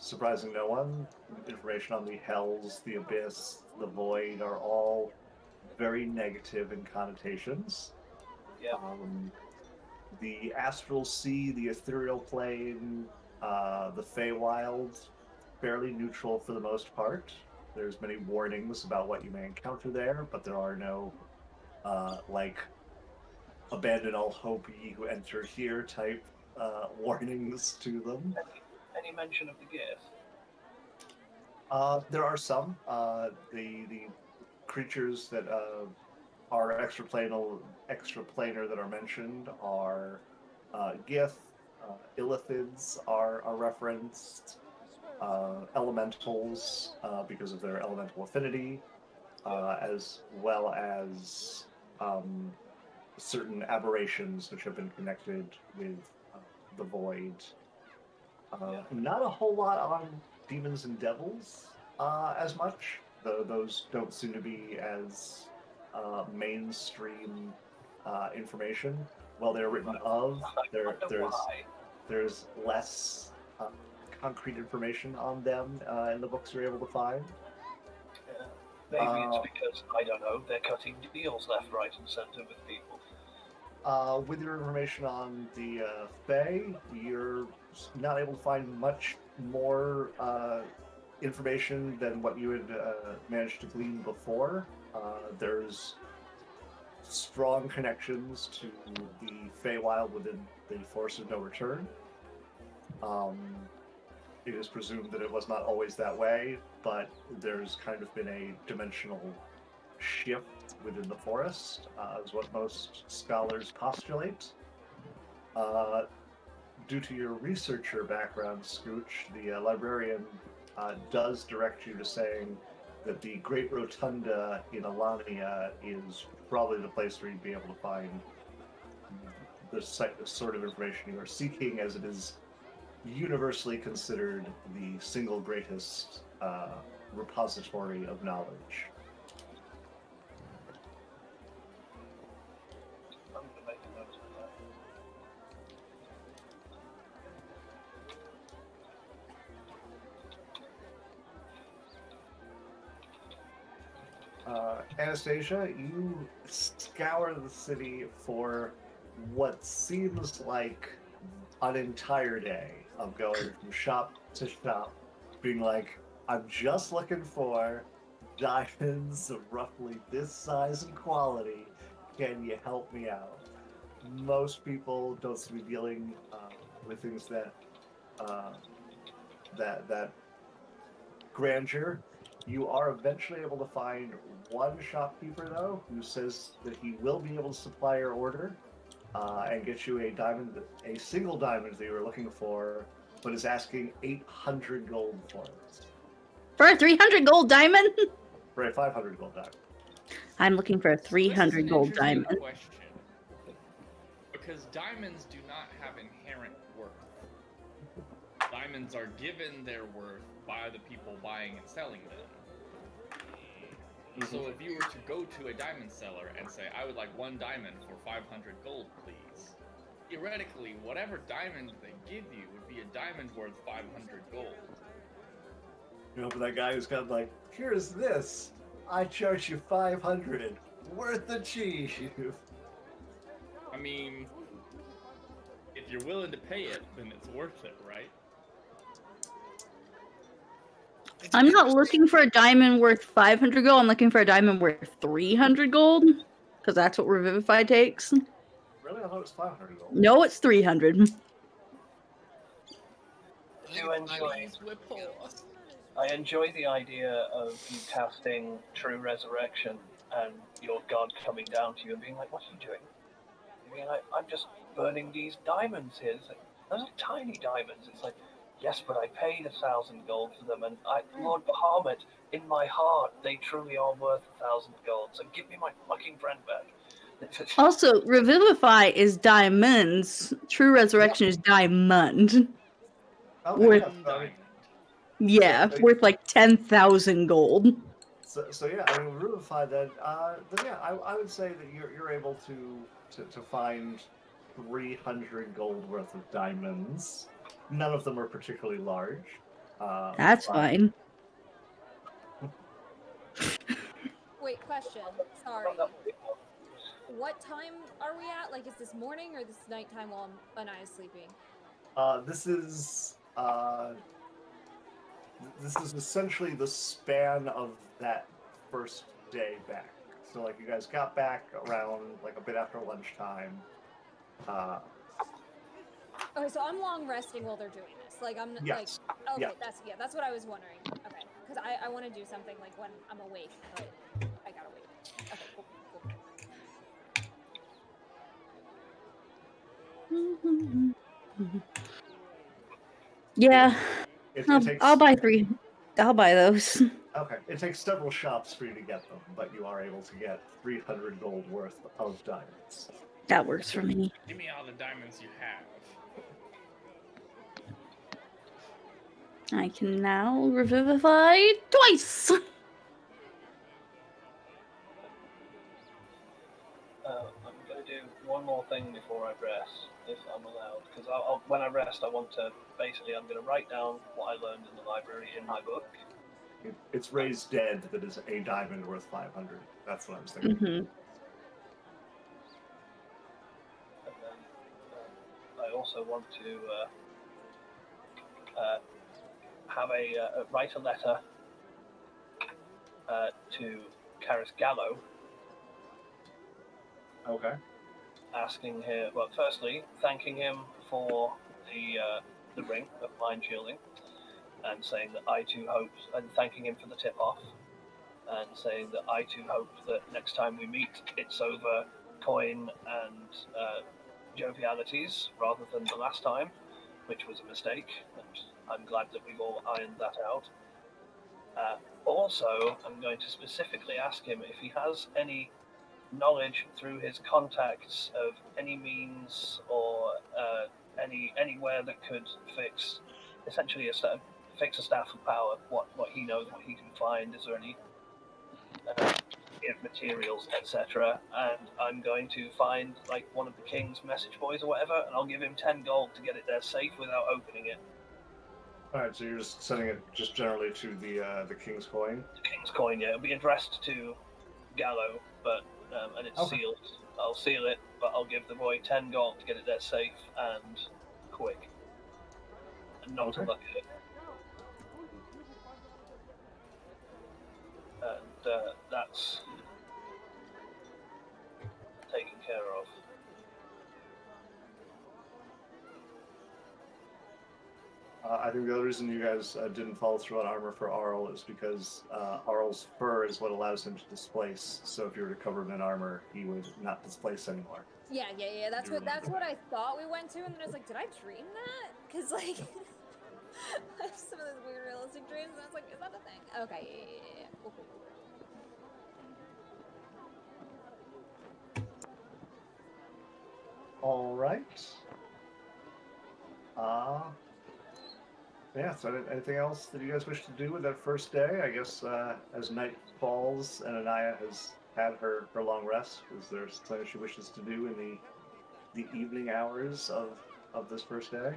A: Surprising no one, information on the hells, the abyss, the void are all very negative in connotations.
C: Yeah.
A: The astral sea, the ethereal plane, the Feywild, fairly neutral for the most part. There's many warnings about what you may encounter there, but there are no, like, abandon all hope ye who enter here type warnings to them.
C: Any mention of the Gears?
A: There are some. The creatures that are extraplanar that are mentioned are Gith, Illithids are referenced, elementals because of their elemental affinity, as well as certain aberrations which have been connected with the void. Not a whole lot on demons and devils as much, though those don't seem to be as mainstream information. While they're written of, there's less concrete information on them in the books you're able to find.
C: Maybe it's because, I don't know, they're cutting deals left, right, and centre with people.
A: With your information on the Fae, you're not able to find much more information than what you had managed to glean before. There's strong connections to the Feywild within the Force of No Return. It is presumed that it was not always that way, but there's kind of been a dimensional shift within the forest, is what most scholars postulate. Due to your researcher background, Scooch, the librarian does direct you to saying that the Great Rotunda in Alania is probably the place where you'd be able to find the sort of information you are seeking, as it is universally considered the single greatest repository of knowledge.
C: I'm going to make a note of that.
A: Anastasia, you scour the city for what seems like an entire day of going from shop to shop, being like, I'm just looking for diamonds of roughly this size and quality. Can you help me out? Most people don't seem to be dealing with things that grandeur. You are eventually able to find one shopkeeper, though, who says that he will be able to supply your order and get you a single diamond that you were looking for, but is asking 800 gold for it.
E: For a 300 gold diamond?
A: For a 500 gold diamond.
E: I'm looking for a
B: This is
E: 300
B: an
E: gold
B: interesting
E: diamond.
B: question, because diamonds do not have inherent worth. Diamonds are given their worth by the people buying and selling them. So if you were to go to a diamond seller and say, I would like 1 diamond for 500 gold, please. Theoretically, whatever diamond they give you would be a diamond worth 500 gold.
A: You know, for that guy who's got like, here's this. I charge you 500. Worth the cheese.
B: I mean, if you're willing to pay it, then it's worth it, right?
F: It's
E: I'm not
F: interesting-
E: looking for a diamond worth 500 gold. I'm looking for a diamond worth 300 gold. Because that's what Revivify takes.
A: Really? I thought it was 500 gold.
E: No, it's 300.
C: Do I enjoy the idea of you casting True Resurrection and your god coming down to you and being like, what are you doing? You're being like, I'm just burning these diamonds here. It's like, those are tiny diamonds. It's like, yes, but I paid 1,000 gold for them, and Lord Bahamut, in my heart, they truly are worth 1,000 gold, so give me my fucking friend back.
E: Also, Revivify is diamonds. True Resurrection is diamond.
A: Okay,
E: Worth-
A: yeah, so, I mean,
E: Yeah,
A: So-
E: worth like 10,000 gold.
A: so yeah, I mean, Revivify then yeah, I would say that you're able to find 300 gold worth of diamonds. None of them are particularly large.
E: That's
A: but-
E: fine.
D: Wait, question. Sorry. What time are we at? Like, is this morning or this nighttime while Anaya is sleeping?
A: This is essentially the span of that first day back. So like you guys got back around like a bit after lunchtime.
D: Okay, so I'm long resting while they're doing this. Like, I'm
A: Yes.
D: like, okay,
A: Yeah.
D: that's what I was wondering. Okay, because I want to do something like when I'm awake, but I gotta wait. Okay, cool.
E: Yeah,
A: It takes,
E: I'll buy 3. I'll buy those.
A: Okay, it takes several shops for you to get them, but you are able to get 300 gold worth of diamonds.
E: That works for me.
B: Give me all the diamonds you have.
E: I can now revivify twice.
C: I'm going to do one more thing before I rest, if I'm allowed. Because when I rest, I want to I'm going to write down what I learned in the library in my book.
A: It's raised dead that is a diamond worth 500. That's what I was thinking.
E: Mm-hmm.
C: And then I also want to have write a letter to Karis Gallo,
A: Okay.
C: asking him. Well, firstly, thanking him for the ring of mind shielding, and saying that I too hoped, and thanking him for the tip off, and saying that I too hope that next time we meet, it's over coin and jovialities rather than the last time, which was a mistake, and I'm glad that we've all ironed that out. Also, I'm going to specifically ask him if he has any knowledge through his contacts of any means or anywhere that could fix essentially fix a staff of power. What he knows, what he can find. Is there any materials, etc. And I'm going to find like one of the king's message boys or whatever, and I'll give him 10 gold to get it there safe without opening it.
A: All right, so you're just sending it just generally to the king's coin.
C: The king's coin, yeah, it'll be addressed to Gallo, but and it's
A: Okay.
C: sealed. I'll seal it, but I'll give the boy 10 gold to get it there safe and quick, and not to
A: Okay.
C: look at it. And that's taken care of.
A: I think the other reason you guys didn't follow through on armor for Arl is because Arl's fur is what allows him to displace. So if you were to cover him in armor, he would not displace anymore.
D: Yeah. That's what I thought we went to, and then I was like, did I dream that? Because like, I have some of those weird realistic dreams, and I was like, is that a thing? Okay, yeah. Cool.
A: All right. Yeah, so anything else that you guys wish to do with that first day? I guess as night falls and Anaya has had her long rest, is there something she wishes to do in the evening hours of this first day?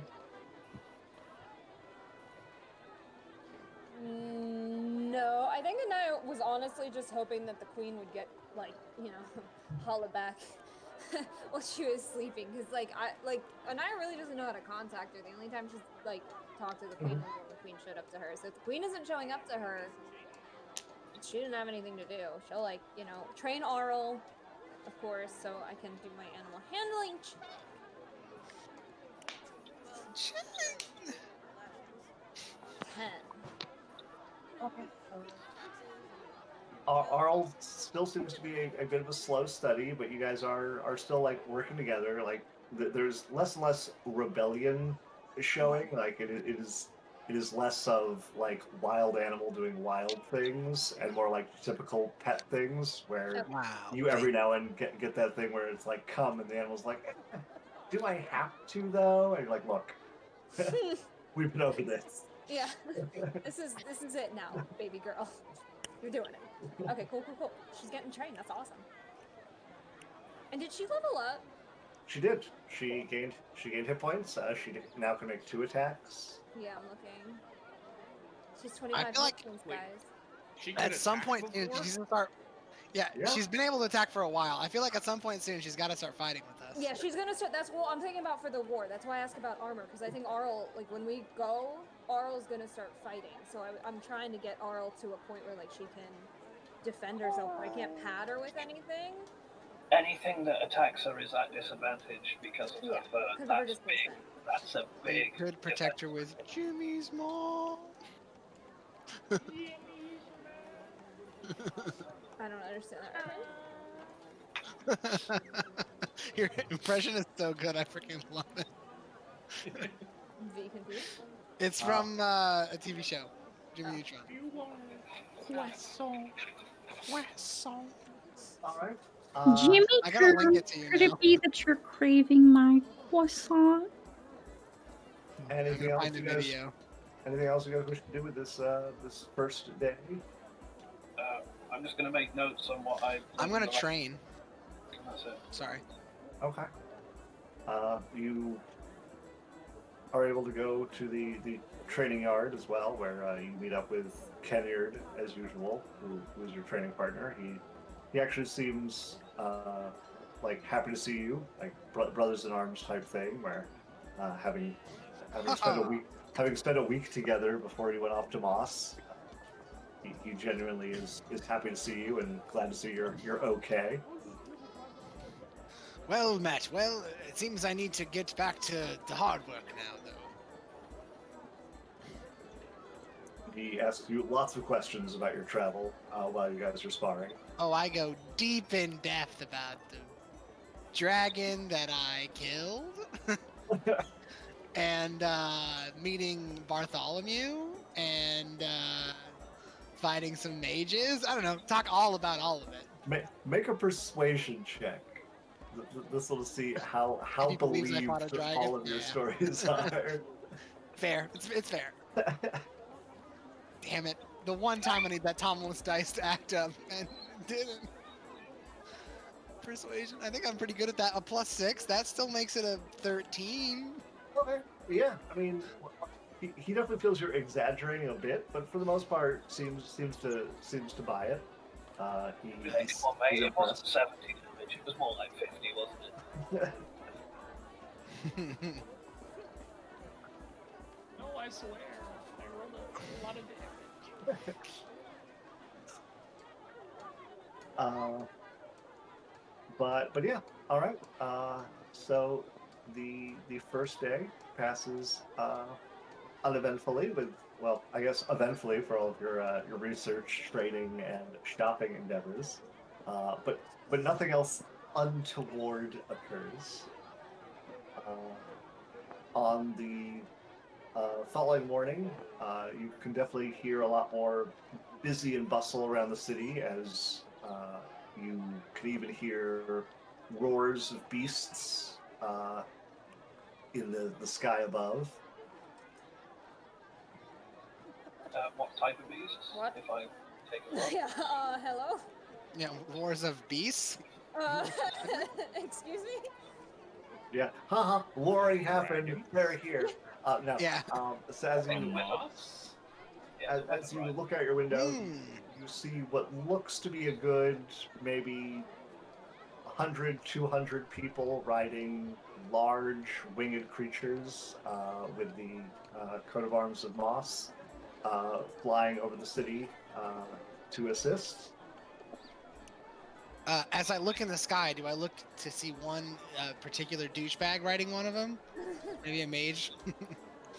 D: No, I think Anaya was honestly just hoping that the queen would get, like, holla back while she was sleeping. Because, Anaya really doesn't know how to contact her. The only time she's, talked to the queen was when the queen showed up to her. So if the queen isn't showing up to her, she didn't have anything to do. She'll, train Arl, of course, so I can do my animal handling. 10.
A: Arl still seems to be a bit of a slow study, but you guys are still working together. There's less and less rebellion showing. It is less of wild animal doing wild things and more typical pet things where
F: Wow.
A: you every now and get that thing where it's come and the animal's do I have to though? And you're look, we've been over this.
D: Yeah. This is it now, baby girl. You're doing it. Okay, cool. She's getting trained. That's awesome. And did she level up?
A: She did. She gained hit points. She now can make 2 attacks.
D: Yeah, I'm looking. She's 25
F: I feel like-
D: hit points,
B: Wait.
D: guys.
B: She could
F: At some
B: attack
F: point soon,
B: before?
F: she's gonna start. Yeah,
A: Yeah.
F: she's been able to attack for a while. I feel like at some point soon she's got to start fighting with us.
D: Yeah, she's gonna start. That's what I'm thinking about for the war. That's why I asked about armor, because I think Arl, when we go, Arl's gonna start fighting. So I'm trying to get Arl to a point where she can defend herself. But I can't pad her with anything.
C: Anything that attacks her is at disadvantage because of
D: Yeah,
C: her burn.
D: because of her
C: That's big.
D: displacement.
C: That's a
F: We
C: big.
F: could protect her with Jimmy's mom.
D: I don't understand that reference.
F: Your impression is so good. I freaking love it.
D: V confused.
F: It's from a TV show, Jimmy Neutron.
A: All right.
G: Jimmy
F: I gotta link
G: Curl,
F: it to you
G: could
F: now.
G: it be that you're craving my croissant?
F: I'm
A: Anything
F: gonna
A: else
F: find the
A: you guys?
F: video.
A: Anything else you guys wish to do with this this first day?
C: I'm just going to make notes on what
F: I'm gonna train.
C: That's it.
F: Sorry.
A: Okay. You are able to go to the training yard as well, where you meet up with Kenyard as usual, who is your training partner. He actually seems happy to see you, brothers in arms type thing, where having spent a week together before he went off to Moss. He genuinely is happy to see you and glad to see you're okay.
F: Well, Matt. Well, it seems I need to get back to the hard work now, though.
A: He asks you lots of questions about your travel while you guys are sparring.
F: Oh, I go deep in depth about the dragon that I killed, and meeting Bartholomew, and fighting some mages. I don't know. Talk all about all of it.
A: Make a persuasion check. This will see how
F: If he believes I fought a
A: believed
F: dragon?
A: all of your
F: Yeah.
A: stories are.
F: Fair. It's fair. Damn it. The one time I need that Tomlin's dice to act up and it didn't. Persuasion. I think I'm pretty good at that. A +6. That still makes it a 13.
A: Okay. Yeah, I mean, he definitely feels you're exaggerating a bit, but for the most part, seems to buy it. He's
C: It wasn't
A: impressed.
C: 70 damage, it was more like 50, wasn't it?
B: No, I swear. I rolled a lot of damage.
A: But yeah, all right. So the first day passes uneventfully, I guess eventfully for all of your research, training, and shopping endeavors. But nothing else untoward occurs. On the following morning, you can definitely hear a lot more busy and bustle around the city as you can even hear roars of beasts in the sky above.
C: What type of beasts?
D: What?
C: If I take a look.
D: Yeah, hello?
F: Yeah, wars of beasts.
D: Excuse me?
A: Yeah, haha, warring happened.
B: Dragons?
A: They're here. No.
F: Yeah.
A: So as
B: And
A: you
B: moss?
C: Yeah,
A: as you
C: right.
A: look out your window,
F: Hmm.
A: you see what looks to be a good maybe 100, 200 people riding large winged creatures with the coat of arms of moss flying over the city to assist.
F: As I look in the sky, do I look to see one particular douchebag riding one of them? Maybe a mage.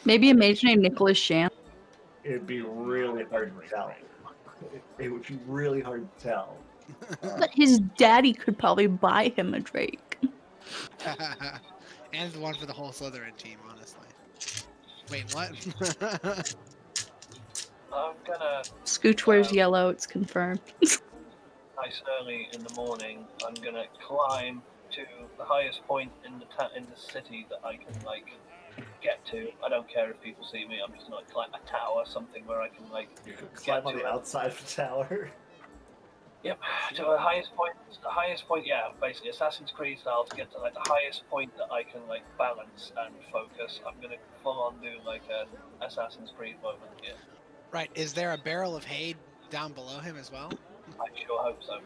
E: Maybe a mage named Nicholas Shand.
A: It'd be really hard to tell. It would be really hard to tell.
E: But his daddy could probably buy him a Drake.
F: And the one for the whole Slytherin team, honestly. Wait, what?
C: I'm gonna
E: Scooch wears yellow, it's confirmed.
C: nice early in the morning. I'm gonna climb to the highest point in the city that I can get to. I don't care if people see me. I'm just gonna climb a tower, something where I can
A: You could climb on
C: to
A: the
C: it.
A: outside of the tower.
C: Yep, to the highest point. The highest point, yeah, basically Assassin's Creed style to get to the highest point that I can balance and focus. I'm gonna full on do an Assassin's Creed moment here.
F: Right, is there a barrel of hay down below him as well?
C: I sure hope so.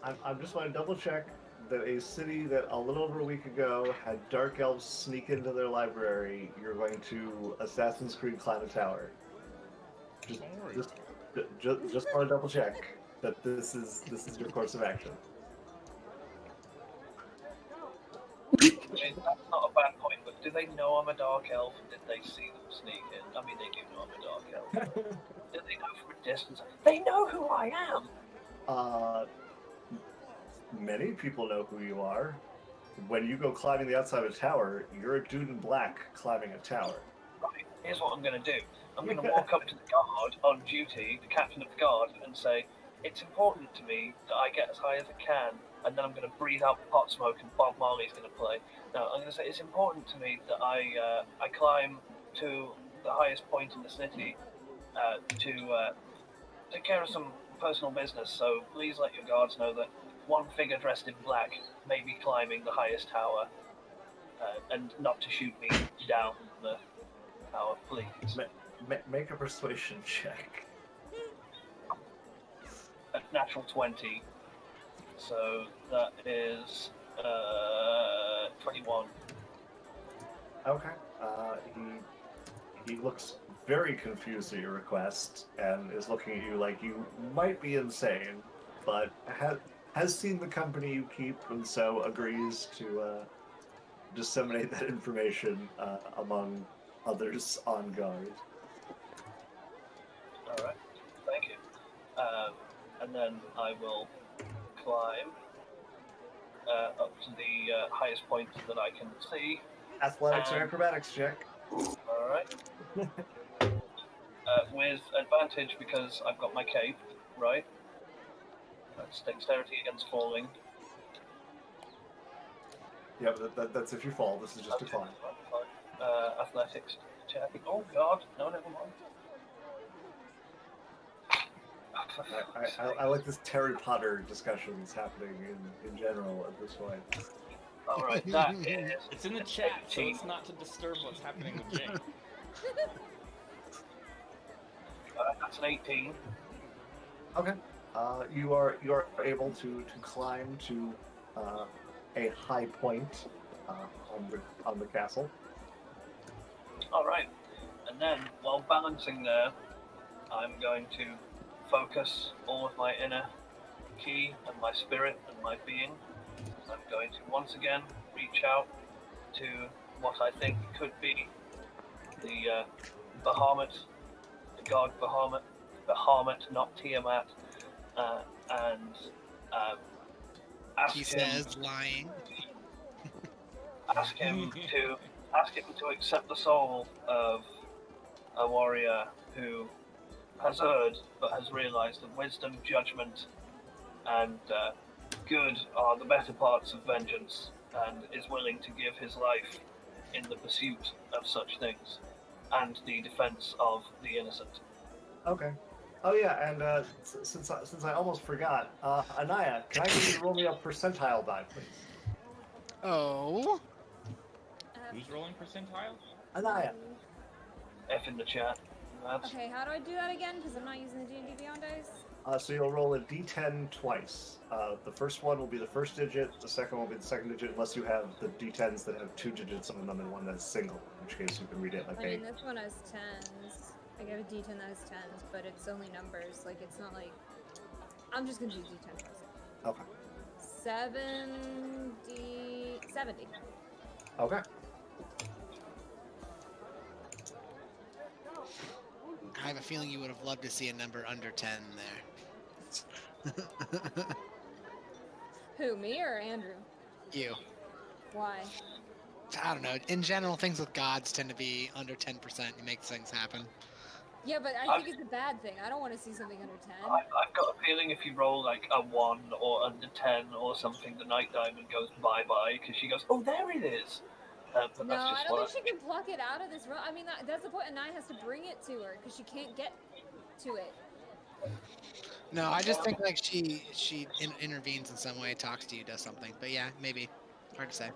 A: I'm just want to double check that a city that a little over a week ago had dark elves sneak into their library, you're going to Assassin's Creed climb a tower. Just want to double check that this is your course of action.
C: I mean, that's not a bad point, but do they know I'm a dark elf? Did they see them sneak in? I mean, they do know I'm a dark elf. Do they know from a distance? They know who I am!
A: Many people know who you are. When you go climbing the outside of a tower, you're a dude in black climbing a tower.
C: Right, here's what I'm going to do. I'm going to walk up to the guard on duty, the captain of the guard, and say, it's important to me that I get as high as I can, and then I'm going to breathe out pot smoke and Bob Marley's going to play. Now, I'm going to say, it's important to me that I climb to the highest point in the city to take care of some personal business, so please let your guards know that one figure dressed in black may be climbing the highest tower, and not to shoot me down the tower, please.
A: Make a persuasion check.
C: A natural 20, so that is 21.
A: Okay. He looks very confused at your request and is looking at you like you might be insane, but has seen the company you keep and so agrees to disseminate that information among others on guard.
C: All right, thank you. And then I will climb up to the highest point that I can see.
A: Athletics or acrobatics check.
C: All right. With advantage because I've got my cape, right? That's dexterity against falling.
A: Yeah, but that's if you fall. This is just to climb.
C: Athletics check. Oh God, no, never mind.
A: I like this Harry Potter discussion that's happening in general at this point.
C: All right, that is.
B: It's in the chat, so it's not to disturb what's happening with Jane.
C: That's an 18.
A: Okay. You are able to climb to a high point on the castle.
C: All right, and then while balancing there, I'm going to focus all of my inner ki and my spirit and my being. I'm going to once again reach out to what I think could be the Bahamut, the god Bahamut, not Tiamat, and ask
F: He
C: him.
F: says, lying.
C: Ask him to accept the soul of a warrior who has heard but has realized that wisdom, judgment, and good are the better parts of vengeance, and is willing to give his life in the pursuit of such things. and the defense of the innocent.
A: Okay. Oh yeah, and since I almost forgot, Anaya, can I get you to roll me a percentile die, please?
F: Oh.
B: Who's rolling percentile?
A: Anaya.
C: F in the chat. That's
D: Okay, how do I do that again? Because I'm not using the D&D Beyond dice.
A: So you'll roll a d10 twice. The first one will be the first digit, the second one will be the second digit, unless you have the d10s that have 2 digits on them and one that's single, in which case you can read it like
D: I mean,
A: 8.
D: this one has 10s. I have a D10 that has 10s, but it's only numbers. Like, it's not like... I'm just gonna do D10 twice.
A: Okay.
D: 70.
A: Okay.
F: I have a feeling you would have loved to see a number under 10 there.
D: Who, me or Andrew?
F: You.
D: Why?
F: I don't know. In general, things with gods tend to be under 10%. It makes things happen.
D: Yeah, but I think it's a bad thing. I don't want to see something under 10.
C: I've got a feeling if you roll like a 1 or under 10 or something, the Night Diamond goes bye-bye because she goes, oh, there it is. But
D: No,
C: that's
D: I
C: just
D: don't
C: what
D: think she can pluck it out of this room. I mean, that's the point. And Nai has to bring it to her because she can't get to it.
F: No, I just think like she intervenes in some way, talks to you, does something. But yeah, maybe. Hard to say.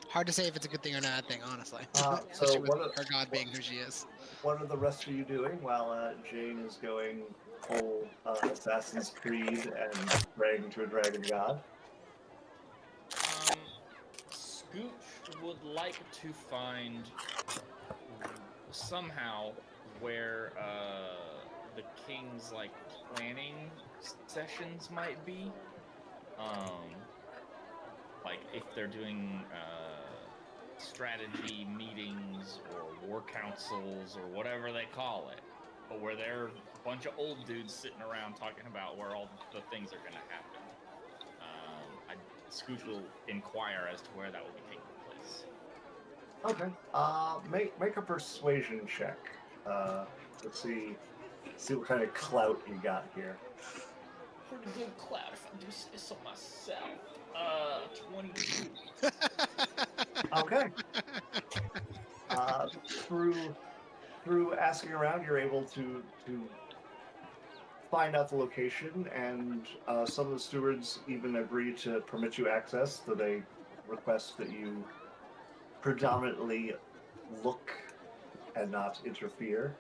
F: Hard to say if it's a good thing or not thing, honestly.
A: So
F: Especially with
A: what are,
F: her god being who she is.
A: what are the rest of you doing while Jane is going full Assassin's Creed and praying to a dragon god?
B: Scooch would like to find somehow where the king's like planning sessions might be. Like if they're doing strategy meetings or war councils or whatever they call it, but where they're a bunch of old dudes sitting around talking about where all the things are going to happen. Scooch will inquire as to where that will be taking place.
A: Okay. Make a persuasion check. Let's see what kind of clout you got here.
B: Pretty good clout if I do say so myself. 22.
A: Okay. Through asking around, you're able to find out the location, and some of the stewards even agree to permit you access, though they request that you predominantly look and not interfere.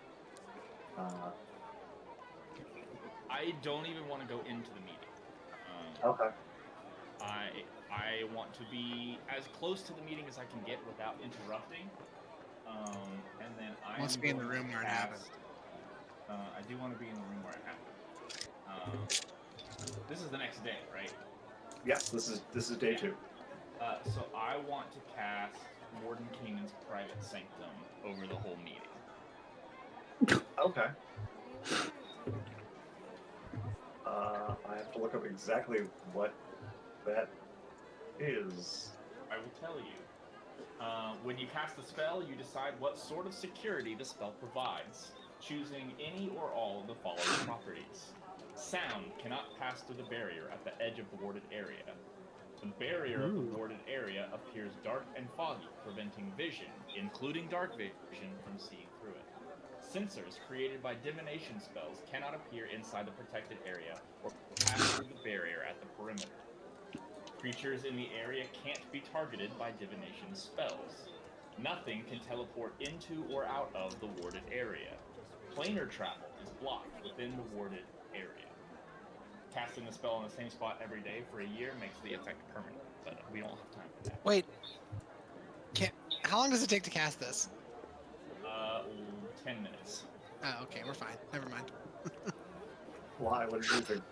B: I don't even want to go into the meeting.
A: Okay.
B: I want to be as close to the meeting as I can get without interrupting. And then I
F: Wants to be in the room where it happened.
B: I do want to be in the room where it happened. This is the next day, right?
A: Yes, this is day 2.
B: So I want to cast Warden Keenan's Private Sanctum over the whole meeting.
A: Okay. I have to look up exactly what that is.
B: I will tell you. When you cast a spell, you decide what sort of security the spell provides, choosing any or all of the following properties. Sound cannot pass through the barrier at the edge of the warded area. The barrier of the warded area appears dark and foggy, preventing vision, including dark vision, from seeing through it. Sensors created by divination spells cannot appear inside the protected area or pass through the barrier at the perimeter. Creatures in the area can't be targeted by divination spells. Nothing can teleport into or out of the warded area. Planar travel is blocked within the warded area. Casting the spell in the same spot every day for a year makes the effect permanent, but we don't have time for that.
F: Wait. How long does it take to cast this?
B: 10 minutes.
F: Oh, okay, we're fine. Never mind.
A: Why? What did you think?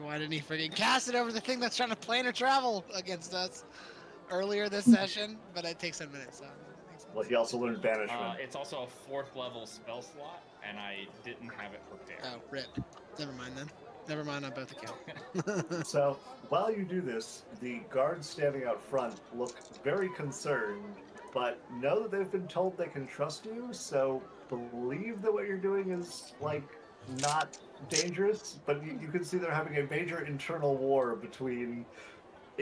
F: Why didn't he freaking cast it over the thing that's trying to planar travel against us earlier this session? But it takes 10 minutes, so.
A: Well, he also learned banishment.
B: It's also a 4th level spell slot, and I didn't have it prepared.
F: Oh, rip. Never mind then. Never mind on both accounts.
A: So, while you do this, the guards standing out front look very concerned, but know that they've been told they can trust you, so believe that what you're doing is, like, not dangerous, but you can see they're having a major internal war between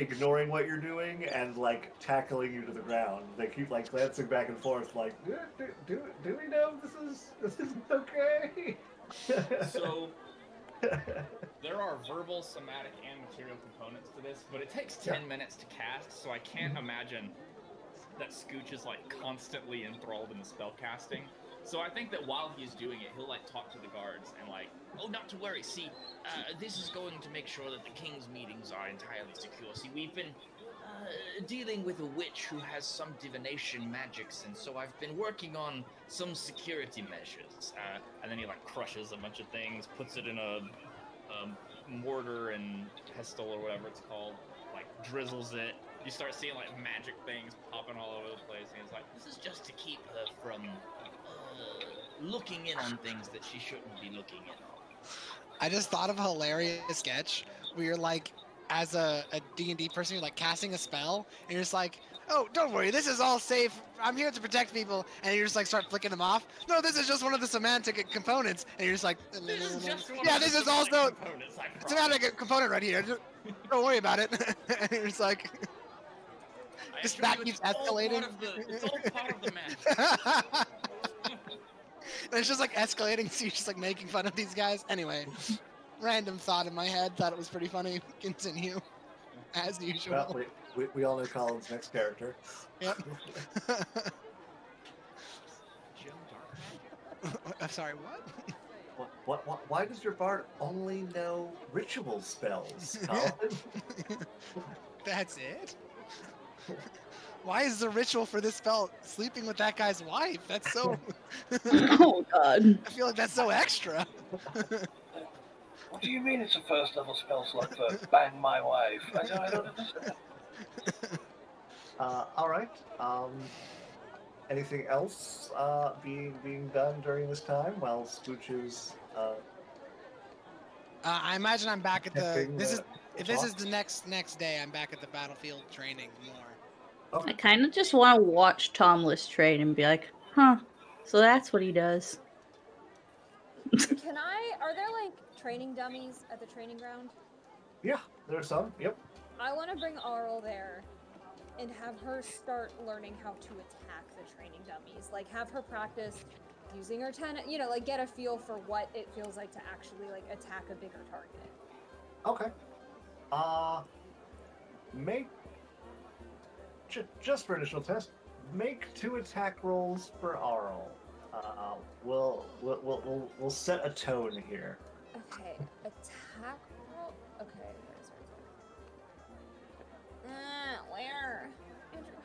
A: ignoring what you're doing and like tackling you to the ground. They keep like glancing back and forth, like, do we know this is okay?
B: So there are verbal, somatic, and material components to this, but it takes 10 minutes to cast, so I can't imagine that Scooch is like constantly enthralled in the spell casting. So I think that while he's doing it, he'll like talk to the guards and like, oh, not to worry. See, this is going to make sure that the king's meetings are entirely secure. See, we've been dealing with a witch who has some divination magics, and so I've been working on some security measures. And then he like crushes a bunch of things, puts it in a mortar and pestle or whatever it's called, like drizzles it. You start seeing like magic things popping all over the place, and he's like, this is just to keep her from looking in on things that she shouldn't be looking in on.
F: I just thought of a hilarious sketch where you're like, as a D&D person, you're like casting a spell, and you're just like, oh, don't worry, this is all safe. I'm here to protect people, and you just like start flicking them off. No, this is just one of the semantic components, and you're just like,
B: This is just one
F: yeah,
B: of
F: this
B: the
F: is also
B: components, I promise.
F: semantic component right here. Don't worry about it. And you're just like,
B: I
F: just
B: assure
F: that
B: you,
F: keeps
B: it's all
F: escalating.
B: it's all part of the magic.
F: And it's just like escalating, so you're just like making fun of these guys. Anyway, random thought in my head. Thought it was pretty funny. Continue, as usual.
A: Well, we all know Colin's next character.
F: Yep.
B: Jim Dark.
F: I'm sorry, what?
A: Why does your bard only know ritual spells, Colin?
F: That's it? Why is the ritual for this spell sleeping with that guy's wife? That's so...
E: Oh god.
F: I feel like that's so extra.
C: What do you mean it's a first level spell slot for bang my wife? I don't understand.
A: All right. Anything else being done during this time while Scooch is
F: I imagine I'm back at the...
A: tempting
F: This is... If this is
A: clock?
F: the next day, I'm back at the battlefield training more.
E: I kind of just want to watch Tomless train and be like, huh, so that's what he does.
D: Can I? Are there like training dummies at the training ground?
A: Yeah, there's some. Yep.
D: I want to bring Arl there and have her start learning how to attack the training dummies. Like have her practice using her like get a feel for what it feels like to actually like attack a bigger target.
A: Okay. Make just for initial test. Make 2 attack rolls for Arl. We'll set a tone here.
D: Okay, attack roll. Okay, where? Andrew,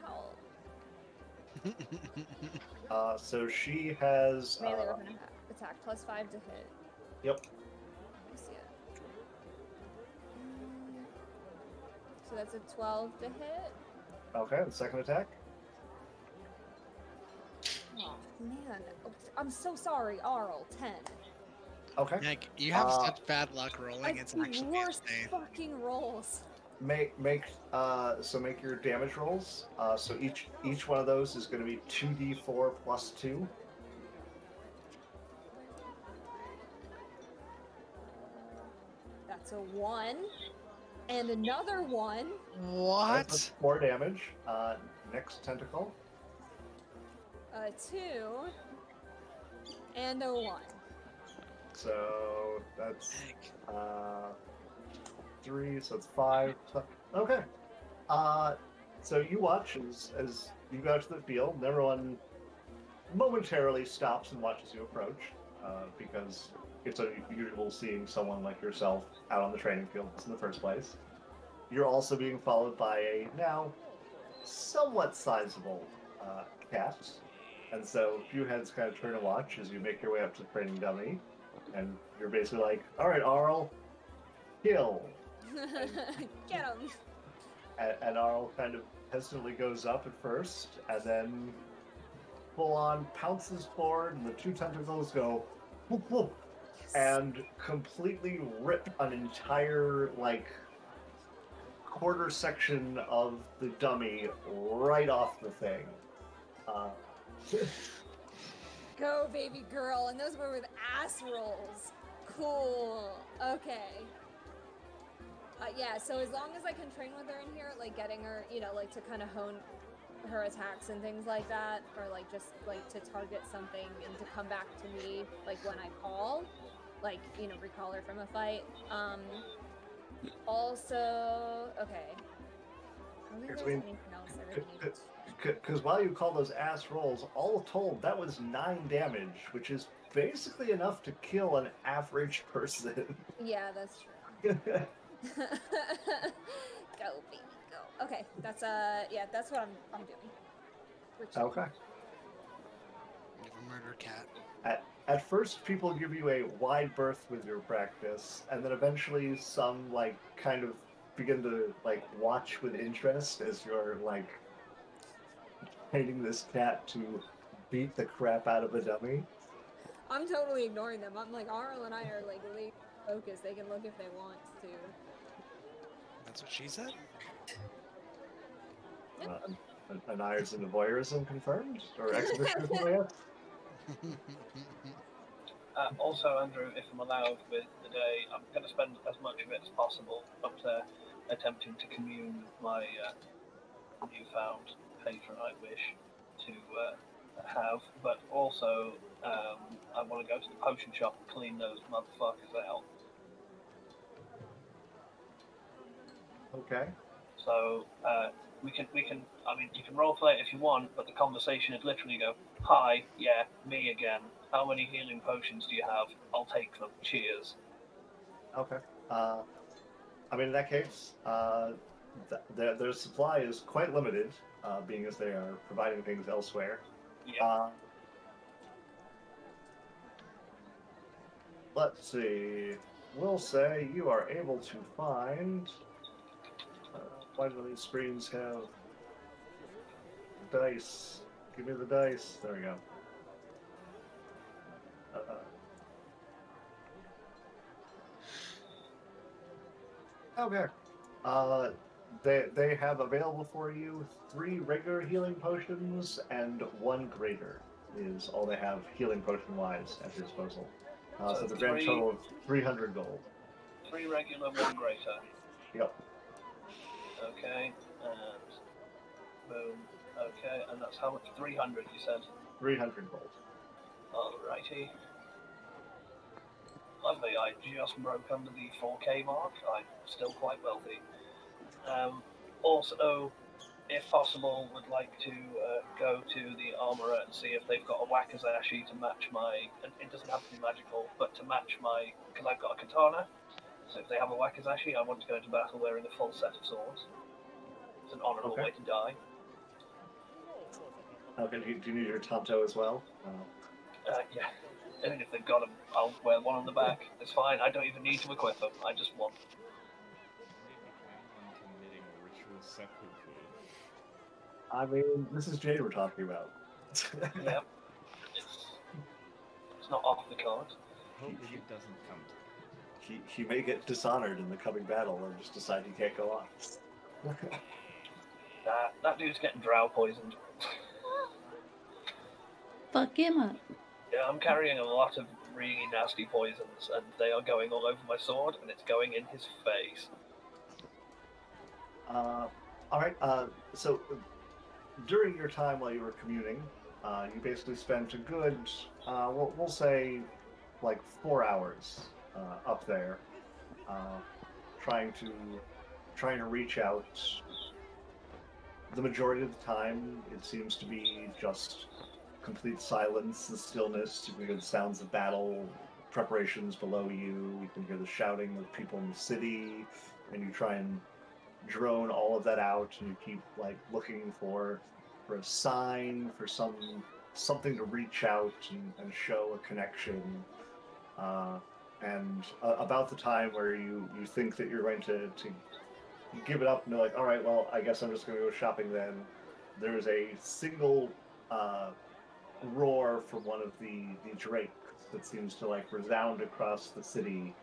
D: help.
A: So she has.
D: Melee weapon attack +5 to hit.
A: Yep.
D: Let me see it. So that's a 12 to hit.
A: Okay, the second attack.
D: Oh man, I'm so sorry, Arl. 10.
A: Okay.
F: Like, you have such bad luck rolling, it's
D: the
F: actually
D: worst
F: insane.
D: fucking rolls.
A: Make your damage rolls. So each one of those is going to be 2d4 plus 2.
D: That's a 1. And another 1.
F: What?
A: That's 4 damage. Next tentacle.
D: A 2. And a 1.
A: So that's 3. So it's 5. Okay. So you watch as you go out to the field, and everyone momentarily stops and watches you approach, because it's unusual seeing someone like yourself out on the training field in the first place. You're also being followed by a now somewhat sizable cat, and so a few heads kind of turn to watch as you make your way up to the training dummy, and you're basically like, "All right, Arl, kill."
D: Get him.
A: And Arl kind of hesitantly goes up at first, and then full on pounces forward, and the 2 tentacles go whoop whoop, and completely rip an entire like quarter section of the dummy right off the thing.
D: Go, baby girl. And those were with ass rolls. Cool. Okay. Yeah, so as long as I can train with her in here, like getting her, like to kind of hone her attacks and things like that, or like just like to target something and to come back to me, like when I call, like, recall her from a fight. Also, okay. I don't think
A: Because,
D: there's anything else I really need to.
A: Because while you call those ass rolls, all told, that was 9 damage, which is basically enough to kill an average person.
D: Yeah, that's true. Go, baby, go. Okay, that's yeah, that's what I'm doing. Retreat.
A: Okay.
F: You have a murder cat.
A: At first, people give you a wide berth with your practice, and then eventually some like kind of begin to like watch with interest as you're like training this cat to beat the crap out of a dummy.
D: I'm totally ignoring them. I'm like, Arl and I are like really focused. They can look if they want to.
F: That's what she said?
A: An eyes into voyeurism confirmed? Or exhibitionism, I guess?
C: Also, Andrew, if I'm allowed with the day, I'm going to spend as much of it as possible up there attempting to commune with my newfound patron I wish to have, but also I want to go to the potion shop and clean those motherfuckers out.
A: Okay.
C: So we can. I mean, you can roleplay it if you want, but the conversation is literally go, "Hi, yeah, me again. How many healing potions do you have? I'll take them. Cheers."
A: Okay. I mean, in that case, their supply is quite limited, being as they are providing things elsewhere.
C: Yeah.
A: Let's see. We'll say you are able to find. Why do these screens have dice? Give me the dice. There we go. Okay. They have available for you 3 regular healing potions and 1 greater is all they have healing potion wise at your disposal. So the grand total of 300 gold.
C: 3 regular, 1 greater.
A: Yep.
C: Okay, and boom. Okay, and that's how much? 300, you said?
A: 300 gold.
C: Alrighty. Lovely, I just broke under the 4K mark. I'm still quite wealthy. Also, if possible, would like to go to the armourer and see if they've got a wakizashi to match my... It doesn't have to be magical, but to match my... Because I've got a katana. So if they have a wakizashi, I want to go into battle wearing a full set of swords. It's an honourable way to die.
A: Okay, do you need your Tonto as well?
C: Yeah. I mean, if they've got them, I'll wear one on the back. It's fine. I don't even need to equip them. I just want.
B: Committing ritual seppuku.
A: I mean, this is Jade we're talking about.
C: Yeah. It's not off the cards.
B: Hope he doesn't come to me.
A: He may get dishonored in the coming battle or just decide he can't go on.
C: That dude's getting drow poisoned.
G: Fuck him up.
C: Yeah, I'm carrying a lot of really nasty poisons, and they are going all over my sword, and it's going in his face.
A: Alright, so during your time while you were communing, you basically spent a good, we'll say, like 4 hours up there, trying to reach out. The majority of the time, it seems to be just complete silence, the stillness. You can hear the sounds of battle, preparations below you. You can hear the shouting of people in the city, and you try and drone all of that out, and you keep like looking for a sign, for something to reach out and show a connection. And about the time where you think that you're going to give it up and be like, all right, well, I guess I'm just going to go shopping then, there's a single roar from one of the drakes that seems to like resound across the city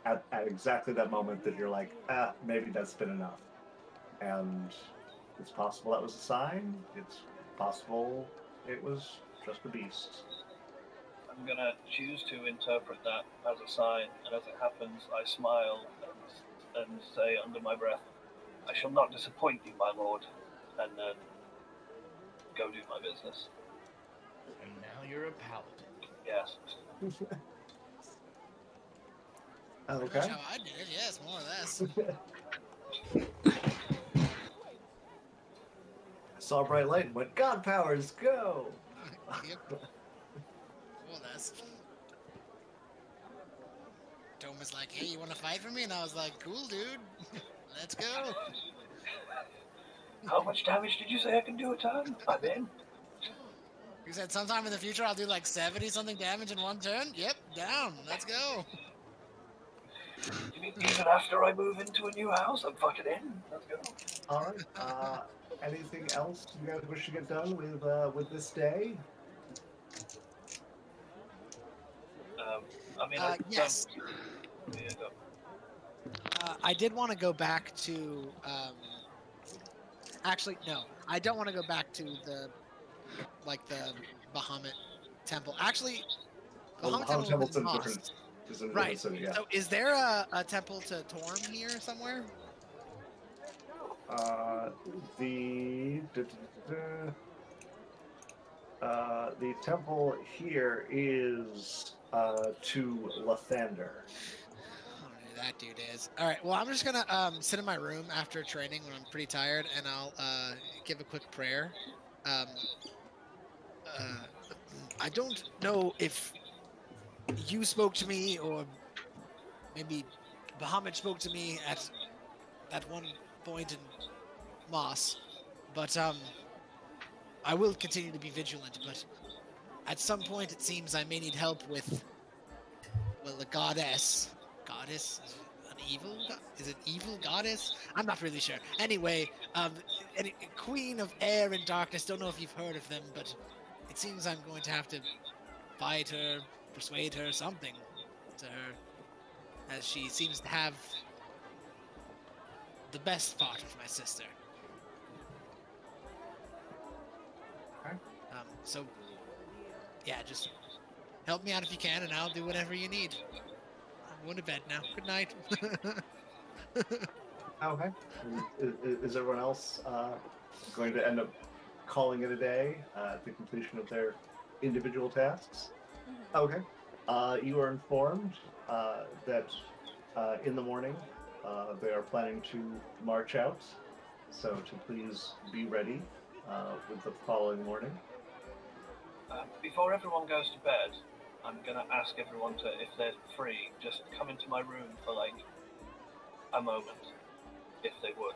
A: at exactly that moment that you're like, maybe that's been enough. And it's possible that was a sign. It's possible it was just a beast.
C: I'm gonna choose to interpret that as a sign, and as it happens, I smile and and say under my breath, "I shall not disappoint you, my lord," and then go do my business.
B: And now you're a paladin.
C: Yes.
F: Pretty
A: Okay.
F: much how I did it. Yes, more or less.
A: Saw a bright light and went, God powers, go!
F: Yep. More or less. Tom was like, "Hey, you want to fight for me?" And I was like, "Cool, dude. Let's go."
C: How much damage did you say I can do a turn? I'm in.
F: He said, "Sometime in the future, I'll do like 70 something damage in one turn." Yep, down. Let's go.
C: Even after I move into a new house, I'm fucking in. Let's go.
A: All right. Anything else you guys wish to get done with this day?
C: I mean,
F: Yes.
C: Yeah, go.
F: I did want to go back to. Actually, no. I don't want to go back to the Bahamut temple. Actually, Bahamut temple is in
A: Templeton's
F: Moss.
A: different. Is in a
F: Right.
A: different city, yeah.
F: So, is there a temple to Torm here somewhere?
A: The temple here is to Lathander.
F: I don't know who that dude is. All right. Well, I'm just gonna sit in my room after training when I'm pretty tired, and I'll give a quick prayer. I don't know if you spoke to me or maybe Bahamut spoke to me at one point in Moss, but I will continue to be vigilant. But at some point, it seems I may need help with, well, a goddess. Goddess? An evil? Is it evil goddess? I'm not really sure. Anyway, Queen of Air and Darkness. Don't know if you've heard of them, but it seems I'm going to have to fight her, persuade her, something to her, as she seems to have the best part of my sister.
A: Okay.
F: So, yeah, just help me out if you can, and I'll do whatever you need. I'm going to bed now. Good night.
A: Okay. Is everyone else going to end up calling it a day at the completion of their individual tasks? Okay. You are informed that in the morning they are planning to march out, so to please be ready with the following morning.
C: Before everyone goes to bed, I'm gonna ask everyone to, if they're free, just come into my room for like a moment, if they would.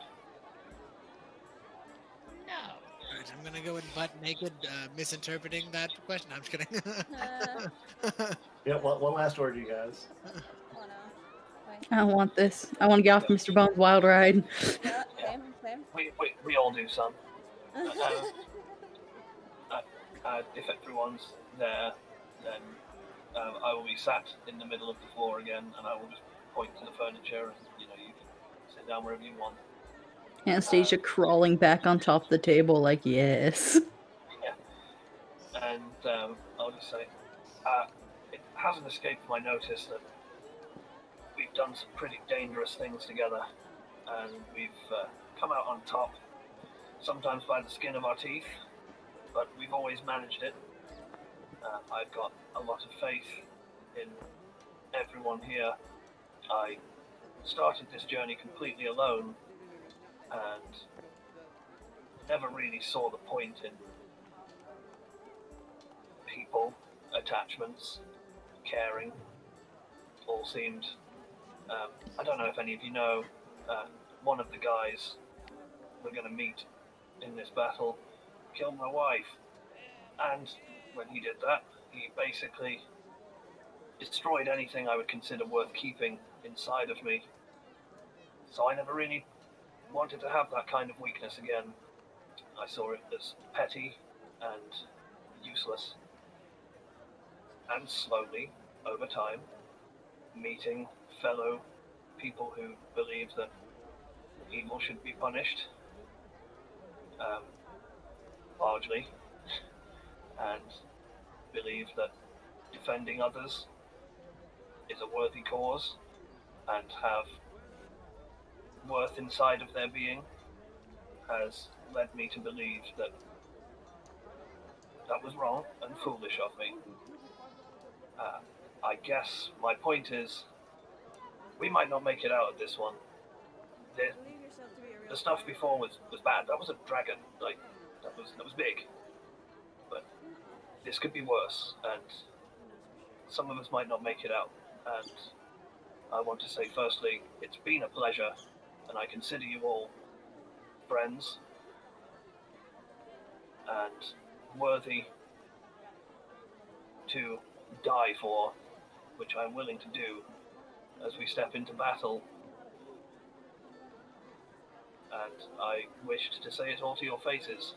F: No. Right, I'm gonna go in butt naked, misinterpreting that question. I'm just kidding.
A: Yeah, one last word, you guys.
D: Oh no. Wait.
E: I want this. I want to get off Mr. Bones' wild ride.
D: Yeah, same.
C: We all do, son. If everyone's there, then I will be sat in the middle of the floor again, and I will just point to the furniture, and you can sit down wherever you want.
E: Anastasia crawling back on top of the table like, yes.
C: Yeah. And I'll just say, it hasn't escaped my notice that we've done some pretty dangerous things together, and we've come out on top, sometimes by the skin of our teeth, but we've always managed it. I've got a lot of faith in everyone here. I started this journey completely alone and never really saw the point in people, attachments, caring. All seemed, I don't know if any of you know, one of the guys we're going to meet in this battle killed my wife, and when he did that, he basically destroyed anything I would consider worth keeping inside of me. So I never really wanted to have that kind of weakness again. I saw it as petty and useless. And slowly, over time, meeting fellow people who believe that evil should be punished, largely, and believe that defending others is a worthy cause, and have worth inside of their being has led me to believe that that was wrong and foolish of me. I guess my point is, we might not make it out of this one. The stuff before was bad. That was a dragon. Like, that was big. But this could be worse, and some of us might not make it out. And I want to say, firstly, it's been a pleasure, and I consider you all friends and worthy to die for, which I'm willing to do as we step into battle. And I wished to say it all to your faces,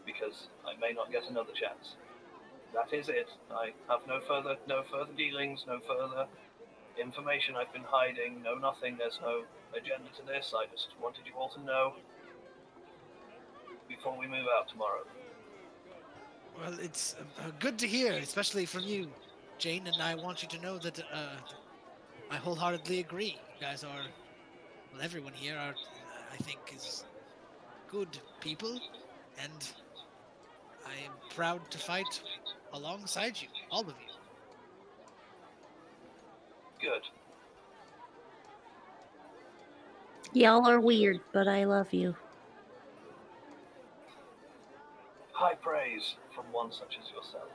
C: because I may not get another chance. That is it. I have no further dealings, no further information I've been hiding, no nothing. There's no agenda to this. I just wanted you all to know before we move out tomorrow.
F: Well, it's good to hear, especially from you, Jane, and I want you to know that I wholeheartedly agree. You guys are, well, everyone here are, I think, is good people, and I am proud to fight alongside you, all of you.
C: Good.
G: Y'all are weird, but I love you.
C: High praise from one such as yourself.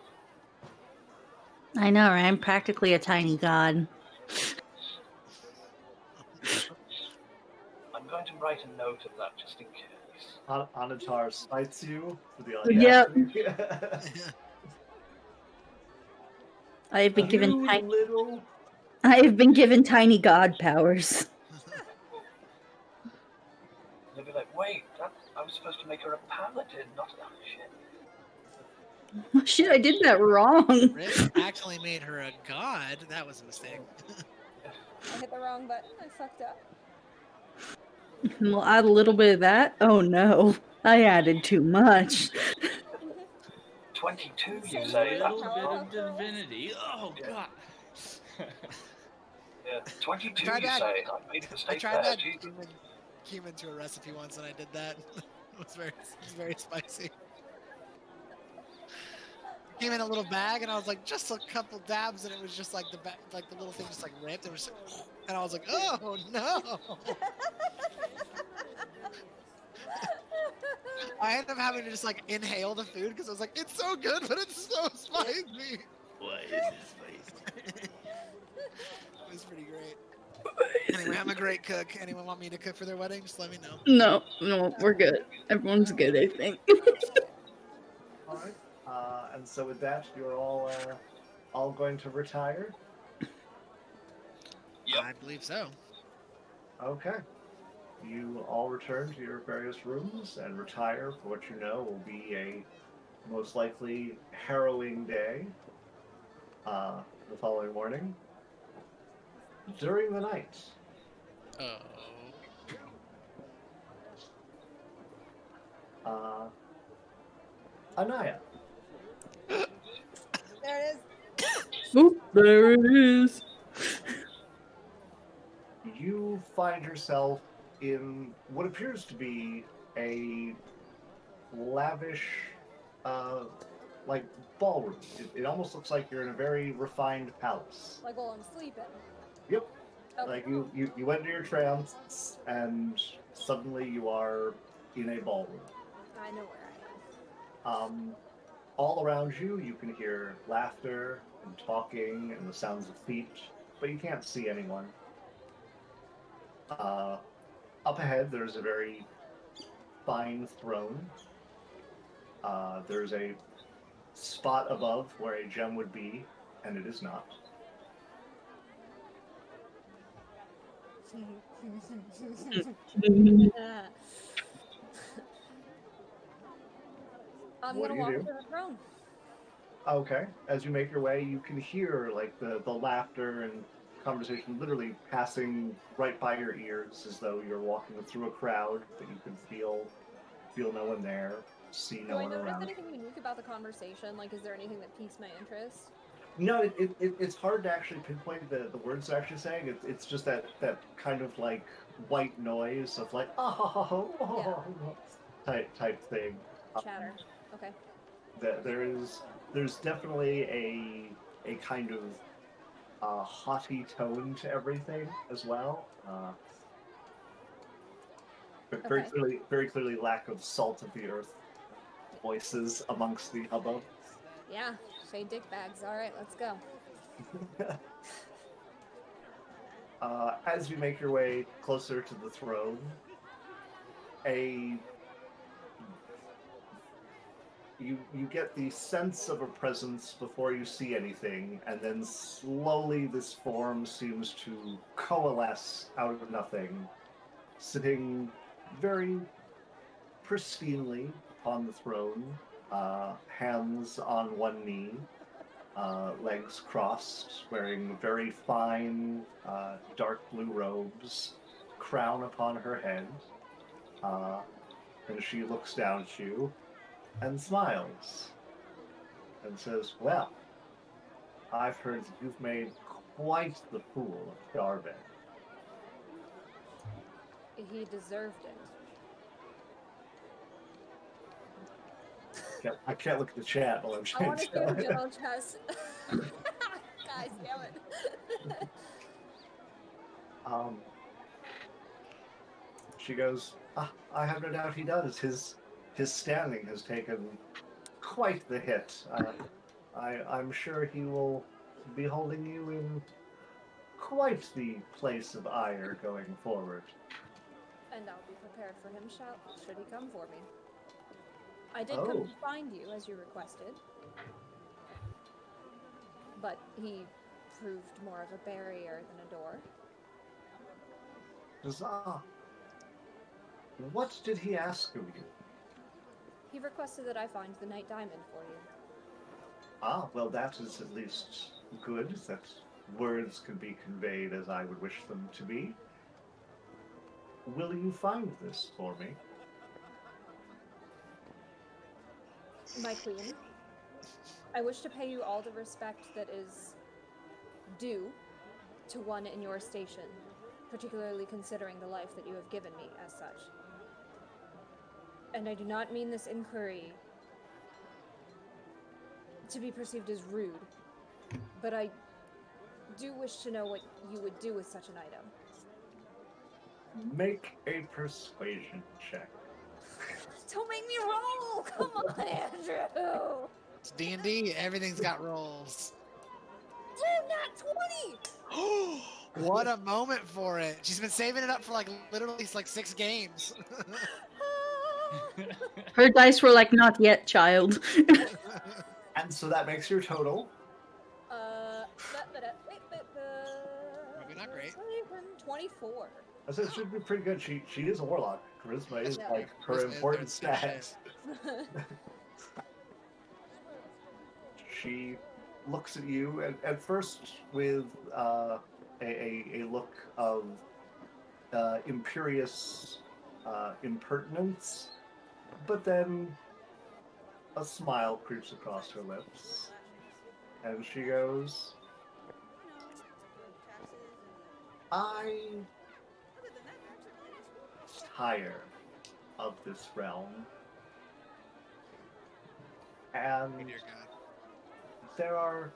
G: I know, right? I'm practically a tiny god.
C: I'm going to write a note of that just in case.
A: Anatar spites you for the
E: Yep.
A: audacity.
G: I have been given
A: You
G: tiny.
A: little.
E: I have been given tiny god powers.
C: They'll be like, wait, I was supposed to make her a paladin, not a shit.
E: Oh, shit, I did that wrong.
F: Rick actually made her a god. That was a mistake.
D: I hit the wrong button. I fucked up.
E: We'll add a little bit of that. Oh no, I added too much.
C: 22, you
D: Say
C: say?
D: no.
C: That's
B: Little
C: a
B: bit
C: lot.
B: of divinity. Oh
C: Yeah.
B: god.
C: Yeah, 22,
F: tried
C: you
F: that.
C: say? I made a
F: I
C: mistake
F: tried
C: there.
F: that
C: Gee.
F: cumin to a recipe once, and I did that. It was very spicy. It came in a little bag, and I was like, just a couple dabs, and it was just like the little thing just like ripped. It was, and I was like, oh no! I ended up having to just like inhale the food because I was like, it's so good, but it's so spicy.
B: Why is this spicy?
F: It was pretty great. Anyway, I'm a great cook. Anyone want me to cook for their wedding? Just let me know.
E: No, we're good. Everyone's good, I think.
A: All right. And so with that, you're all going to retire.
C: Yep.
F: I believe so.
A: Okay. You all return to your various rooms and retire for what you know will be a most likely harrowing day. The following morning. During the night,
F: Oh.
A: Anaya,
D: There it is.
E: Oop, there it is.
A: you find yourself in what appears to be a lavish, like ballroom. It almost looks like you're in a very refined palace.
D: Like while I'm sleeping.
A: Yep.
D: Okay.
A: Like you went into your trance and suddenly you are in a ballroom.
D: I know where I am.
A: All around you, you can hear laughter and talking and the sounds of feet, but you can't see anyone. Up ahead, there's a very fine throne. There's a spot above where a gem would be, and it is not.
D: I'm
A: What
D: gonna
A: do you
D: walk
A: do?
D: to the throne.
A: Okay. As you make your way, you can hear like the laughter and conversation literally passing right by your ears, as though you're walking through a crowd, but you can feel no one there, see
D: Do
A: no
D: I
A: one
D: notice
A: around.
D: anything unique about the conversation? Like, is there anything that piques my interest?
A: No, it's hard to actually pinpoint the words they're actually saying. It's just that kind of like white noise of like type thing.
D: Chatter. Okay.
A: That there's definitely a kind of haughty tone to everything as well. But
D: Okay.
A: very clearly lack of salt of the earth voices amongst the hubbub.
D: Yeah. Shade dick bags. All right, let's go.
A: As you make your way closer to the throne, you get the sense of a presence before you see anything, and then slowly this form seems to coalesce out of nothing, sitting very pristinely upon the throne, hands on one knee, legs crossed, wearing very fine dark blue robes, crown upon her head, and she looks down at you and smiles and says, "Well, I've heard that you've made quite the fool of Darvin."
D: He deserved it.
A: I can't look at the chat while I'm
D: I
A: trying
D: want to hear General Chess. Guys, damn it.
A: She goes, "I have no doubt he does. His standing has taken quite the hit. I'm sure he will be holding you in quite the place of ire going forward."
D: And I'll be prepared for him should he come for me. I did
A: Oh.
D: come to find you as you requested, but he proved more of a barrier than a door.
A: Huzzah. What did he ask of you?
D: He requested that I find the Night Diamond for you.
A: Well, that is at least good, that words can be conveyed as I would wish them to be. Will you find this for me?
D: My queen, I wish to pay you all the respect that is due to one in your station, particularly considering the life that you have given me as such. And I do not mean this inquiry to be perceived as rude, but I do wish to know what you would do with such an item.
A: Make a persuasion check.
D: Don't make me roll! Come on, Andrew!
F: It's D&D. Everything's got rolls.
D: Dude, not 20!
F: What a moment for it. She's been saving it up for literally 6 games.
E: Her dice were like, not yet, child.
A: And so that makes your total.
F: Maybe not great.
D: 24.
A: I said it should be pretty good. She is a warlock. Charisma is
D: Yeah.
A: like her
F: Charisma is
A: important
F: her
A: stat. She looks at you at first with a look of imperious impertinence, but then a smile creeps across her lips, and she goes, "I tire of this realm, and
F: Oh, dear God.
A: there are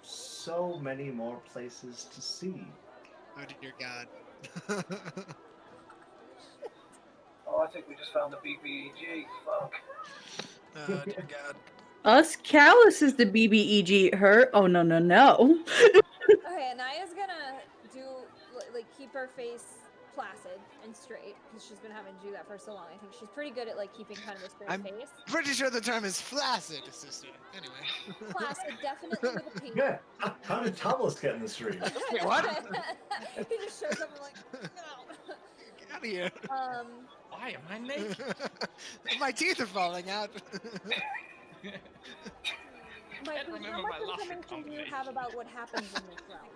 A: so many more places to see."
F: Oh, dear God.
C: Oh, I think we just found the BBEG. Fuck.
F: Oh, dear God.
E: Us Callus is the BBEG. Her? Oh, no, no, no.
D: Okay, Anaya's gonna keep her face placid and straight because she's been having to do that for so long. I think she's pretty good at keeping kind of a straight
F: I'm-
D: face.
F: Pretty sure the term is flaccid, sister. Anyway.
D: Placid, definitely with a P.
A: Yeah, how did Thomas get in the street?
F: Wait, what?
D: He just shows up and like, no.
F: Get out of here.
B: Why am I naked?
F: My teeth are falling out.
D: My
B: can't
D: queen,
B: remember
D: how
B: my
D: much
B: last
D: information do you have about what happens in this realm?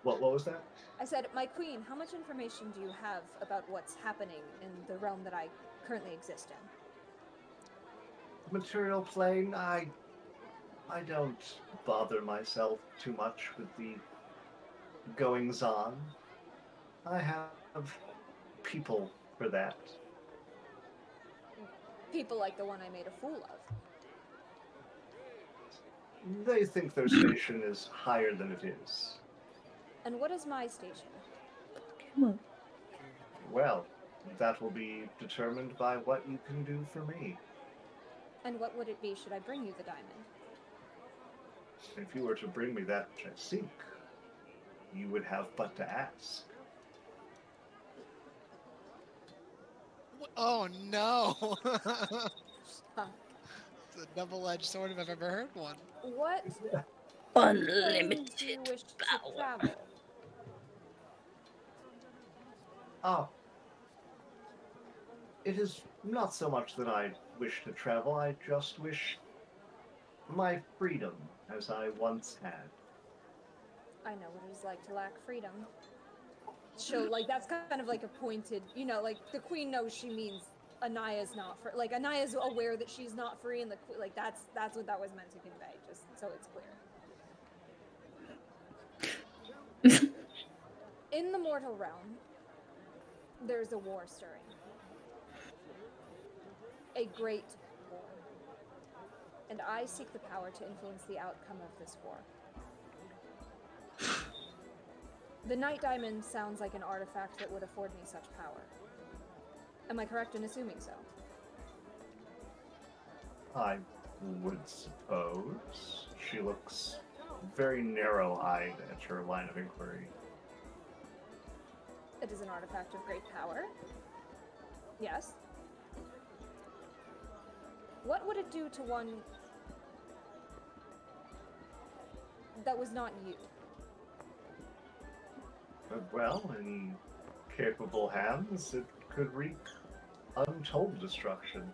A: What was that?
D: I said, my queen, how much information do you have about what's happening in the realm that I currently exist in?
A: Material plane, I I don't bother myself too much with the goings on. I have people for that.
D: People like the one I made a fool of.
A: They think their station is higher than it is.
D: And what is my station?
E: Come on.
A: Well, that will be determined by what you can do for me.
D: And what would it be should I bring you the diamond?
A: If you were to bring me that which I seek, you would have but to ask.
F: Oh no!
D: Huh.
F: It's a double-edged sword if I've ever heard one.
D: What
G: Unlimited
D: do you wish to
G: power.
D: travel?
A: Ah, it is not so much that I wish to travel, I just wish my freedom as I once had.
D: I know what it is like to lack freedom. She'll, like, that's kind of like a pointed, you know, like, the queen knows she means Anaya's not free. Like, Anaya's aware that she's not free, and like, that's what that was meant to convey, just so it's clear. In the mortal realm, there's a war stirring. A great war. And I seek the power to influence the outcome of this war. The Night Diamond sounds like an artifact that would afford me such power. Am I correct in assuming so?
A: I would suppose. She looks very narrow-eyed at her line of inquiry.
D: It is an artifact of great power. Yes. What would it do to one that was not you?
A: Well, in capable hands, it could wreak untold destruction.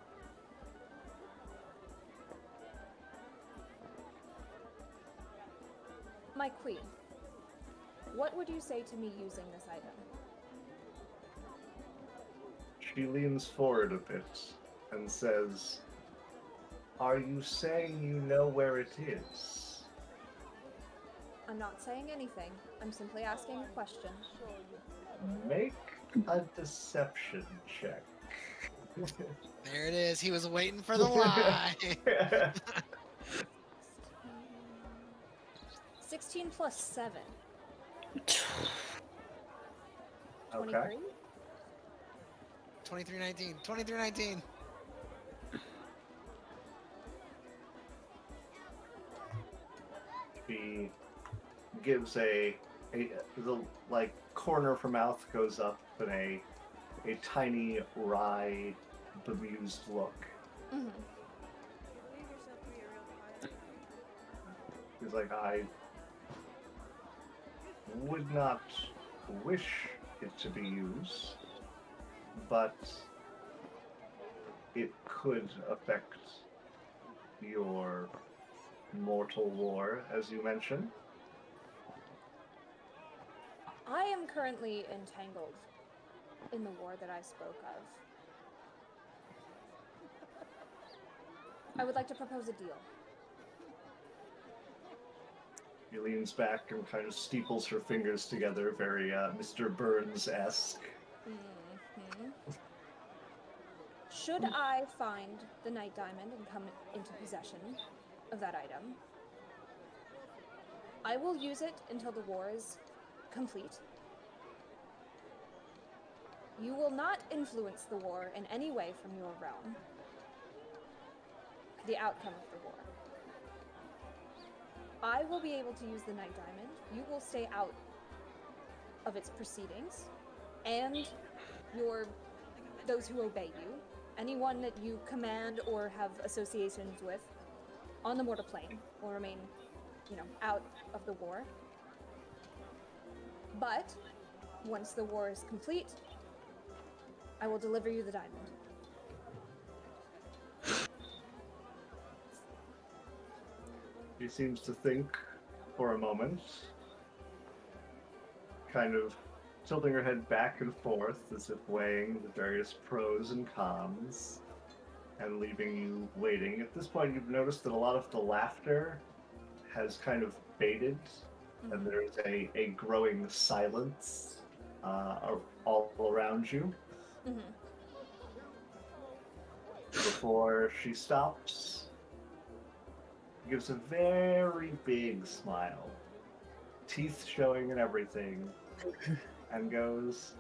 D: My queen, what would you say to me using this item?
A: She leans forward a bit and says, "Are you saying you know where it is?"
D: I'm not saying anything. I'm simply asking a question.
A: Make a deception check.
F: There it is. He was waiting for the lie.
D: 16 plus 7.
A: Okay.
D: 23?
F: 2319. 2319.
A: She gives the like corner of her mouth goes up in a tiny wry bemused look.
D: Mm-hmm.
A: He's like, I would not wish it to be used, but it could affect your mortal war, as you mentioned.
D: I am currently entangled in the war that I spoke of. I would like to propose a deal.
A: He leans back and kind of steeples her fingers together, very Mr. Burns-esque.
D: Mm-hmm. Should I find the Night Diamond and come into possession of that item, I will use it until the war is complete. You will not influence the war in any way from your realm. The outcome of the war. I will be able to use the Night Diamond. You will stay out of its proceedings, and those who obey you, anyone that you command or have associations with on the mortal plane will remain, out of the war. But once the war is complete, I will deliver you the diamond.
A: She seems to think for a moment, kind of tilting her head back and forth as if weighing the various pros and cons. and leaving you waiting. At this point, you've noticed that a lot of the laughter has kind of faded, and there is a growing silence all around you.
D: Mhm.
A: Before she stops, gives a very big smile, teeth showing and everything, and goes,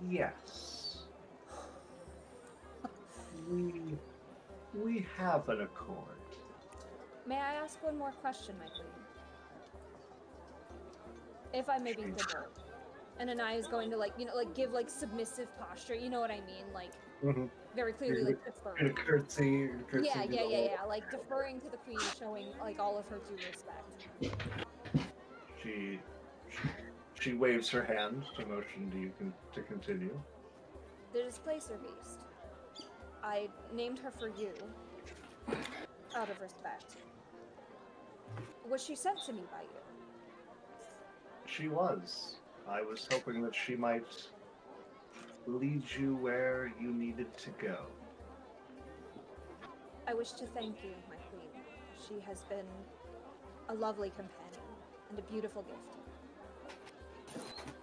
A: "Yes, we have an accord."
D: May I ask one more question, my queen? If I may be good. And Anaya is going to give like submissive posture. You know what I mean? Like very clearly like
A: In a
D: deferring.
A: curtsy.
D: Yeah. Like deferring to the queen, showing like all of her due respect.
A: She waves her hand to motion to you to continue.
D: The displacer beast. I named her for you, out of respect. Was she sent to me by you?
A: She was. I was hoping that she might lead you where you needed to go.
D: I wish to thank you, my queen. She has been a lovely companion and a beautiful gift.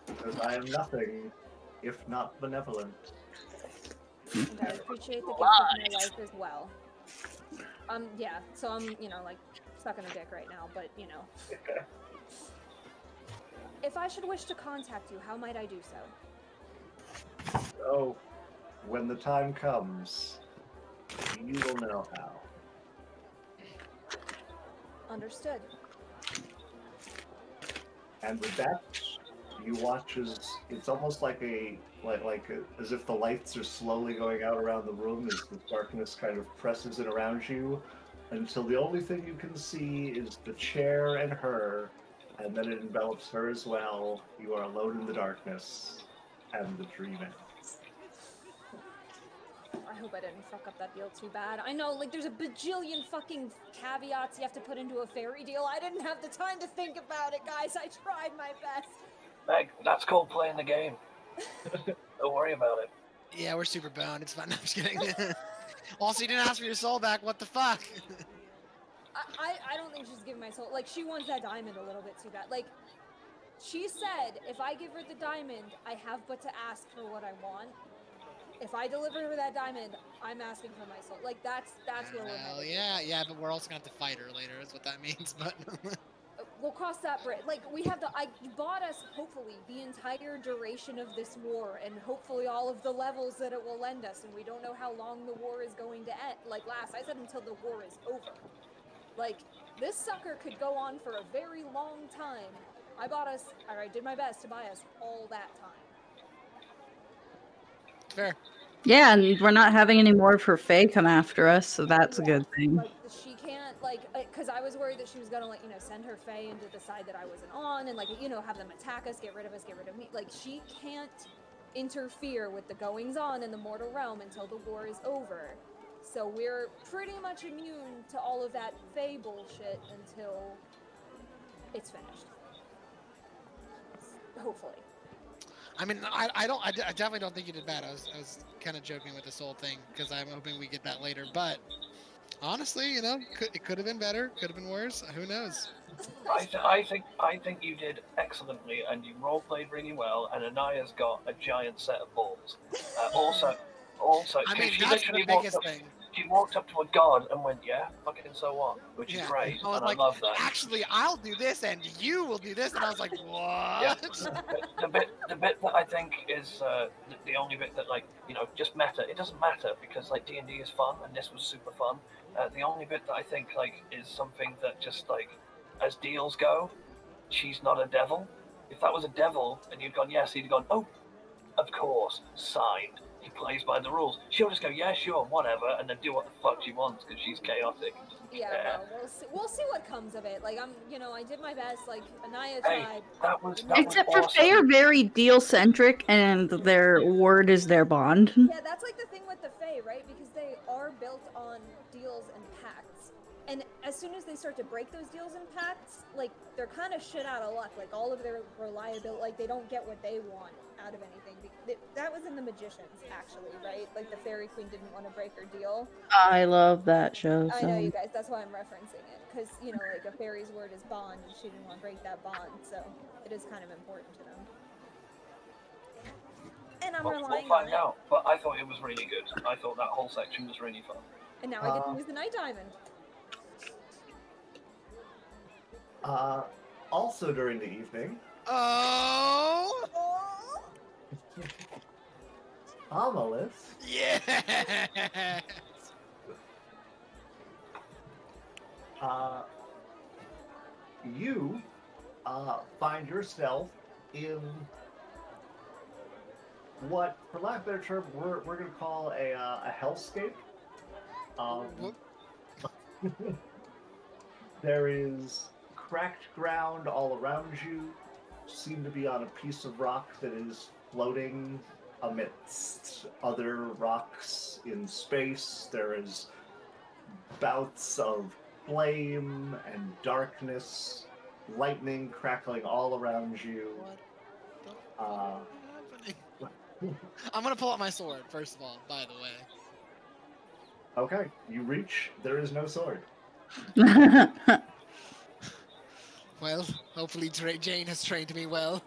A: Because I am nothing if not benevolent.
D: And I appreciate the gift of my life as well. Yeah, so I'm, like, sucking a dick right now, but, If I should wish to contact you, how might I do so?
A: Oh, when the time comes, you will know how.
D: Understood.
A: And with that, you watch as it's almost like as if the lights are slowly going out around the room as the darkness kind of presses in around you, until the only thing you can see is the chair and her, and then it envelops her as well. You are alone in the darkness, and the dream ends.
D: I hope I didn't fuck up that deal too bad. I know, like, there's a bajillion fucking caveats you have to put into a fairy deal. I didn't have the time to think about it, guys. I tried my best.
C: Meg, that's called playing the game. Don't worry about it.
F: Yeah, we're super boned. It's fine. No, I'm just kidding. Also, you didn't ask for your soul back. What the fuck?
D: I don't think she's giving my soul. Like, she wants that diamond a little bit too bad. Like, she said, if I give her the diamond, I have but to ask for what I want. If I deliver her that diamond, I'm asking for my soul. Like, that's where we're
F: Hell
D: headed.
F: yeah, but we're also gonna have to fight her later. Is what that means. But
D: we'll cross that bridge. Like, you bought us, hopefully, the entire duration of this war, and hopefully all of the levels that it will lend us, and we don't know how long the war is going to end. Like, I said until the war is over. Like, this sucker could go on for a very long time. I did my best to buy us all that time.
F: fair.
E: Yeah, and we're not having any more of her Fae come after us, so that's a good thing.
D: Like, she can't, because I was worried that she was gonna, send her Fae into the side that I wasn't on, and, have them attack us, get rid of me. Like, she can't interfere with the goings-on in the mortal realm until the war is over. So we're pretty much immune to all of that Fae bullshit until it's finished. Hopefully.
F: I mean, I definitely don't think you did bad. I was kind of joking with this whole thing because I'm hoping we get that later. But honestly, it could have been better, could have been worse. Who knows?
C: I think you did excellently, and you roleplayed really well. And Anaya's got a giant set of balls. Also,
F: I mean,
C: she
F: that's
C: literally
F: the biggest thing.
C: She walked up to a god and went, "Yeah, fucking so what?" Which is great,
F: I was
C: and
F: like,
C: I love that.
F: Actually, I'll do this, and you will do this, and I was like, what?
C: Yeah. The bit that I think is the only bit that just meta. It doesn't matter because D&D is fun, and this was super fun. The only bit that I think is something that just as deals go, she's not a devil. If that was a devil and you'd gone yes, he'd gone, oh, of course, signed. He plays by the rules. She'll just go, yeah, sure, whatever, and then do what the fuck she wants because she's chaotic. And doesn't care.
D: No, we'll see what comes of it. Like, I did my best. Like, Anaya tried.
C: That was
E: Except for
C: awesome.
E: Fae are very deal-centric, and their word is their bond.
D: Yeah, that's the thing with the Fae, right? Because they are built on deals and pacts. And as soon as they start to break those deals and pacts, like, they're kind of shit out of luck. Like, all of their reliability, like, they don't get what they want out of anything. That was in The Magicians, actually, right? Like, the Fairy Queen didn't want to break her deal.
E: I love that show.
D: I
E: So
D: know, you guys, that's why I'm referencing it. Because, you know, like, a fairy's word is bond, and she didn't want to break that bond, so it is kind of important to them. And I'm
C: We'll
D: relying
C: find
D: on it.
C: out. But I thought it was really good. I thought that whole section was really fun.
D: And now I get to use the Night Diamond.
A: Also during the evening,
F: Oh!
A: Amalith
F: Yes!
A: you find yourself in what, for lack of a better term, we're going to call a hellscape.
F: Whoop.
A: There is cracked ground all around you. Seem to be on a piece of rock that is floating amidst other rocks in space. There is bouts of flame and darkness, lightning crackling all around you.
F: What the fuck is happening? I'm gonna pull out my sword, first of all, by the way.
A: Okay, you reach, there is no sword.
F: Well, hopefully Jane has trained me well.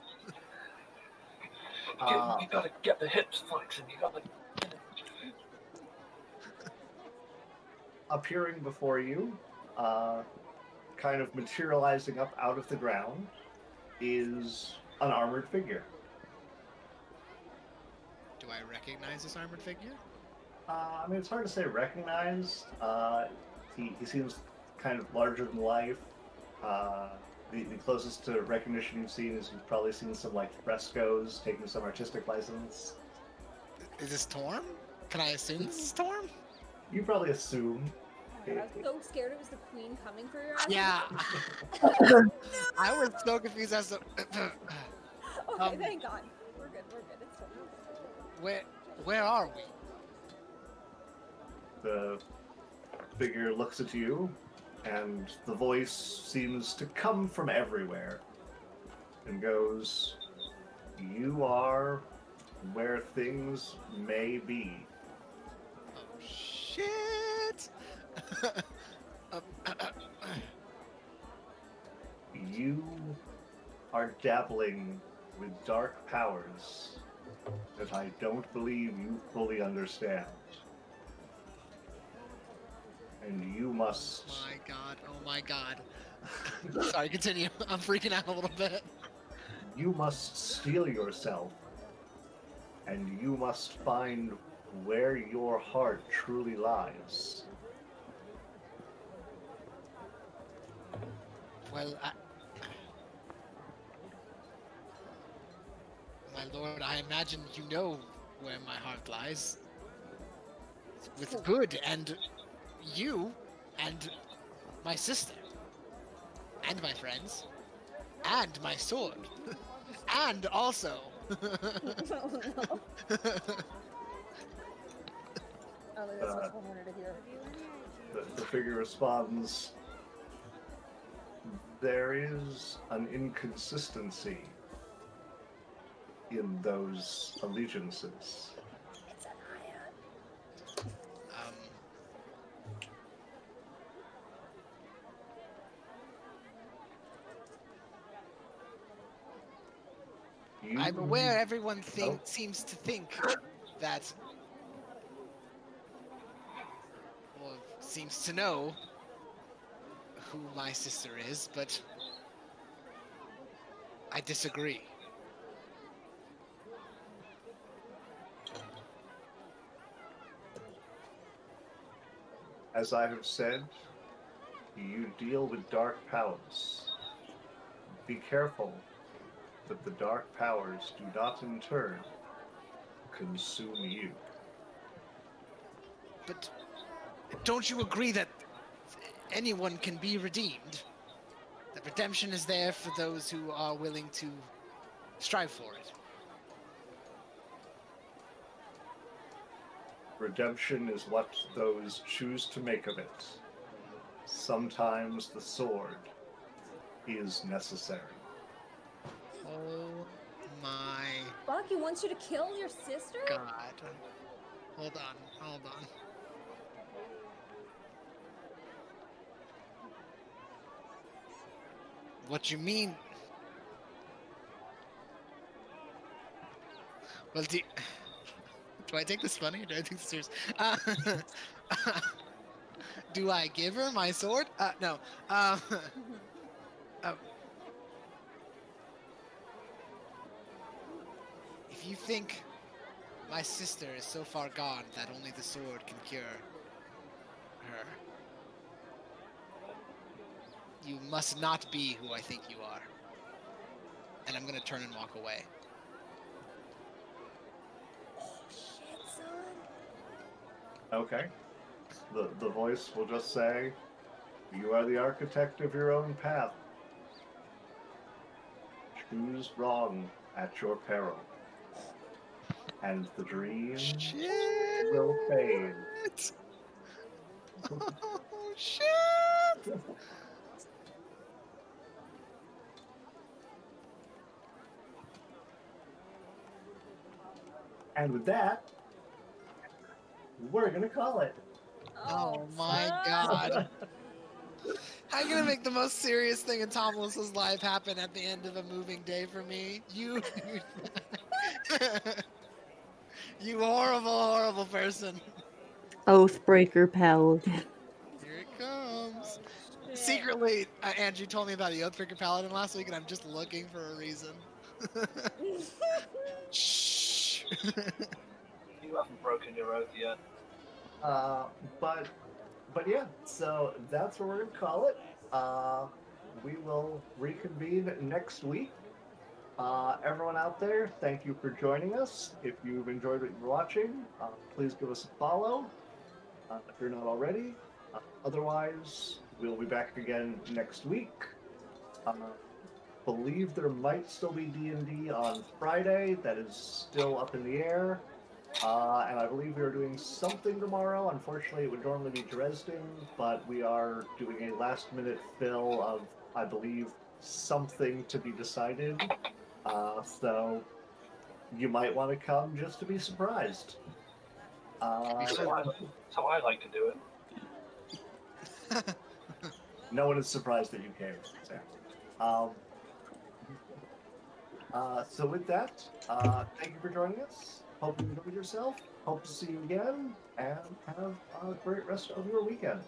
C: You gotta get the hips flexing. You gotta.
A: Appearing before you, kind of materializing up out of the ground, is an armored figure.
F: Do I recognize this armored figure?
A: I mean, it's hard to say recognized. He seems kind of larger than life. The closest to recognition you've seen is you've probably seen some like frescoes, taking some artistic license.
F: Is this Torm? Can I assume this is Torm?
A: You probably assume.
D: Oh my God, I was so scared it was the queen coming for your ass.
F: Yeah. I was so confused as to
D: Okay, thank God. We're good. It's totally
F: where are we?
A: The figure looks at you, and the voice seems to come from everywhere, and goes, "You are where things may be."
F: Oh shit!
A: You are dabbling with dark powers that I don't believe you fully understand. And you must...
F: My God! Oh my God! Sorry, continue. I'm freaking out a little bit.
A: You must steel yourself, and you must find where your heart truly lies.
F: Well, my lord, I imagine you know where my heart lies. With good, and you, and my sister, and my friends, and my sword, and also...
D: Oh no. Oh, that's what I wanted to hear.
A: The figure responds, "There is an inconsistency in those allegiances."
D: It's an ion.
F: I'm aware everyone seems to think that, or seems to know who my sister is, but I disagree.
A: As I have said, you deal with dark powers. Be careful that the dark powers do not in turn consume you.
F: But don't you agree that anyone can be redeemed? That redemption is there for those who are willing to strive for it.
A: Redemption is what those choose to make of it. sometimes the sword is necessary.
F: Oh my
D: Fuck, he wants you to kill your sister?
F: god. Hold on. What you mean? Well, do I take this funny or do I take this serious? Do I give her my sword? No. If you think my sister is so far gone that only the sword can cure her, you must not be who I think you are. And I'm gonna turn and walk away.
D: Oh shit, son.
A: Okay. The voice will just say, "You are the architect of your own path. Choose wrong at your peril, and the dream
F: Shit!
A: will fade."
F: Oh shit!
A: And with that, we're gonna call it.
F: Oh my
D: son.
F: god. How you gonna make the most serious thing in Tom Wilson's life happen at the end of a moving day for me? You you horrible, horrible person.
E: Oathbreaker Paladin.
F: Here it comes.
D: Shit.
F: Secretly, Andrew told me about the Oathbreaker Paladin last week, and I'm just looking for a reason. Shh.
C: You haven't broken your oath yet.
A: But yeah, so that's what we're gonna call it. We will reconvene next week. Everyone out there, thank you for joining us. If you've enjoyed what you're watching, please give us a follow if you're not already. Otherwise, we'll be back again next week. Believe there might still be D&D on Friday. That is still up in the air. And I believe we are doing something tomorrow. Unfortunately, it would normally be Dresden, but we are doing a last-minute fill of, I believe, something to be decided. So you might want to come just to be surprised.
C: So I like to do it.
A: No one is surprised that you came. So with that, thank you for joining us. Hope you enjoyed yourself. Hope to see you again, and have a great rest of your weekend.